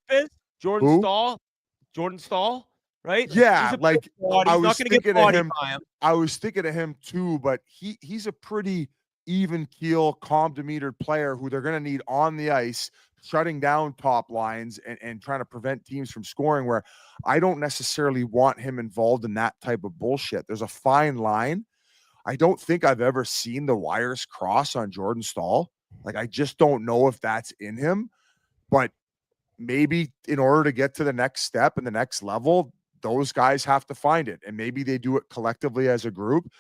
Jordan Stahl, right? Yeah, like I was thinking of him. By him. I was thinking of him too, but he's a pretty even keel, calm demeanored player who they're going to need on the ice, shutting down top lines and trying to prevent teams from scoring, where I don't necessarily want him involved in that type of bullshit. There's a fine line. I don't think I've ever seen the wires cross on Jordan Stahl. Like, I just don't know if that's in him, but maybe in order to get to the next step and the next level, those guys have to find it. And maybe they do it collectively as a group.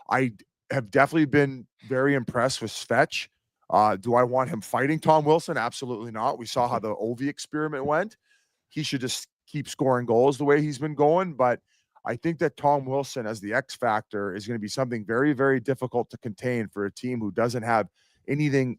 I have definitely been very impressed with Svetch. Do I want him fighting Tom Wilson? Absolutely not. We saw how the Ovi experiment went. He should just keep scoring goals the way he's been going. But I think that Tom Wilson as the X factor is going to be something very, very difficult to contain for a team who doesn't have anything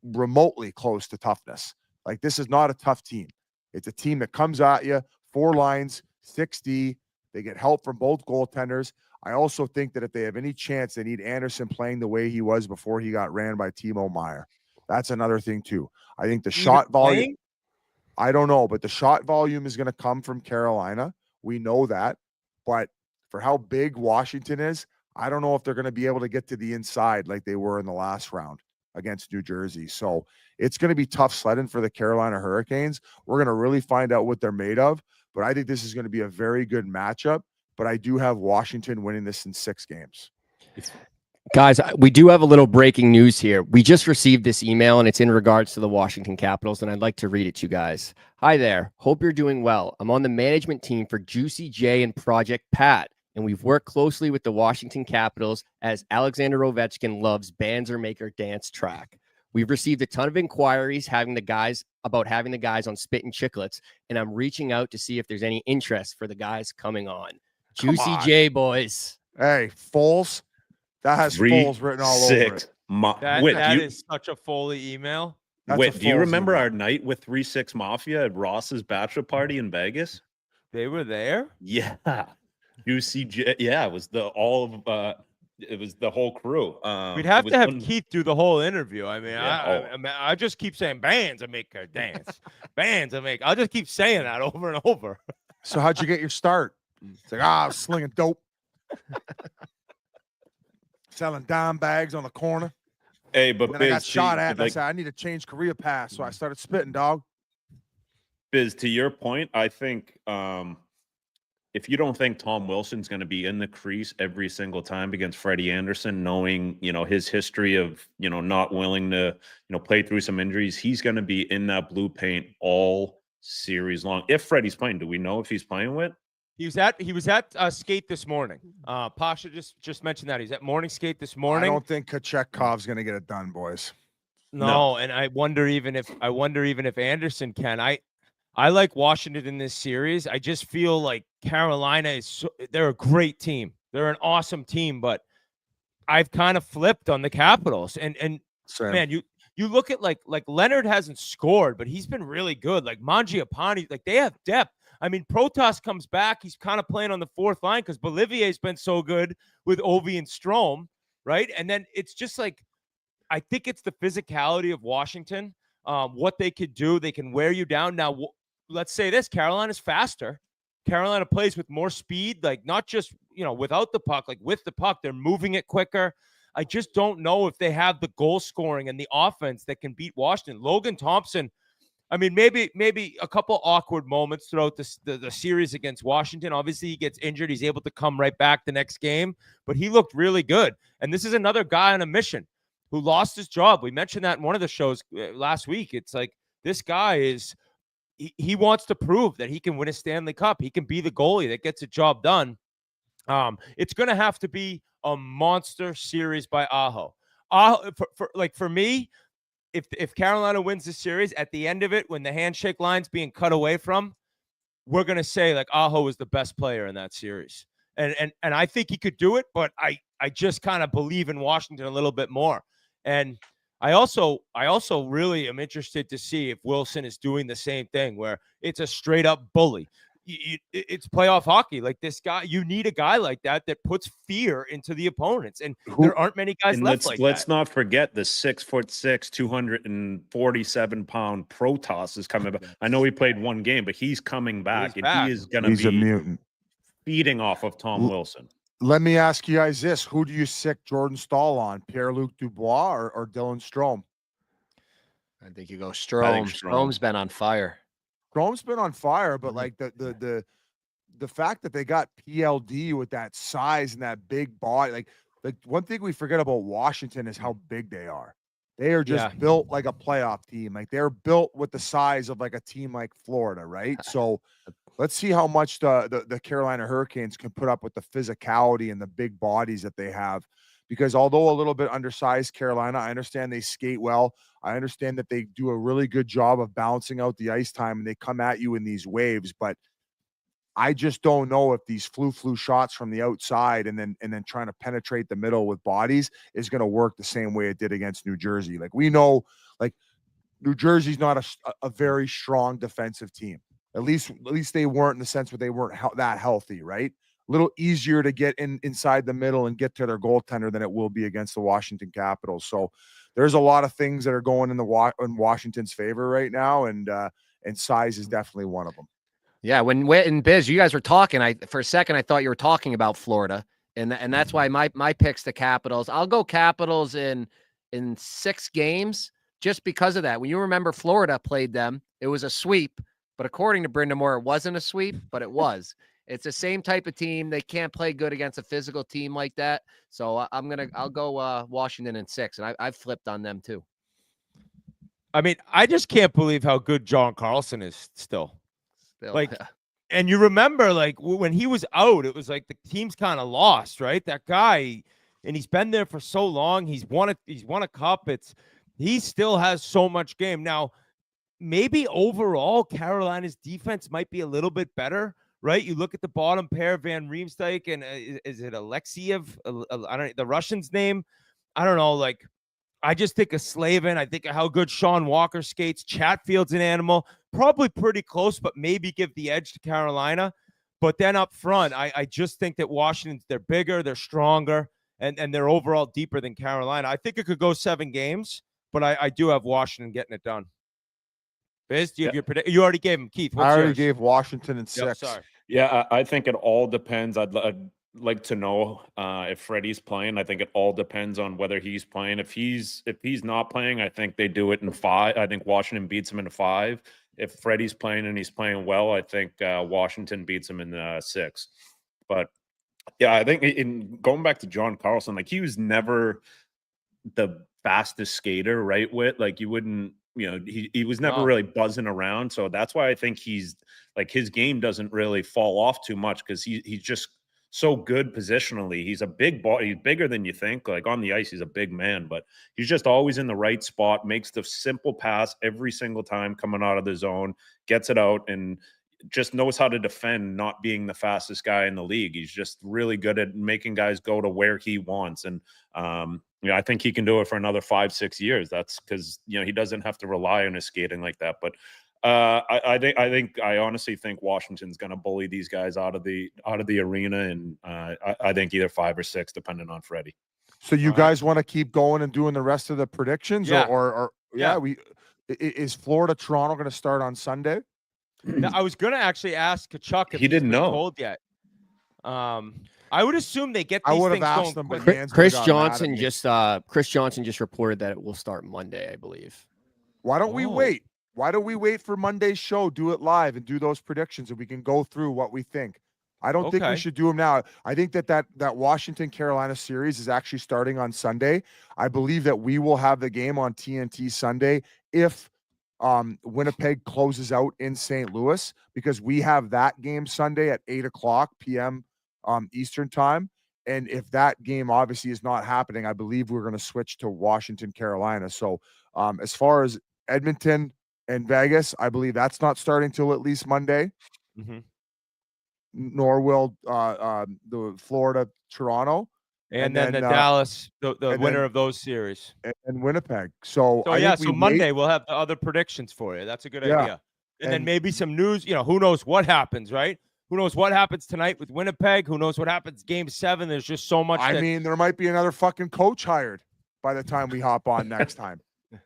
remotely close to toughness. Like, this is not a tough team. It's a team that comes at you, 4 lines, 6D. They get help from both goaltenders. I also think that if they have any chance, they need Anderson playing the way he was before he got ran by Timo Meier. That's another thing too. I think the shot volume, I don't know, but the shot volume is going to come from Carolina. We know that. But for how big Washington is, I don't know if they're going to be able to get to the inside like they were in the last round against New Jersey. So it's going to be tough sledding for the Carolina Hurricanes. We're going to really find out what they're made of. But I think this is going to be a very good matchup. But I do have Washington winning this in 6 games. Guys, we do have a little breaking news here. We just received this email, and it's in regards to the Washington Capitals, and I'd like to read it to you guys. Hi there. Hope you're doing well. I'm on the management team for Juicy J and Project Pat, and we've worked closely with the Washington Capitals as Alexander Ovechkin loves Bands or Make Her Dance track. We've received a ton of inquiries having the guys on Spittin Chiclets, and I'm reaching out to see if there's any interest for the guys coming on. Juicy J, boys. Hey, Foles. That has Foles written all over it. That is such a Foley email. Wait, do you remember our night with 3-6 Mafia at Ross's bachelor party in Vegas? They were there? Yeah. Juicy J. Yeah, it was the whole crew. We'd have to have Keith do the whole interview. I mean, I just keep saying Bands and Make Her Dance. Bands and I'll just keep saying that over and over. So how'd you get your start? It's like, I was slinging dope. Selling dime bags on the corner. Hey, but Biz, I got shot at, and I said, I need to change career path. So I started spitting, dog. Biz, to your point, I think if you don't think Tom Wilson's going to be in the crease every single time against Freddie Anderson, knowing, his history of, not willing to, play through some injuries, he's going to be in that blue paint all series long. If Freddie's playing, do we know if he's playing with? He was at skate this morning. Pasha just mentioned that he's at morning skate this morning. I don't think Tkachuk's going to get it done, boys. No, and I wonder even if Anderson can. I like Washington in this series. I just feel like Carolina they're a great team. They're an awesome team, but I've kind of flipped on the Capitals. And man, you look at like Leonard hasn't scored, but he's been really good. Like Mangiapane, like they have depth. I mean, Protas comes back. He's kind of playing on the 4th line because Bolivier's been so good with Ovi and Strome, right? And then it's just like, I think it's the physicality of Washington, what they could do. They can wear you down. Now, let's say this, Carolina's faster. Carolina plays with more speed, like not just, without the puck, like with the puck, they're moving it quicker. I just don't know if they have the goal scoring and the offense that can beat Washington. Logan Thompson, I mean, maybe a couple awkward moments throughout the series against Washington. Obviously, he gets injured. He's able to come right back the next game, but he looked really good. And this is another guy on a mission who lost his job. We mentioned that in one of the shows last week. It's like this guy is he wants to prove that he can win a Stanley Cup. He can be the goalie that gets a job done. It's going to have to be a monster series by Aho. For me, if Carolina wins the series, at the end of it, when the handshake line's being cut away from, we're going to say like Aho was the best player in that series. And I think he could do it, but I just kind of believe in Washington a little bit more. And I also really am interested to see if Wilson is doing the same thing where it's a straight up bully. It's playoff hockey. Like this guy, you need a guy like that puts fear into the opponents, and there aren't many guys left like that. Let's not forget the 6'6", 247-pound Protoss is coming back. I know he played one game, but he's coming back, he is going to be a mutant, feeding off of Tom Wilson. Let me ask you guys this: who do you sick Jordan Staal on, Pierre-Luc Dubois or Dylan Strome? I think you go Strome. Strome's been on fire. Strome's been on fire, but like the fact that they got PLD with that size and that big body, like one thing we forget about Washington is how big they are. They are just built like a playoff team. Like they're built with the size of like a team like Florida, right? So let's see how much the Carolina Hurricanes can put up with the physicality and the big bodies that they have. Because although a little bit undersized Carolina, I understand they skate well. I understand that they do a really good job of balancing out the ice time and they come at you in these waves. But I just don't know if these flu shots from the outside and then trying to penetrate the middle with bodies is going to work the same way it did against New Jersey. Like we know, like New Jersey's not a very strong defensive team. At least they weren't, in the sense where they weren't that healthy, right? A little easier to get inside the middle and get to their goaltender than it will be against the Washington Capitals. So there's a lot of things that are going in Washington's favor right now, and size is definitely one of them. Yeah, when Whit and Biz, you guys were talking, for a second I thought you were talking about Florida, and that's why my pick's the Capitals. I'll go Capitals in 6 games just because of that. When you remember Florida played them, it was a sweep, but according to Brindamore, it wasn't a sweep, but it was. It's the same type of team. They can't play good against a physical team like that. So I'll go Washington in 6, and I've flipped on them too. I mean, I just can't believe how good John Carlson is still. Like, and you remember, like when he was out, it was like the team's kind of lost, right? That guy, and he's been there for so long. He's won a cup. He still has so much game now. Maybe overall, Carolina's defense might be a little bit better. Right, you look at the bottom pair, Van Riemsdyk and is it Alexiev? I don't know the Russian's name. I don't know. Like, I just think of Slavin. I think of how good Sean Walker skates. Chatfield's an animal, probably pretty close, but maybe give the edge to Carolina. But then up front, I just think that Washington's they're bigger, they're stronger, and they're overall deeper than Carolina. I think it could go 7 games, but I do have Washington getting it done. Biz, do you have your prediction? You already gave him, Keith. I already gave Washington in 6. Sorry. Yeah, I think it all depends. I'd like to know if Freddie's playing. I think it all depends on whether he's playing. If he's not playing, I think they do it in 5. I think Washington beats him in 5. If Freddie's playing and he's playing well, I think Washington beats him in 6. But yeah, I think in going back to John Carlson, like he was never the fastest skater, right? With like you wouldn't. You know, he was never really buzzing around. So that's why I think he's like his game doesn't really fall off too much because he's just so good positionally. He's a big ball. He's bigger than you think. Like on the ice, he's a big man, but he's just always in the right spot, makes the simple pass every single time coming out of the zone, gets it out, and just knows how to defend, not being the fastest guy in the league. He's just really good at making guys go to where he wants. And, I think he can do it for another 5-6 years. That's because, he doesn't have to rely on his skating like that. But I honestly think Washington's going to bully these guys out of the arena. And I think either 5 or 6, depending on Freddie. So you guys want to keep going and doing the rest of the predictions? Yeah. Or is Florida Toronto going to start on Sunday? Now, I was going to actually ask Tkachuk if he didn't know. Told yet. I would assume they get these things asked going them, quick. Chris Johnson just reported that it will start Monday, I believe. Why don't we wait? Why don't we wait for Monday's show, do it live, and do those predictions, and we can go through what we think. I don't think we should do them now. I think that Washington-Carolina series is actually starting on Sunday. I believe that we will have the game on TNT Sunday if Winnipeg closes out in St. Louis, because we have that game Sunday at 8:00 p.m. Eastern time. And if that game obviously is not happening, I believe we're going to switch to Washington-Carolina. So as far as Edmonton and Vegas, I believe that's not starting till at least Monday. Mm-hmm. Nor will the Florida Toronto, and then the Dallas, the winner of those series, and Winnipeg. So Monday we'll have the other predictions for you. That's a good idea. And then maybe some news. Who knows what happens, right? Who knows what happens tonight with Winnipeg? Who knows what happens Game 7? There's just so much. I mean, there might be another fucking coach hired by the time we hop on next time.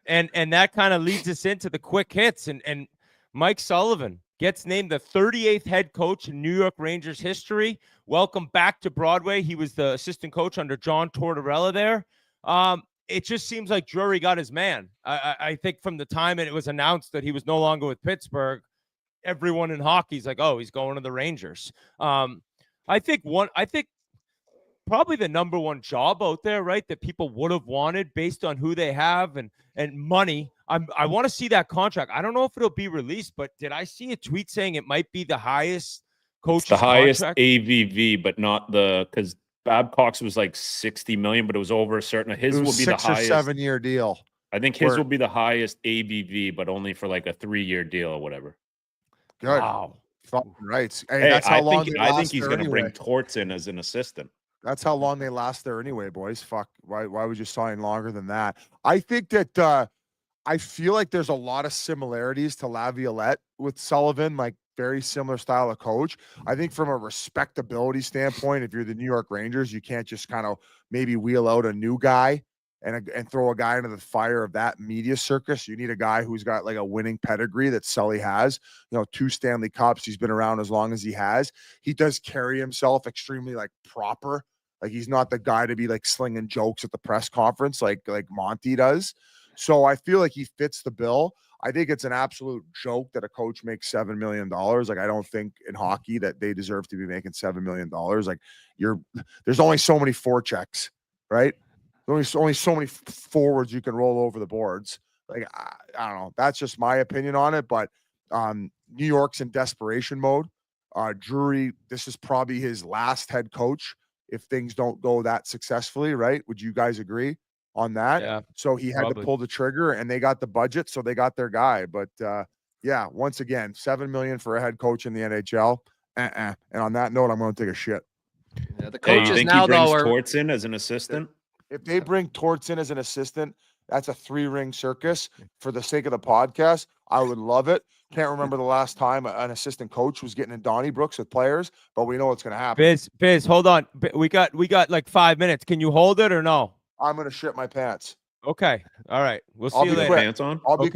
And that kind of leads us into the quick hits. And Mike Sullivan gets named the 38th head coach in New York Rangers history. Welcome back to Broadway. He was the assistant coach under John Tortorella there. It just seems like Drury got his man. I think from the time it was announced that he was no longer with Pittsburgh, everyone in hockey's like, oh, he's going to the Rangers. I think probably the number one job out there, right, that people would have wanted based on who they have and money. I want to see that contract. I don't know if it'll be released, but did I see a tweet saying it might be the highest coach's the highest contract? AVV, but not because Babcock's was like 60 million, but it was over a certain. His will be the highest 6 or 7 year deal. I think his will be the highest ABV, but only for like a 3-year deal or whatever. Good. Wow. Right. Hey, that's how long I think he's going to bring Torts in as an assistant. That's how long they last there anyway, boys. Fuck. Why would you sign longer than that? I think that I feel like there's a lot of similarities to Laviolette with Sullivan, like very similar style of coach. I think from a respectability standpoint, if you're the New York Rangers, you can't just kind of maybe wheel out a new guy and throw a guy into the fire of that media circus. You need a guy who's got like a winning pedigree that Sully has, 2 Stanley Cups. He's been around as long as he has. He does carry himself extremely like proper. Like he's not the guy to be like slinging jokes at the press conference like Monty does. So I feel like he fits the bill. I think it's an absolute joke that a coach makes $7 million. Like, I don't think in hockey that they deserve to be making $7 million. Like there's only so many forechecks, right? There's only so many forwards you can roll over the boards. Like, I don't know. That's just my opinion on it. But New York's in desperation mode. Drury, this is probably his last head coach if things don't go that successfully, right? Would you guys agree on that? Yeah. So he had to pull the trigger, and they got the budget, so they got their guy. But yeah, once again, $7 million for a head coach in the NHL. And on that note, I'm going to take a shit. Yeah, the coaches you think now he brings though are Torts in as an assistant? If they bring Torts in as an assistant, that's a 3-ring circus. For the sake of the podcast, I would love it. Can't remember the last time an assistant coach was getting in Donnybrooks with players, but we know what's going to happen. Biz, hold on. We got like 5 minutes. Can you hold it or no? I'm going to shit my pants. Okay. All right. We'll see I'll you be later. quick. Pants on? I'll be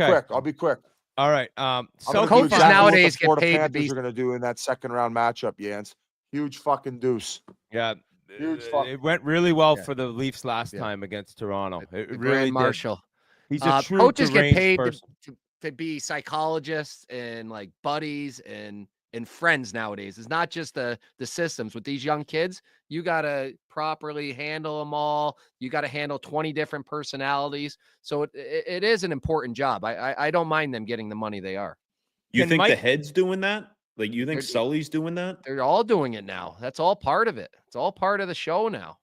quick. All right. So coaches nowadays get paid to be. Are going to do in that second round matchup, Jans. Huge fucking deuce. Yeah. Huge it went really well for the Leafs last time against Toronto. It really did. Marshall. He's a true coaches get paid person. to be psychologists and like buddies and friends nowadays. It's not just the systems with these young kids. You got to properly handle them all. You got to handle 20 different personalities. So it is an important job. I don't mind them getting the money they are. You think the head's doing that? Like, you think Sully's doing that? They're all doing it now. That's all part of it. It's all part of the show now.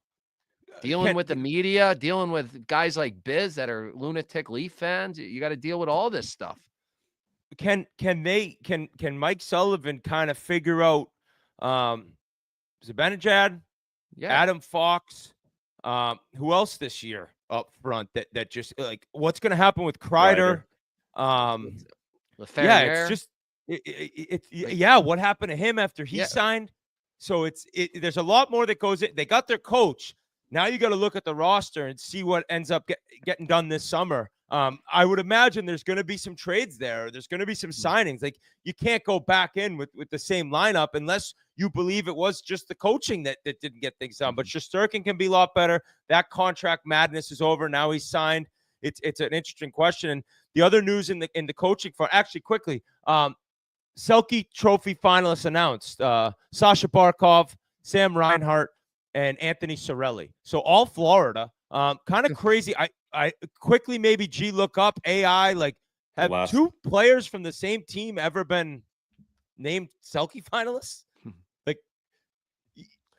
Dealing with the media, dealing with guys like Biz that are lunatic Leaf fans. You got to deal with all this stuff. Can Mike Sullivan kind of figure out Zibanejad, Adam Fox, who else this year up front that just like what's going to happen with Kreider? It's just what happened to him after he signed? So there's a lot more that goes in. They got their coach. Now you got to look at the roster and see what ends up getting done this summer. I would imagine there's going to be some trades there. There's going to be some signings. Like, you can't go back in with the same lineup unless you believe it was just the coaching that didn't get things done. But Shesterkin can be a lot better. That contract madness is over. Now he's signed. it's an interesting question. And the other news in the coaching front, actually quickly, Selke Trophy finalists announced: Sasha Barkov, Sam Reinhart, and Anthony Cirelli. So all Florida. Kind of crazy. I quickly maybe look up AI. Like, have two players from the same team ever been named Selke finalists? Like,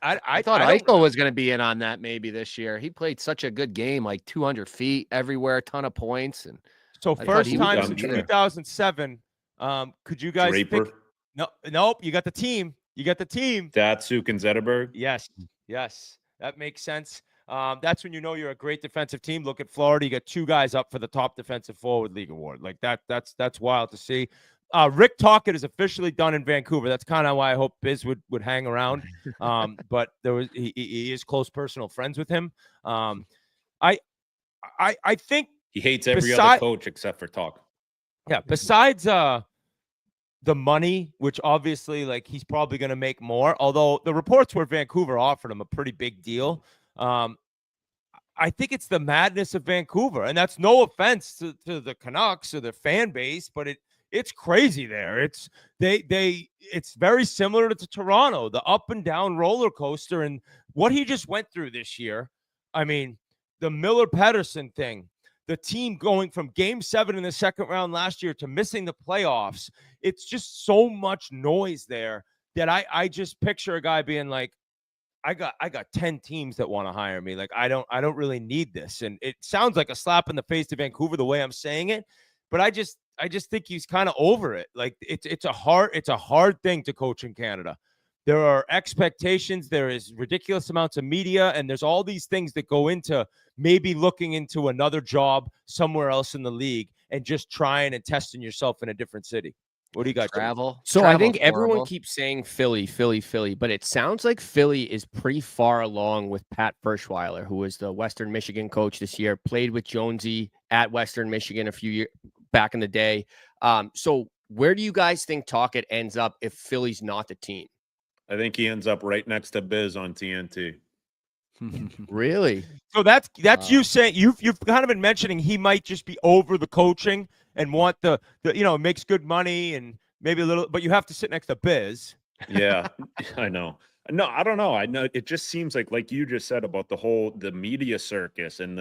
I thought Eichel was going to be in on that maybe this year. He played such a good game, like 200 feet everywhere, a ton of points, and so first time since 2007. Could you guys Draper? pick? Nope. You got the team. Datsuk and Zetterberg. Yes, that makes sense. That's when you know you're a great defensive team. Look at Florida; you got two guys up for the top defensive forward league award. Like that's wild to see. Rick Tocchet is officially done in Vancouver. That's kind of why I hope Biz would hang around. But he is close personal friends with him. I think he hates every other coach except for Talk. Yeah, besides the money, which obviously like he's probably going to make more. Although the reports were Vancouver offered him a pretty big deal. I think it's the madness of Vancouver, and that's no offense to the Canucks or the fan base, but it's crazy there. It's very similar to Toronto, the up and down roller coaster, and what he just went through this year. I mean, the Miller Pettersson thing, the team going from Game 7 in the second round last year to missing the playoffs. It's just so much noise there that I just picture a guy being like, I got 10 teams that want to hire me. Like, I don't really need this. And it sounds like a slap in the face to Vancouver the way I'm saying it, but I just think he's kind of over it. Like, it's a hard thing to coach in Canada. There are expectations, there is ridiculous amounts of media, and there's all these things that go into maybe looking into another job somewhere else in the league and just trying and testing yourself in a different city. What do you got? Travel. So I think everyone keeps saying Philly, but it sounds like Philly is pretty far along with Pat Ferschweiler, who was the Western Michigan coach this year, played with Jonesy at Western Michigan a few years back in the day. So where do you guys think Tocchet ends up if Philly's not the team? I think he ends up right next to Biz on TNT. Really? So that's you saying you've kind of been mentioning he might just be over the coaching and want the makes good money and maybe a little, but you have to sit next to Biz. Yeah, I know. No, I don't know. I know it just seems like you just said about the media circus and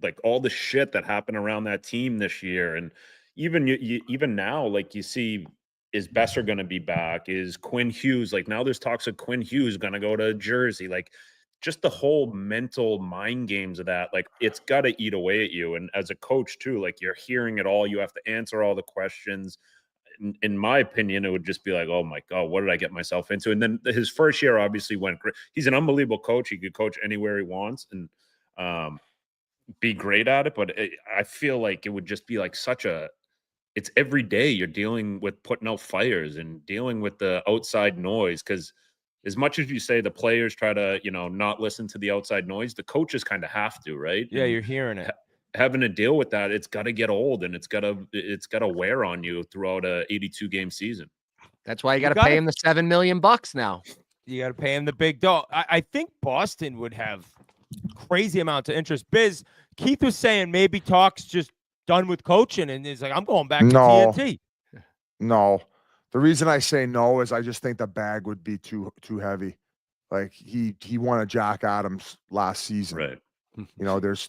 like all the shit that happened around that team this year, and even now, like you see. Is Besser going to be back? Is Quinn Hughes, like now there's talks of Quinn Hughes going to go to Jersey. Like just the whole mental mind games of that, like it's got to eat away at you. And as a coach too, like you're hearing it all. You have to answer all the questions. In my opinion, it would just be like, oh my God, what did I get myself into? And then his first year obviously went great. He's an unbelievable coach. He could coach anywhere he wants and be great at it. But I feel like it would just be like it's every day you're dealing with putting out fires and dealing with the outside noise. Because as much as you say the players try to, not listen to the outside noise, the coaches kind of have to, right? Yeah, you're hearing it. Having to deal with that, it's got to get old and it's got to wear on you throughout a 82 game season. That's why you got to pay him the $7 million now. You got to pay him the big dog. I think Boston would have crazy amounts of interest. Biz, Keith was saying maybe talks just done with coaching and he's like, I'm going back to TNT. No. The reason I say no is I just think the bag would be too heavy. Like he won a Jack Adams last season. Right.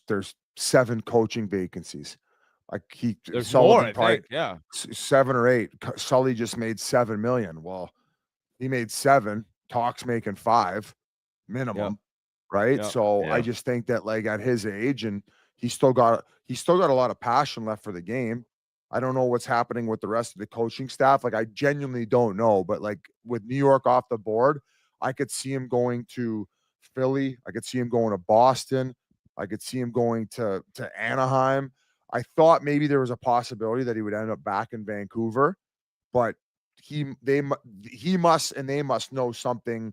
There's 7 coaching vacancies. Like there's more, I think. Yeah. 7 or 8. Sully just made $7 million. Well, he made 7, Talk's making 5 minimum. Right. Yep. So I just think that like at his age and he's still got a lot of passion left for the game. I don't know what's happening with the rest of the coaching staff. Like I genuinely don't know, but like with New York off the board, I could see him going to Philly. I could see him going to Boston. I could see him going to Anaheim. I thought maybe there was a possibility that he would end up back in Vancouver, but they must know something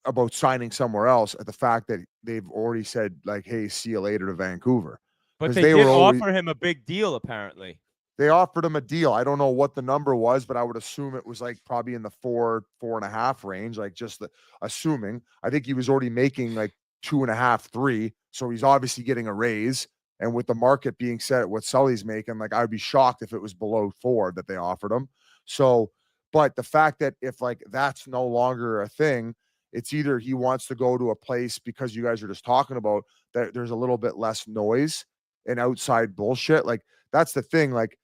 about signing somewhere else at the fact that they've already said like, hey, see you later to Vancouver. But they did offer him a big deal, apparently. They offered him a deal. I don't know what the number was, but I would assume it was like probably in the 4.5 range, like just assuming. I think he was already making like 2.5, 3. So he's obviously getting a raise. And with the market being set at what Sully's making, like I'd be shocked if it was below 4 that they offered him. So, but the fact that if like that's no longer a thing, it's either he wants to go to a place because you guys are just talking about that there's a little bit less noise and outside bullshit. Like that's the thing. Like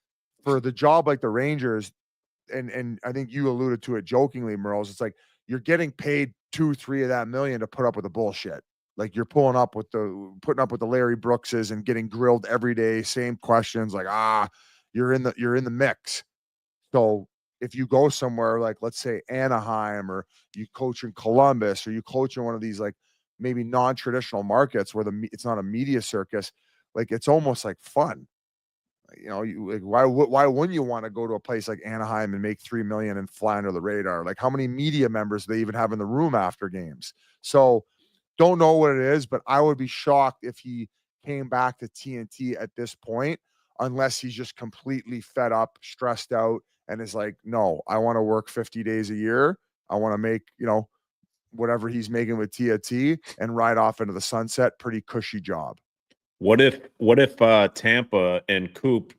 for the job like the Rangers, and I think you alluded to it jokingly, Merles, it's like you're getting paid 2-3 of that million to put up with the bullshit. Like you're putting up with the Larry Brookses and getting grilled every day, same questions, like you're in the mix. So if you go somewhere like let's say Anaheim, or you coach in Columbus, or you coach in one of these like maybe non-traditional markets where it's not a media circus, like it's almost like fun. You know, like why wouldn't you want to go to a place like Anaheim and make $3 million and fly under the radar? Like how many media members do they even have in the room after games? So don't know what it is, but I would be shocked if he came back to TNT at this point, unless he's just completely fed up, stressed out, and is like, no, I want to work 50 days a year. I want to make, whatever he's making with TNT and ride off into the sunset. Pretty cushy job. What if Tampa and Coop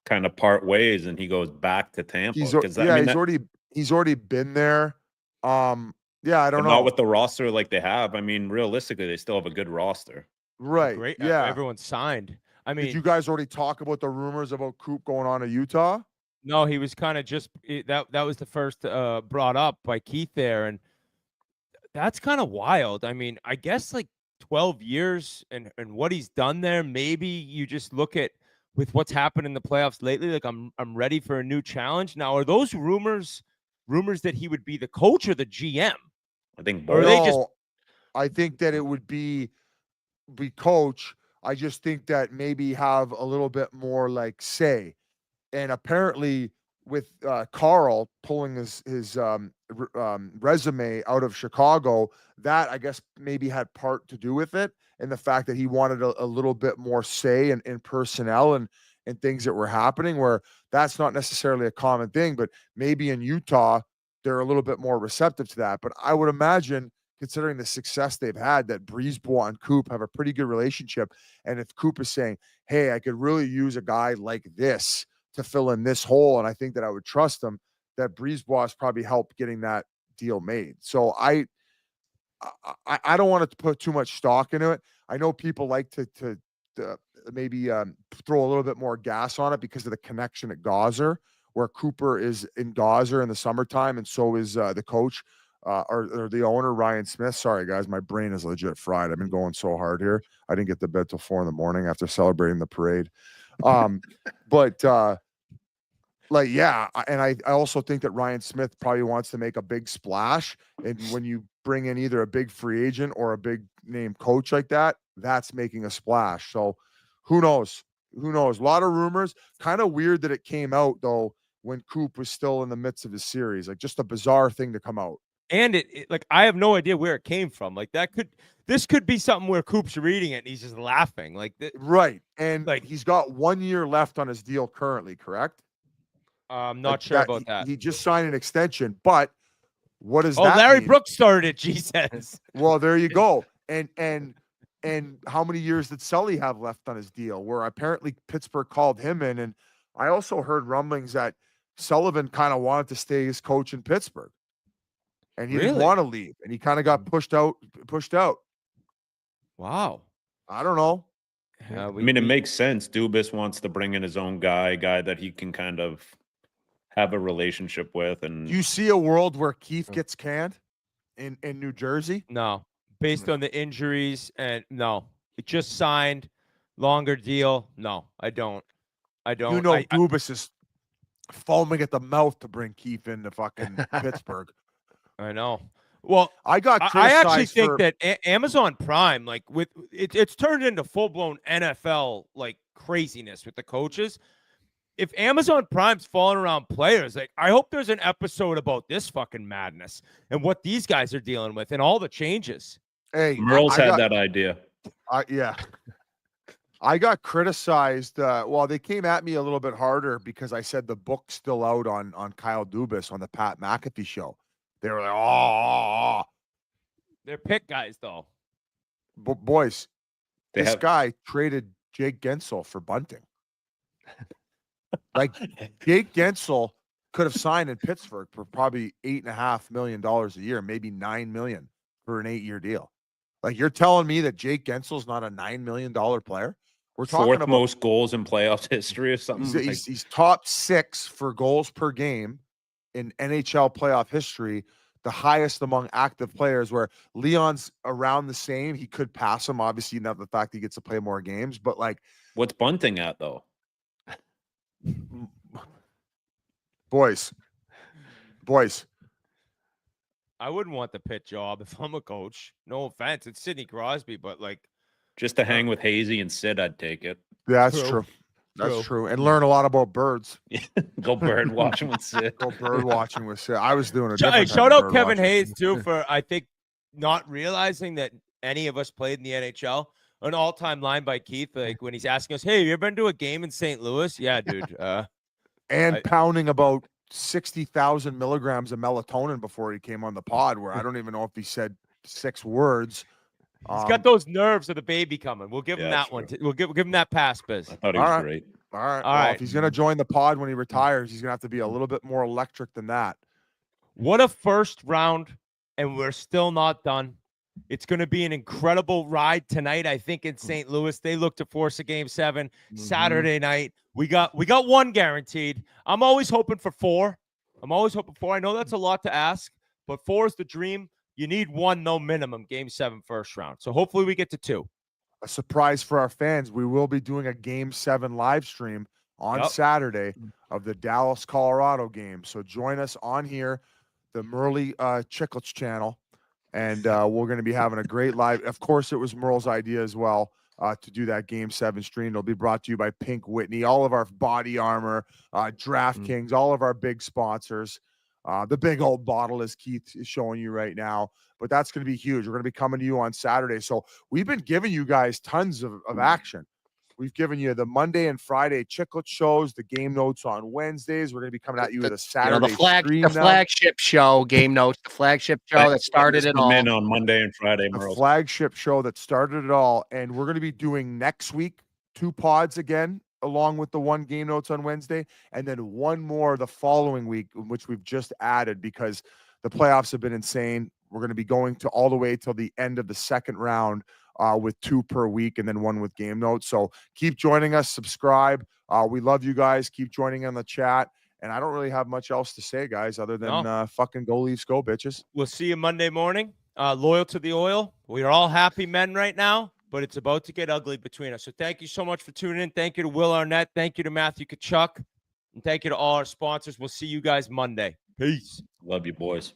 kind of part ways and he goes back to Tampa? He's already been there. Yeah, I don't know. Not with the roster like they have. I mean, realistically, they still have a good roster. Right. Great. Yeah. Everyone's signed. I mean, did you guys already talk about the rumors about Coop going on to Utah? No, he was kind of just that was the first brought up by Keith there, and that's kind of wild. I mean, I guess like 12 years and what he's done there. Maybe you just look at with what's happened in the playoffs lately. Like I'm ready for a new challenge. Now, are those rumors that he would be the coach or the GM? I think both. I think that it would be coach. I just think that maybe have a little bit more like say. And apparently with Carl pulling his resume out of Chicago, that I guess maybe had part to do with it, and the fact that he wanted a little bit more say in personnel and things that were happening, where that's not necessarily a common thing, but maybe in Utah they're a little bit more receptive to that. But I would imagine, considering the success they've had, that Brisebois and Coop have a pretty good relationship. And if Coop is saying, hey, I could really use a guy like this to fill in this hole, and I think that I would trust him, that Brisebois probably helped getting that deal made. So I don't want to put too much stock into it. I know people like to maybe throw a little bit more gas on it because of the connection at Gauzer, where Cooper is in Gauzer in the summertime, and so is the coach or the owner, Ryan Smith. Sorry, guys, my brain is legit fried. I've been going so hard here. I didn't get to bed till 4 a.m. after celebrating the parade. But yeah, and I also think that Ryan Smith probably wants to make a big splash. And when you bring in either a big free agent or a big name coach like that, that's making a splash. So who knows? Who knows? A lot of rumors. Kind of weird that it came out though when Coop was still in the midst of his series. Like just a bizarre thing to come out. And it like I have no idea where it came from. Like this could be something where Coop's reading it and he's just laughing. Like right. And like he's got 1 year left on his deal currently, correct? I'm not sure about that. He just signed an extension, but what is that? Oh, Larry mean? Brooks started it, G says. Well, there you go. And how many years did Sully have left on his deal? Where apparently Pittsburgh called him in, and I also heard rumblings that Sullivan kind of wanted to stay as coach in Pittsburgh, and he didn't want to leave, and he kind of got pushed out. Wow. I don't know. I mean, it makes sense. Dubas wants to bring in his own guy that he can kind of have a relationship with. And you see a world where Keith gets canned in New Jersey? No, based on the injuries, and no, it just signed longer deal. No, I don't. You know, Dubas is foaming at the mouth to bring Keith into fucking Pittsburgh. I know. Well, I actually think that Amazon Prime, like with it's turned into full blown NFL like craziness with the coaches. If Amazon Prime's falling around players, like I hope there's an episode about this fucking madness and what these guys are dealing with and all the changes. Hey, Merle's had that idea. Yeah. I got criticized. Well, they came at me a little bit harder because I said the book's still out on Kyle Dubas on the Pat McAfee show. They were like, oh. They're pick guys, though. Boys, this guy traded Jake Gensel for bunting. Like Jake Gensel could have signed in Pittsburgh for probably $8.5 million a year, maybe $9 million for an 8-year deal. Like you're telling me that Jake Gensel's not a $9 million player? We're talking fourth about most goals in playoffs history or something. He's top 6 for goals per game in NHL playoff history, the highest among active players, where Leon's around the same. He could pass him, obviously, not the fact he gets to play more games, but like, what's bunting at though? Boys, I wouldn't want the pit job if I'm a coach. No offense, it's Sidney Crosby, but like, just to hang with Hazy and Sid, I'd take it. That's true. That's true. And learn a lot about birds. Go bird watching with Sid. Go bird watching with Sid. I was doing a Hey, different shout type of out bird Kevin watching. Hayes too for I think not realizing that any of us played in the NHL. An all-time line by Keith, like when he's asking us, "Hey, you ever been to a game in St. Louis?" Yeah, dude. And pounding about 60,000 milligrams of melatonin before he came on the pod, where I don't even know if he said 6 words. He's got those nerves of the baby coming. We'll give him that one. We'll give him that pass, Biz. I thought he was great. All right. All Well, right. if he's going to join the pod when he retires, he's going to have to be a little bit more electric than that. What a first round, and we're still not done. It's going to be an incredible ride tonight, I think, in St. Louis. They look to force a game 7 Saturday night. We got 1 guaranteed. I'm always hoping for 4. I know that's a lot to ask, but 4 is the dream. You need 1, no minimum, game 7 first round. So hopefully we get to 2. A surprise for our fans. We will be doing a game 7 live stream on Saturday of the Dallas, Colorado game. So join us on here, the Merle Chiclets channel. And we're going to be having a great live. Of course, it was Merle's idea as well to do that game 7 stream. It'll be brought to you by Pink Whitney, all of our body armor, DraftKings, all of our big sponsors. The big old bottle, as Keith is showing you right now. But that's going to be huge. We're going to be coming to you on Saturday. So we've been giving you guys tons of action. We've given you the Monday and Friday Chiclet shows, the game notes on Wednesdays. We're going to be coming at you with a Saturday stream the flagship show, game notes, the flagship show that started it all. In on Monday and Friday, the flagship show that started it all. And we're going to be doing next week 2 pods again, along with the 1 game notes on Wednesday, and then 1 more the following week, which we've just added because the playoffs have been insane. We're going to be going to all the way till the end of the second round with 2 per week and then 1 with game notes. So keep joining us, subscribe. We love you guys. Keep joining on the chat. And I don't really have much else to say, guys, other than fucking go Leafs, go bitches. We'll see you Monday morning. Loyal to the oil. We are all happy men right now, but it's about to get ugly between us. So thank you so much for tuning in. Thank you to Will Arnett. Thank you to Matthew Tkachuk. And thank you to all our sponsors. We'll see you guys Monday. Peace. Love you, boys.